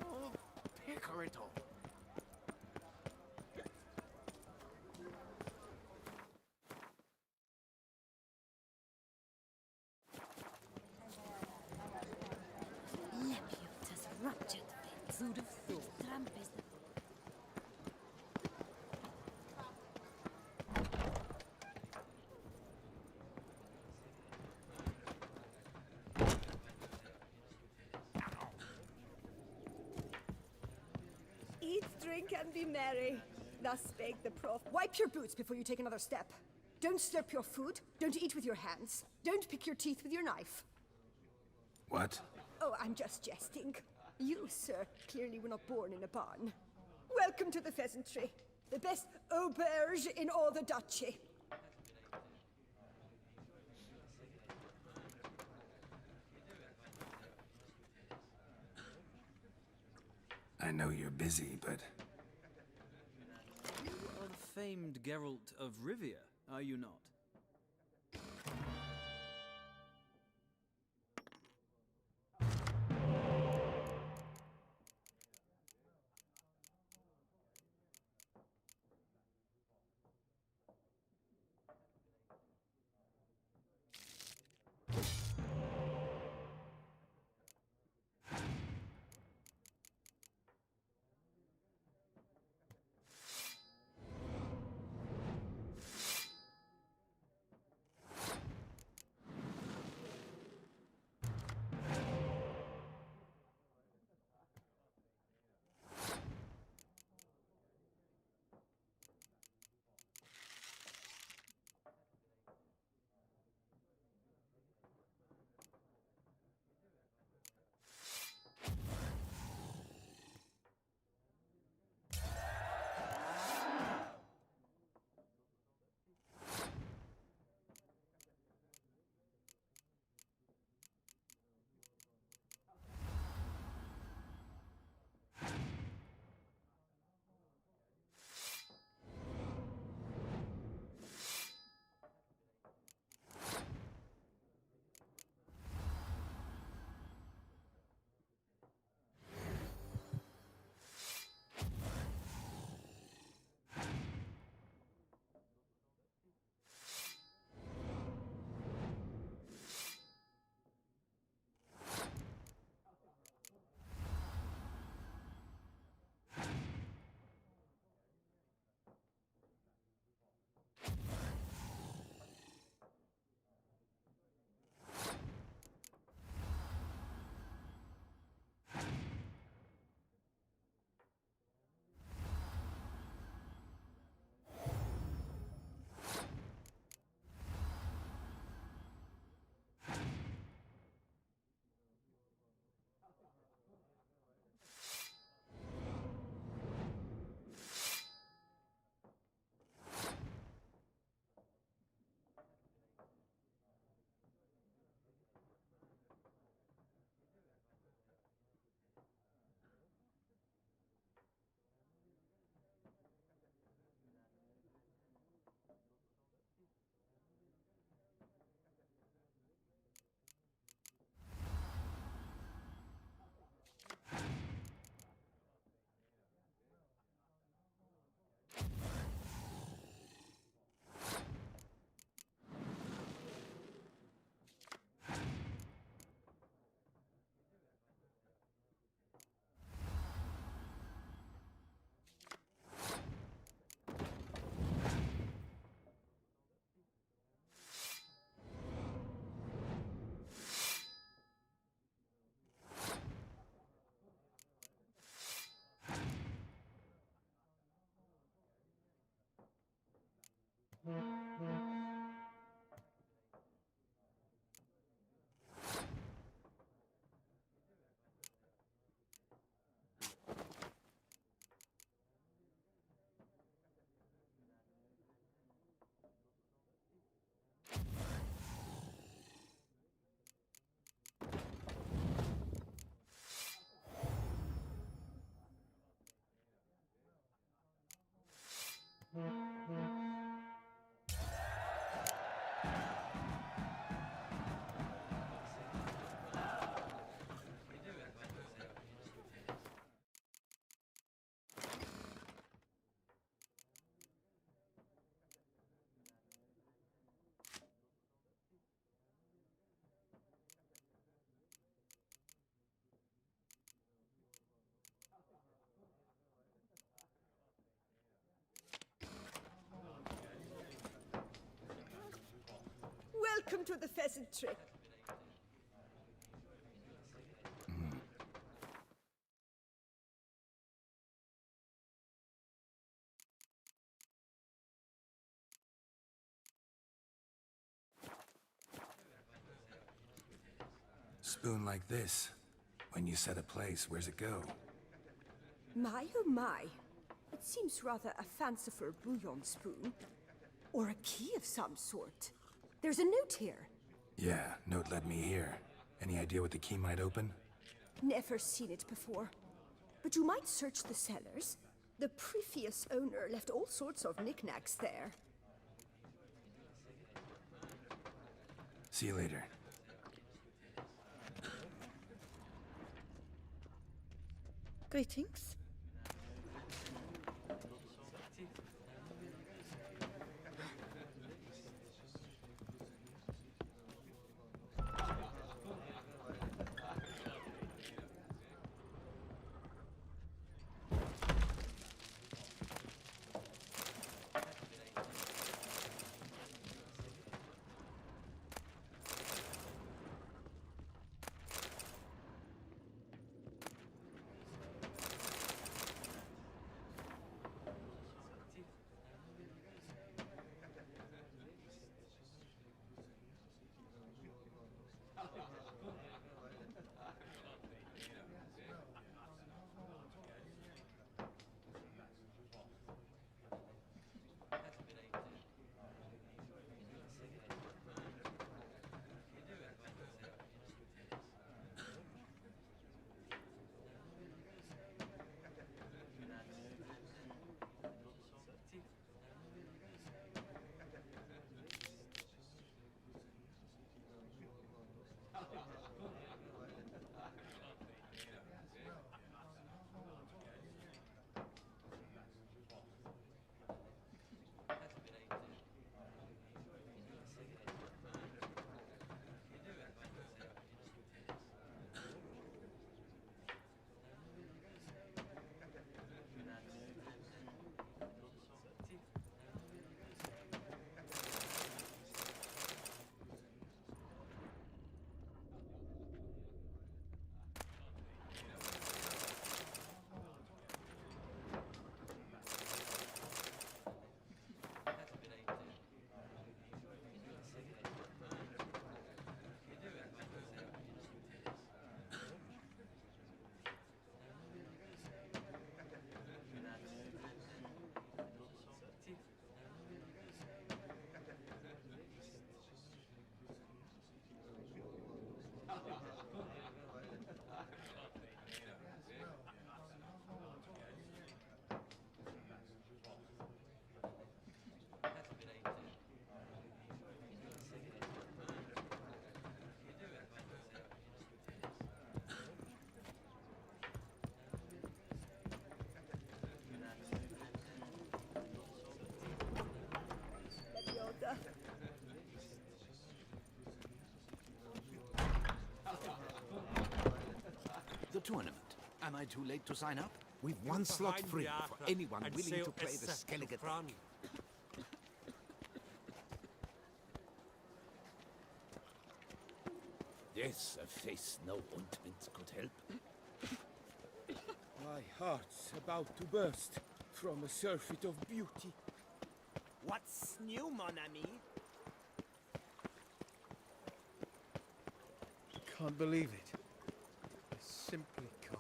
Speaker 1: Oh, Picarito.
Speaker 4: Lepiotas ruptured things. Who'd have thought? Trampes.
Speaker 6: Eat, drink, and be merry. Thus spake the prof. Wipe your boots before you take another step. Don't slurp your food. Don't eat with your hands. Don't pick your teeth with your knife.
Speaker 2: What?
Speaker 6: Oh, I'm just jesting. You, sir, clearly were not born in a barn. Welcome to the pheasantry. The best auberge in all the duchy.
Speaker 2: I know you're busy, but...
Speaker 13: You are the famed Geralt of Rivia, are you not?
Speaker 6: to the pheasant trick.
Speaker 2: Spoon like this. When you set a place, where's it go?
Speaker 6: My oh my. It seems rather a fanciful bouillon spoon. Or a key of some sort. There's a note here.
Speaker 2: Yeah, note led me here. Any idea what the key might open?
Speaker 6: Never seen it before. But you might search the cellars. The previous owner left all sorts of knickknacks there.
Speaker 2: See you later.
Speaker 8: Greetings.
Speaker 1: The tournament. Am I too late to sign up?
Speaker 10: We've one slot free for anyone willing to play the Skellige deck.
Speaker 11: Yes, a face no ointment could help.
Speaker 10: My heart's about to burst from a surfeit of beauty.
Speaker 1: What's new, mon ami?
Speaker 10: Can't believe it. I simply can't.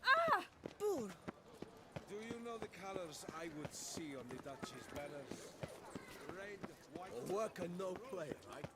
Speaker 8: Ah! Boor!
Speaker 10: Do you know the colors I would see on the Duchy's banners? Red, white...
Speaker 3: A worker, no player, right?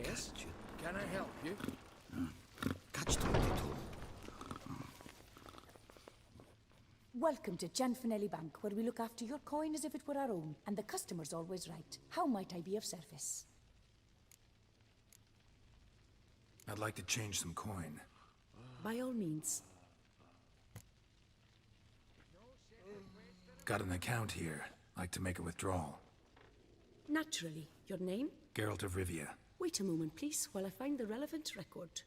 Speaker 1: Yes? Can I help you?
Speaker 10: Catch 22.
Speaker 4: Welcome to Gianfinelli Bank, where we look after your coin as if it were our own, and the customer's always right. How might I be of service?
Speaker 2: I'd like to change some coin.
Speaker 4: By all means.
Speaker 2: Got an account here. Like to make a withdrawal.
Speaker 4: Naturally. Your name?
Speaker 2: Geralt of Rivia.
Speaker 4: Wait a moment, please, while I find the relevant record.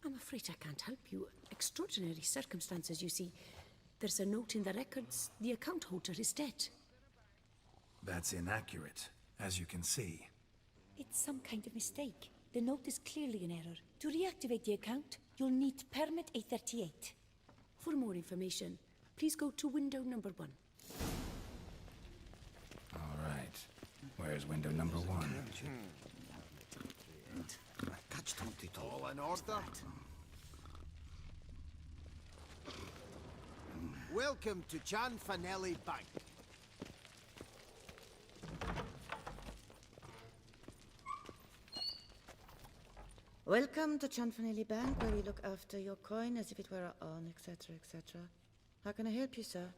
Speaker 4: I'm afraid I can't help you. Extraordinary circumstances, you see. There's a note in the records. The account holder is dead.
Speaker 2: That's inaccurate, as you can see.
Speaker 4: It's some kind of mistake. The note is clearly an error. To reactivate the account, you'll need permit A38. For more information, please go to window number 1.
Speaker 2: All right. Where's window number 1?
Speaker 10: Catch 22.
Speaker 1: All in order? Welcome to Gianfinelli Bank.
Speaker 8: Welcome to Gianfinelli Bank, where we look after your coin as if it were our own, etc., etc. How can I help you, sir?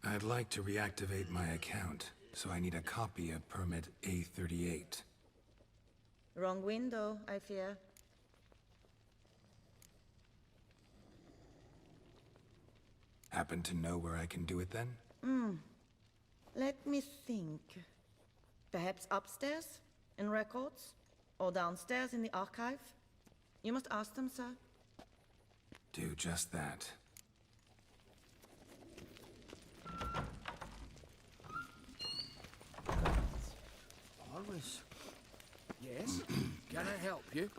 Speaker 2: I'd like to reactivate my account, so I need a copy of permit A38.
Speaker 8: Wrong window, I fear.
Speaker 2: Happen to know where I can do it then?
Speaker 8: Let me think. Perhaps upstairs, in records? Or downstairs in the archive? You must ask them, sir.
Speaker 2: Do just that.
Speaker 1: Always. Yes? Can I help you?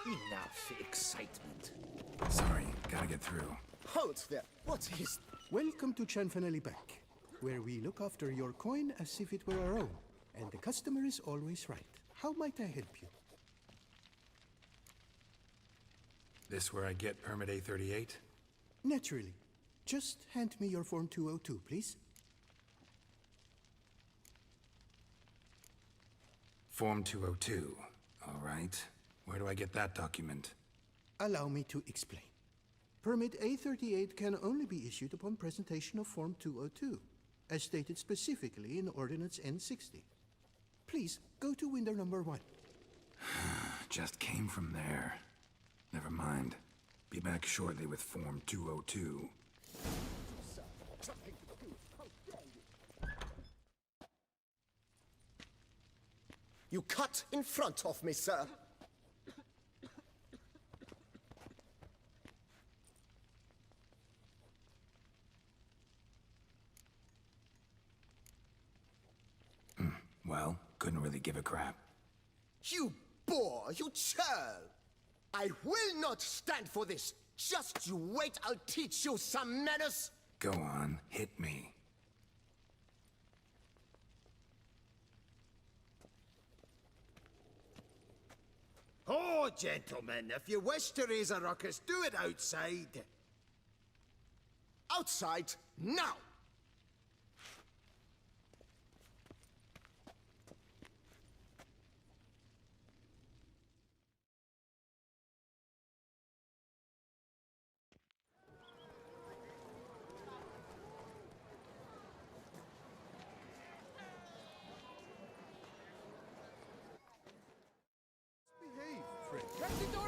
Speaker 1: Enough excitement.
Speaker 2: Sorry, gotta get through.
Speaker 3: Halt there! What is... Welcome to Gianfinelli Bank, where we look after your coin as if it were our own, and the customer is always right. How might I help you?
Speaker 2: This where I get permit A38?
Speaker 3: Naturally. Just hand me your Form 202, please.
Speaker 2: Form 202. All right. Where do I get that document?
Speaker 3: Allow me to explain. Permit A38 can only be issued upon presentation of Form 202, as stated specifically in Ordinance N60. Please, go to window number 1.
Speaker 2: Just came from there. Never mind. Be back shortly with Form 202.
Speaker 9: You cut in front of me, sir.
Speaker 2: Well, couldn't really give a crap.
Speaker 9: You boor, you churl! I will not stand for this! Just you wait, I'll teach you some manners!
Speaker 2: Go on, hit me.
Speaker 10: Oh, gentlemen, if you wish to raise a ruckus, do it outside.
Speaker 9: Outside, now!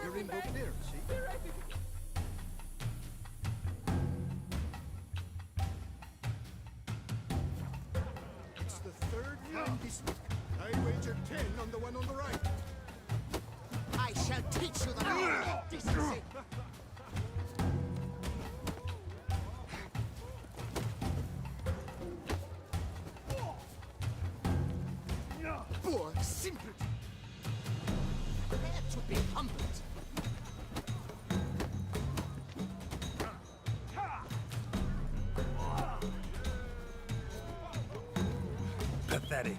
Speaker 3: You're in book there, see?
Speaker 10: third time this week. I wager 10 on the one on the right.
Speaker 8: I shall teach you the meaning of decency. Poor simpleton. Prepare to be humbled.
Speaker 2: Pathetic.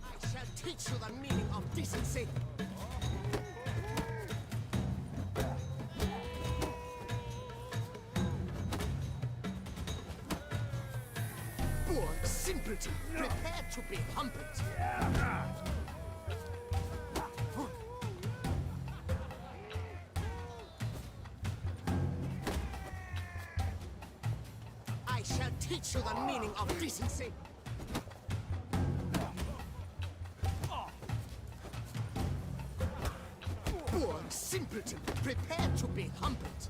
Speaker 8: I shall teach you the meaning of decency. Poor simpleton. Prepare to be humbled. I shall teach you the meaning of decency. Poor simpleton. Prepare to be humbled.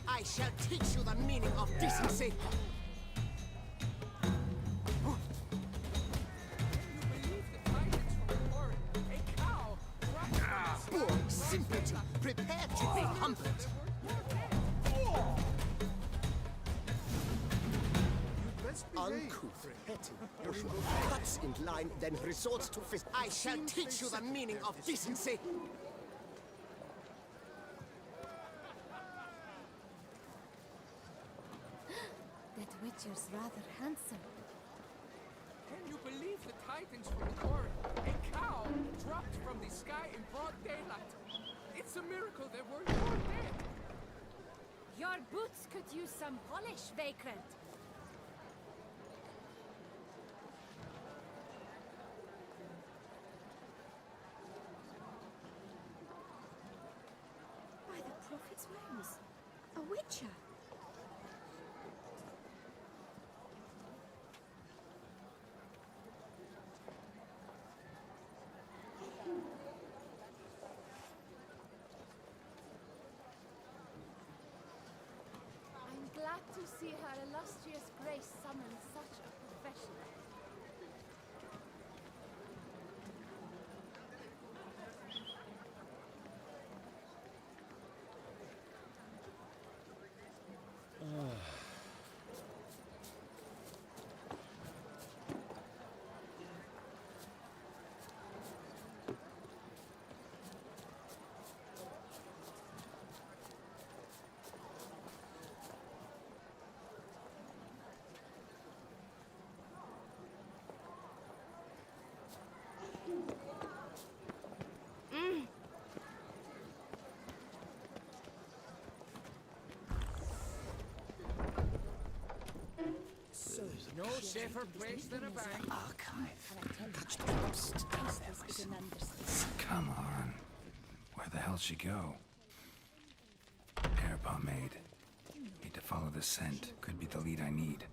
Speaker 8: I shall teach you the meaning of decency. Poor simpleton. Prepare to be humbled. Uncouth, petty, pushing cuts in line, then resorts to fist. I shall teach you the meaning of decency.
Speaker 4: That Witcher's rather handsome.
Speaker 7: Can you believe the tidings from the Warren? A cow dropped from the sky in broad daylight. It's a miracle they weren't more dead.
Speaker 4: Your boots could use some polish, Vagrant. By the prophet's wounds, a witcher.
Speaker 14: I'm glad to see her illustrious grace summon such a professional.
Speaker 1: No safer place than a bank.
Speaker 2: Come on. Where the hell'd she go? Hair pomade. Need to follow the scent. Could be the lead I need.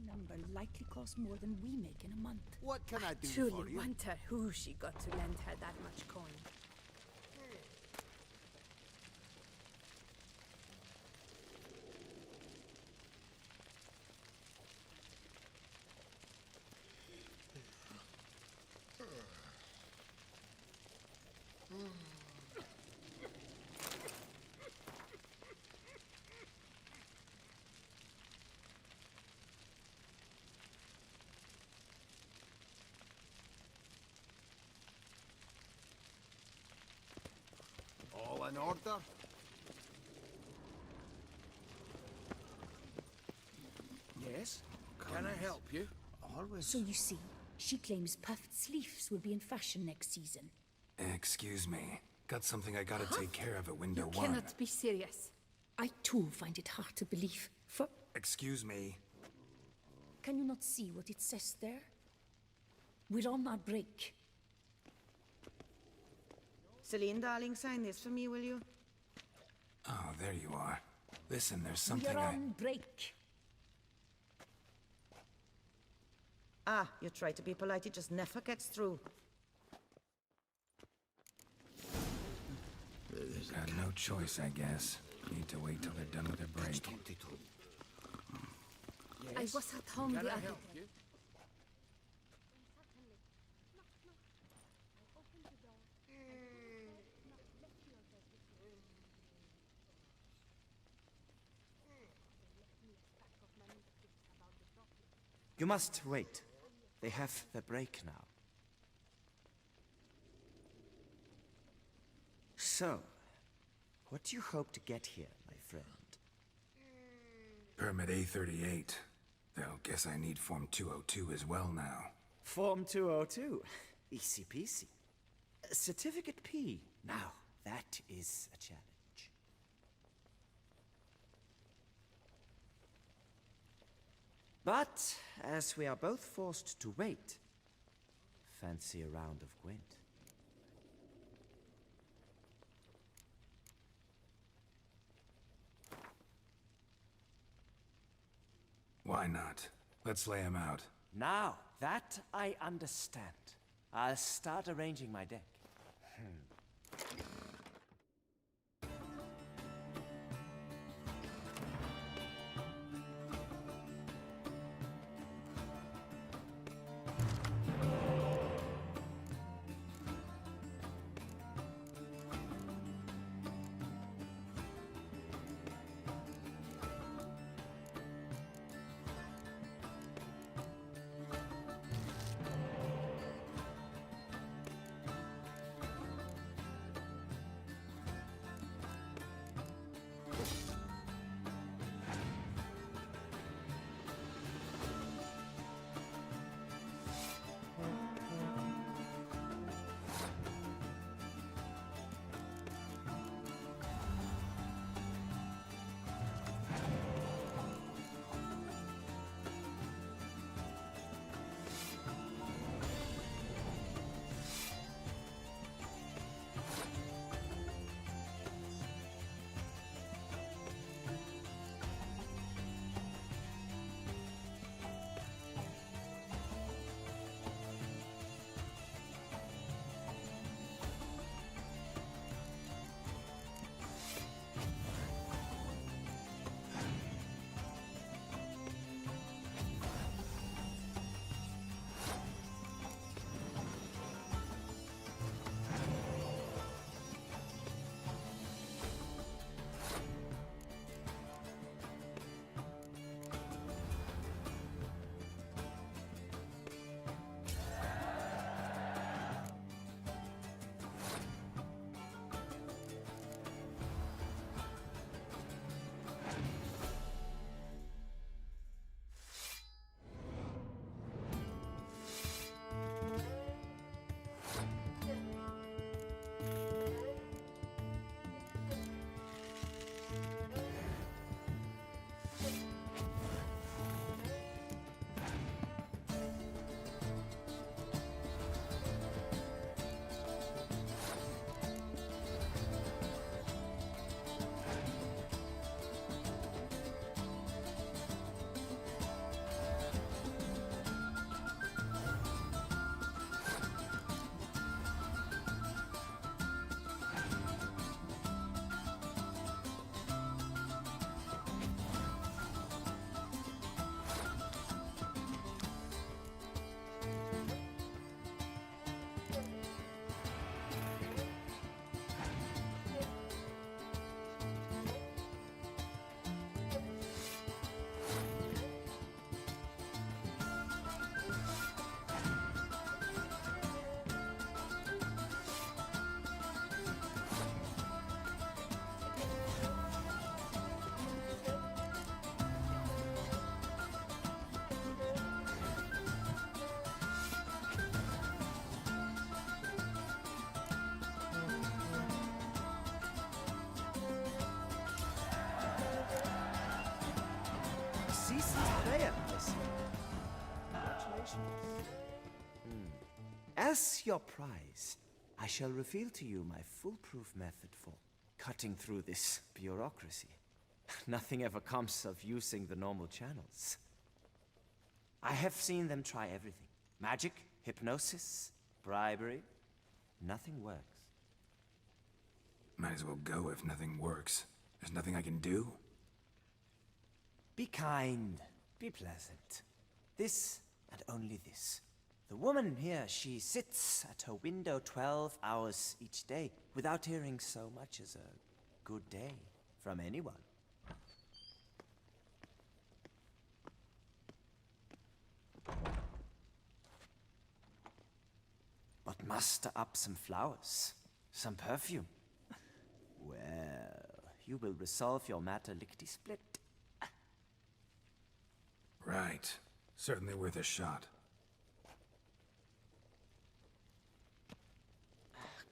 Speaker 4: Number likely cost more than we make in a month.
Speaker 10: What can I do
Speaker 6: Truly
Speaker 10: for you?
Speaker 6: wonder who she got to lend her that much coin.
Speaker 10: All in order?
Speaker 1: Yes? Can I help you?
Speaker 10: Always.
Speaker 4: So you see, she claims puffed sleeves will be in fashion next season.
Speaker 2: Excuse me. Got something I gotta take care of at window
Speaker 6: You
Speaker 2: one.
Speaker 6: cannot be serious.
Speaker 4: I too find it hard to believe. For
Speaker 2: Excuse me.
Speaker 4: can you not see what it says there? We're on our break.
Speaker 8: Celine, darling, sign this for me, will you?
Speaker 2: Oh, there you are. Listen, there's something
Speaker 4: We're on break.
Speaker 8: Ah, you try to be polite, it just never gets through.
Speaker 2: Got no choice, I guess. Need to wait till they're done with their break.
Speaker 14: I was at home
Speaker 1: Can
Speaker 14: the
Speaker 1: I
Speaker 14: other
Speaker 1: help
Speaker 14: day.
Speaker 1: you?
Speaker 15: You must wait. They have the break now. So, what do you hope to get here, my friend?
Speaker 2: Permit A38. They'll guess I need Form 202 as well now.
Speaker 15: Form 202. Easy peasy. Certificate P. Now, that is a challenge. But, as we are both forced to wait, fancy a round of Gwent.
Speaker 2: Why not? Let's lay him out.
Speaker 15: Now, that I understand. I'll start arranging my deck. Player, I see. Congratulations. As your prize, I shall reveal to you my foolproof method for cutting through this bureaucracy. Nothing ever comes of using the normal channels. I have seen them try everything. Magic, hypnosis, bribery. Nothing works.
Speaker 2: Might as well go if nothing works. There's nothing I can do?
Speaker 15: Be kind. Be pleasant. This and only this. The woman here, she sits at her window 12 hours each day without hearing so much as a good day from anyone. But muster up some flowers, some perfume. Well, you will resolve your matter lickety-split.
Speaker 2: Right. Certainly worth a shot.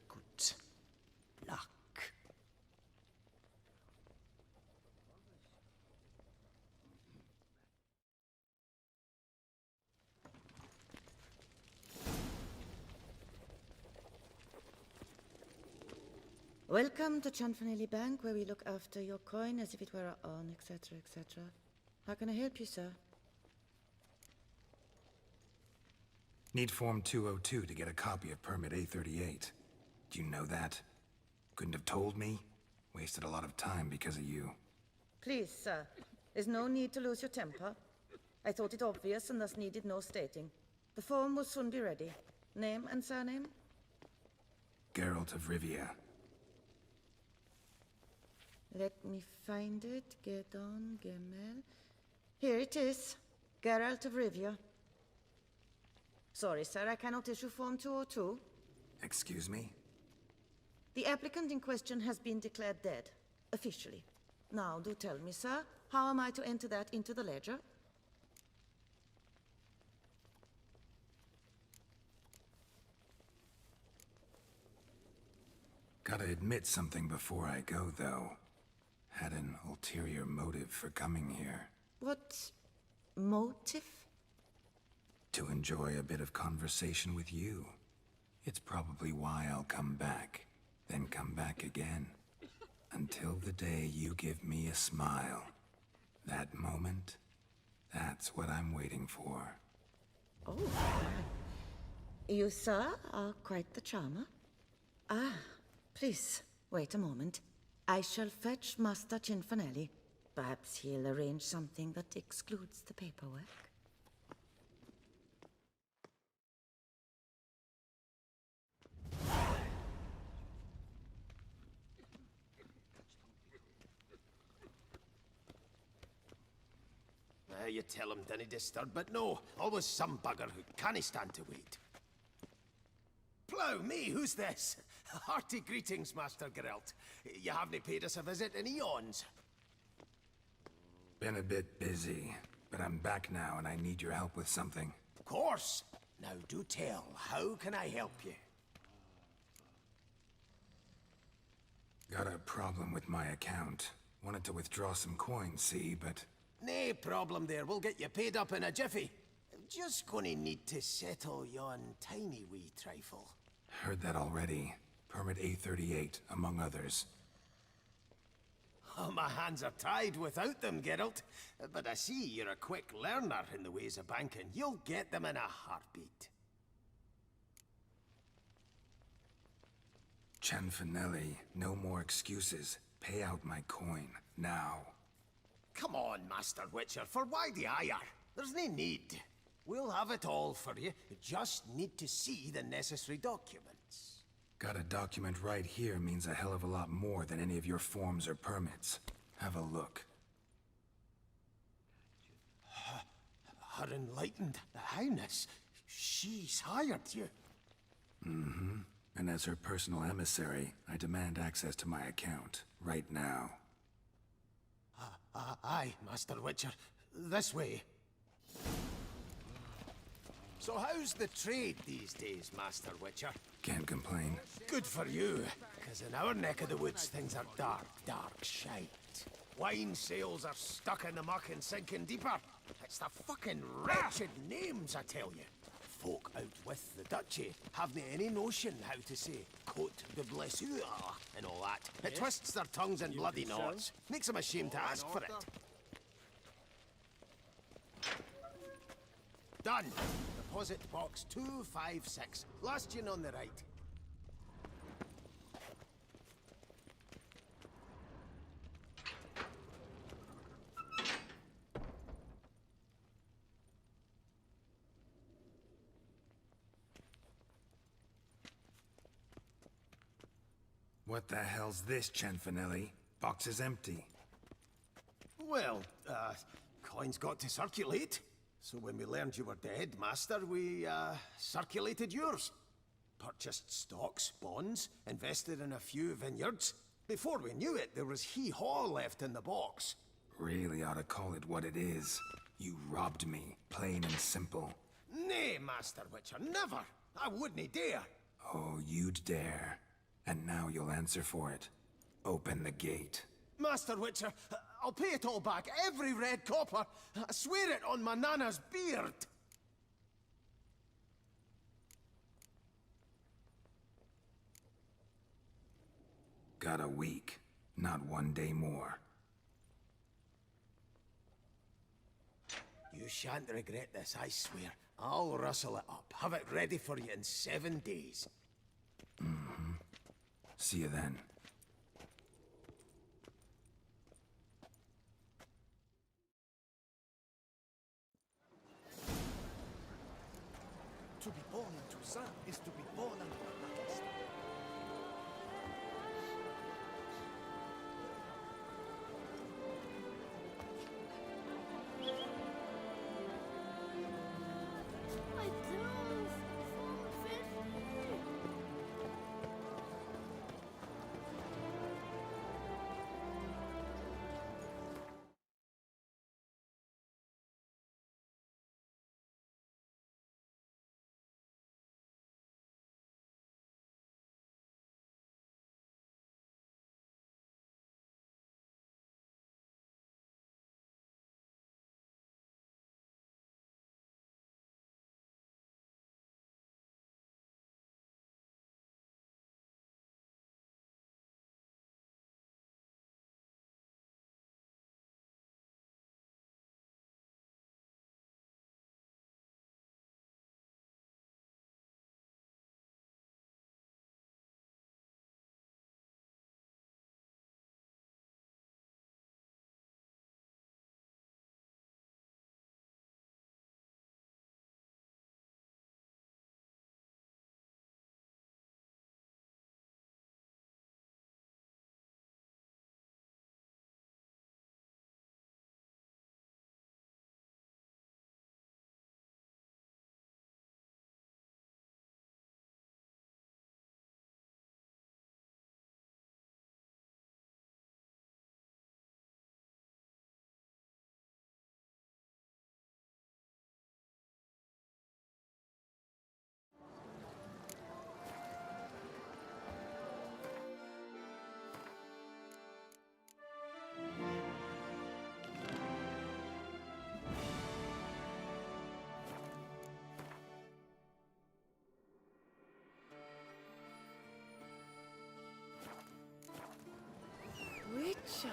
Speaker 15: Good luck.
Speaker 8: Welcome to Chanfanelli Bank, where we look after your coin as if it were our own, etc., etc. How can I help you, sir?
Speaker 2: Need Form 202 to get a copy of Permit A38. Do you know that? Couldn't have told me? Wasted a lot of time because of you.
Speaker 8: Please, sir. There's no need to lose your temper. I thought it obvious and thus needed no stating. The form will soon be ready. Name and surname?
Speaker 2: Geralt of Rivia.
Speaker 8: Let me find it. Gedon Gemel. Here it is. Geralt of Rivia. Sorry, sir, I cannot issue Form 202.
Speaker 2: Excuse me?
Speaker 8: The applicant in question has been declared dead, officially. Now, do tell me, sir, how am I to enter that into the ledger?
Speaker 2: Gotta admit something before I go, though. Had an ulterior motive for coming here.
Speaker 8: What motive?
Speaker 2: To enjoy a bit of conversation with you. It's probably why I'll come back, then come back again. Until the day you give me a smile. That moment, that's what I'm waiting for.
Speaker 8: Oh, you, sir, are quite the charmer. Ah, please, wait a moment. I shall fetch Master Chanfanelli. Perhaps he'll arrange something that excludes the paperwork.
Speaker 11: You tell him dinna disturb, but no, always some bugger who can't stand to wait. Plough me, who's this? Hearty greetings, Master Geralt. You haven't paid us a visit in eons.
Speaker 2: Been a bit busy, but I'm back now and I need your help with something.
Speaker 11: Of course. Now do tell, how can I help you?
Speaker 2: Got a problem with my account. Wanted to withdraw some coins, see, but...
Speaker 11: Nae problem there, we'll get you paid up in a jiffy. Just gonna need to settle yon tiny wee trifle.
Speaker 2: Heard that already. Permit A38, among others.
Speaker 11: Oh, my hands are tied without them, Geralt. But I see you're a quick learner in the ways of banking. You'll get them in a heartbeat.
Speaker 2: Chanfanelli, no more excuses. Pay out my coin, now.
Speaker 11: Come on, Master Witcher, for why the ire? There's no need. We'll have it all for you. You just need to see the necessary documents.
Speaker 2: Got a document right here means a hell of a lot more than any of your forms or permits. Have a look.
Speaker 11: Her Enlightened Highness, she's hired you.
Speaker 2: Mm-hmm. And as her personal emissary, I demand access to my account, right now.
Speaker 11: Aye, Master Witcher. This way. So how's the trade these days, Master Witcher?
Speaker 2: Can't complain.
Speaker 11: Good for you, because in our neck of the woods things are dark, dark shite. Wine sales are stuck in the muck and sinking deeper. It's the fucking wretched names, I tell you.
Speaker 16: folk out with the duchy haven't any notion how to say Cote de Blessure and all that. It twists their tongues in bloody knots. Makes them ashamed to ask for it. Done. Deposit box 256. Last tune on the right.
Speaker 2: What the hell's this, Cianfanelli? Box is empty.
Speaker 16: Well, coins got to circulate. So when we learned you were dead, Master, we, circulated yours. Purchased stocks, bonds, invested in a few vineyards. Before we knew it, there was hee-haw left in the box.
Speaker 2: Really ought to call it what it is. You robbed me, plain and simple.
Speaker 16: Nay, Master Witcher, never! I wouldn't dare!
Speaker 2: Oh, you'd dare. And now you'll answer for it. Open the gate.
Speaker 16: Master Witcher, I'll pay it all back, every red copper. I swear it on my nana's beard.
Speaker 2: Got a week, not 1 day more.
Speaker 16: You shan't regret this, I swear. I'll rustle it up, have it ready for you in 7 days.
Speaker 2: Mm-hmm. See you then.
Speaker 1: To be born in Toussaint is to be born under a master.
Speaker 14: I drove 450.
Speaker 4: Witcher.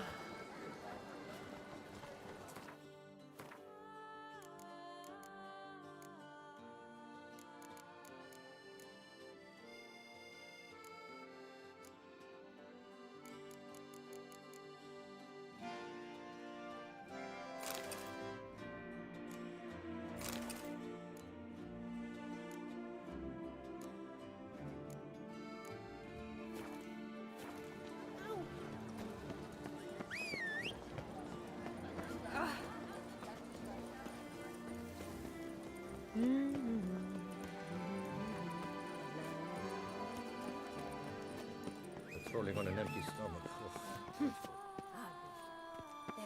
Speaker 17: Patrolling on an empty stomach.
Speaker 14: There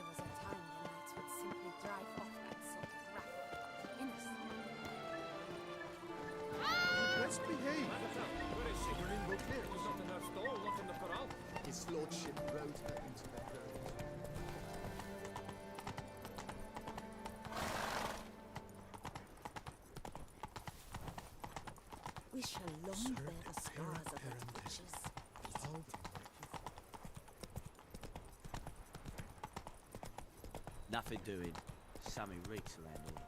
Speaker 14: was a time the knights would simply drive off that sort of raffle. Innocent.
Speaker 3: Best behave.
Speaker 1: Where is she? You're in Beauclair. There's nothing in her stall, nothing in the corral.
Speaker 3: His lordship rode her into that road.
Speaker 8: We shall long bear the scars of the witches.
Speaker 13: Nothing doing. Sammy reeks around here.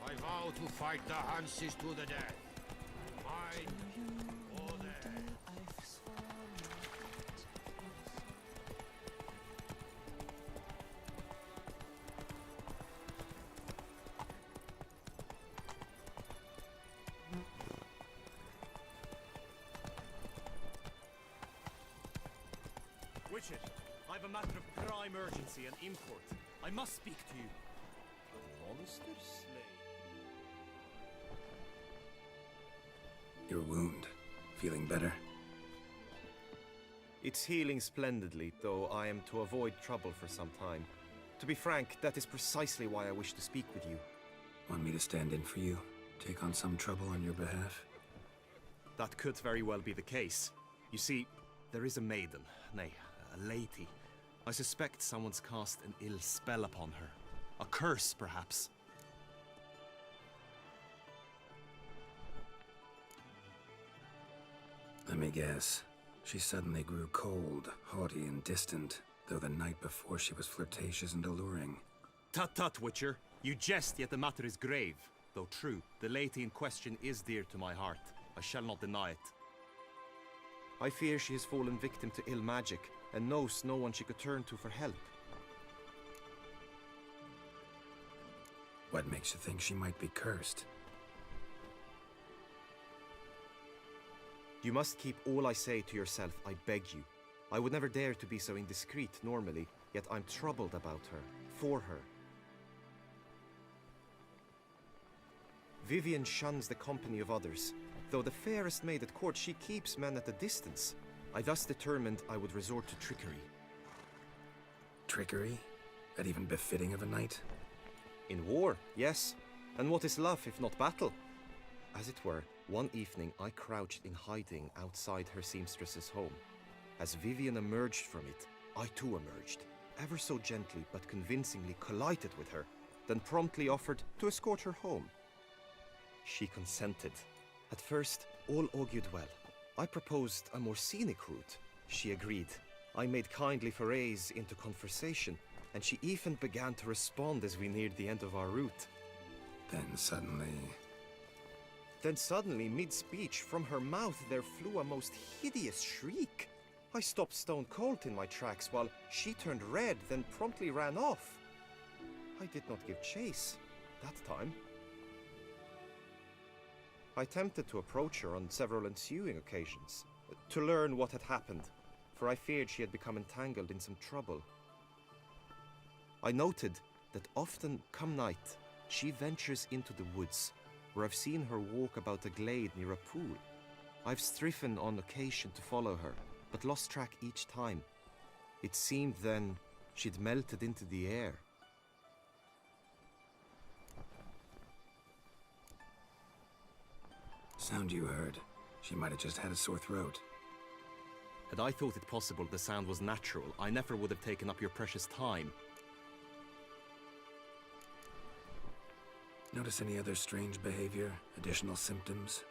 Speaker 1: I vow to fight the Hanses to the death. Mine or theirs.
Speaker 17: Witches, I have a matter of prime urgency and import. I must speak to you. A monster slave.
Speaker 2: Your wound. Feeling better?
Speaker 18: It's healing splendidly, though I am to avoid trouble for some time. To be frank, that is precisely why I wish to speak with you.
Speaker 2: Want me to stand in for you? Take on some trouble on your behalf?
Speaker 18: That could very well be the case. You see, there is a maiden, nay, a lady. I suspect someone's cast an ill spell upon her. A curse, perhaps.
Speaker 2: Let me guess. She suddenly grew cold, haughty, and distant, though the night before she was flirtatious and alluring.
Speaker 18: Tut tut, Witcher. You jest, yet the matter is grave. Though true, the lady in question is dear to my heart. I shall not deny it. I fear she has fallen victim to ill magic, and knows no one she could turn to for help.
Speaker 2: What makes you think she might be cursed?
Speaker 18: You must keep all I say to yourself, I beg you. I would never dare to be so indiscreet normally, yet I'm troubled about her, for her. Vivienne shuns the company of others. Though the fairest maid at court, she keeps men at a distance. I thus determined I would resort to trickery.
Speaker 2: Trickery? That even befitting of a knight?
Speaker 18: In war, yes. And what is love if not battle? As it were, one evening I crouched in hiding outside her seamstress's home. As Vivienne emerged from it, I too emerged, ever so gently but convincingly collided with her, then promptly offered to escort her home. She consented. At first, all augured well. I proposed a more scenic route. She agreed. I made kindly forays into conversation, and she even began to respond as we neared the end of our route.
Speaker 2: Then suddenly,
Speaker 18: mid-speech, from her mouth there flew a most hideous shriek. I stopped stone cold in my tracks while she turned red, then promptly ran off. I did not give chase that time. I attempted to approach her on several ensuing occasions, to learn what had happened, for I feared she had become entangled in some trouble. I noted that often, come night, she ventures into the woods, where I've seen her walk about a glade near a pool. I've striven on occasion to follow her, but lost track each time. It seemed then she'd melted into the air.
Speaker 2: sound you heard. She might have just had a sore throat.
Speaker 18: Had I thought it possible the sound was natural, I never would have taken up your precious time.
Speaker 2: Notice any other strange behavior? Additional symptoms?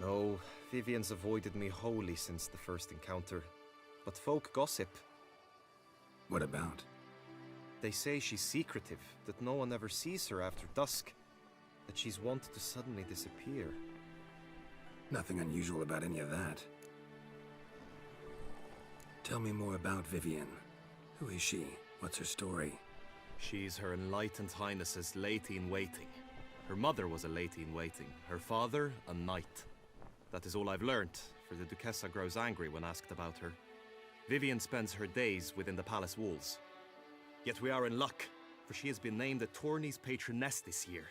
Speaker 18: No, Vivienne's avoided me wholly since the first encounter. But folk gossip.
Speaker 2: What about?
Speaker 18: They say she's secretive, that no one ever sees her after dusk, that she's wont to suddenly disappear.
Speaker 2: Nothing unusual about any of that. Tell me more about Vivienne. Who is she? What's her story?
Speaker 18: She's Her Enlightened Highness's lady-in-waiting. Her mother was a lady-in-waiting, her father a knight. That is all I've learnt, for the Duchessa grows angry when asked about her. Vivienne spends her days within the palace walls. Yet we are in luck, for she has been named a tourney's patroness this year.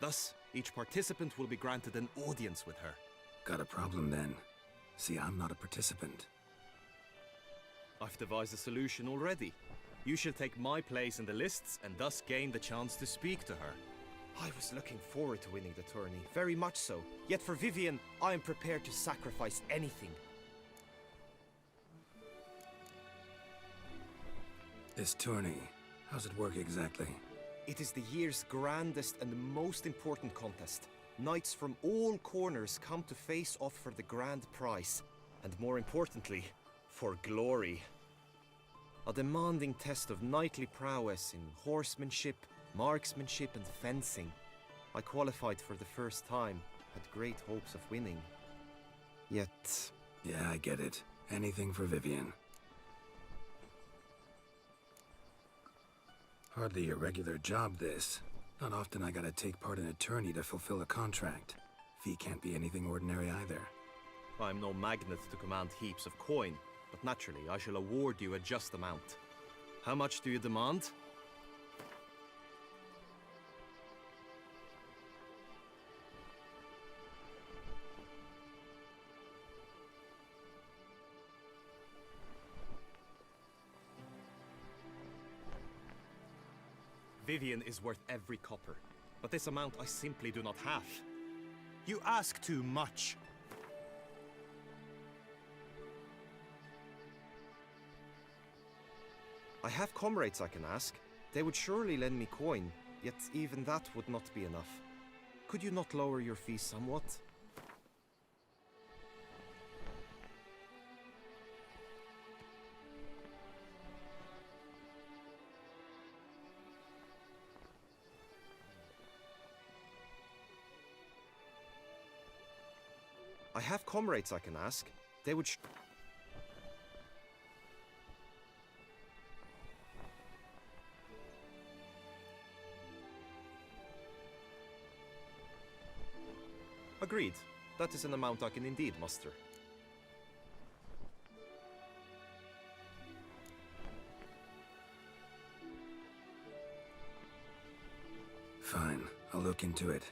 Speaker 18: Thus, each participant will be granted an audience with her.
Speaker 2: Got a problem then. See, I'm not a participant.
Speaker 18: I've devised a solution already. You shall take my place in the lists and thus gain the chance to speak to her. I was looking forward to winning the tourney, very much so. Yet for Vivienne, I am prepared to sacrifice anything.
Speaker 2: This tourney, how's it work exactly?
Speaker 18: It is the year's grandest and most important contest. Knights from all corners come to face off for the grand prize. And more importantly, for glory. A demanding test of knightly prowess in horsemanship, marksmanship and fencing. I qualified for the first time, had great hopes of winning. Yet...
Speaker 2: Yeah, I get it. Anything for Vivian. Hardly a regular job, this. Not often I gotta take part in a tourney to fulfill a contract. Fee can't be anything ordinary either.
Speaker 18: I'm no magnet to command heaps of coin, but naturally I shall award you a just amount. How much do you demand? Vivian is worth every copper, but this amount I simply do not have.
Speaker 16: You ask too much.
Speaker 18: I have comrades I can ask. They would surely lend me coin, yet even that would not be enough. Could you not lower your fees somewhat? I have comrades I can ask. They would Agreed. That is an amount I can indeed muster.
Speaker 2: Fine, I'll look into it.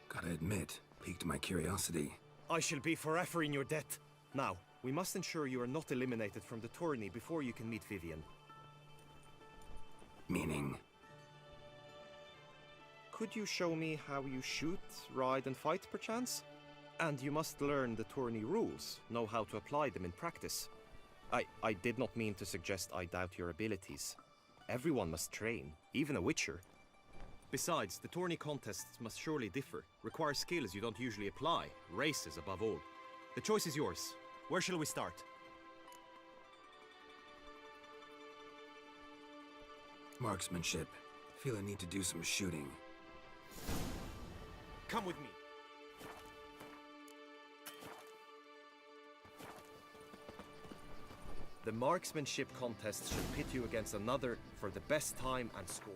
Speaker 2: Gotta admit, piqued my curiosity.
Speaker 18: I shall be forever in your debt. Now, we must ensure you are not eliminated from the tourney before you can meet Vivian.
Speaker 2: Meaning?
Speaker 18: Could you show me how you shoot, ride and fight, perchance? And you must learn the tourney rules, know how to apply them in practice. I did not mean to suggest I doubt your abilities. Everyone must train, even a witcher. Besides, the tourney contests must surely differ, require skills you don't usually apply, races above all. The choice is yours. Where shall we start?
Speaker 2: Marksmanship. Feel I need to do some shooting.
Speaker 18: Come with me. The marksmanship contest should pit you against another for the best time and score.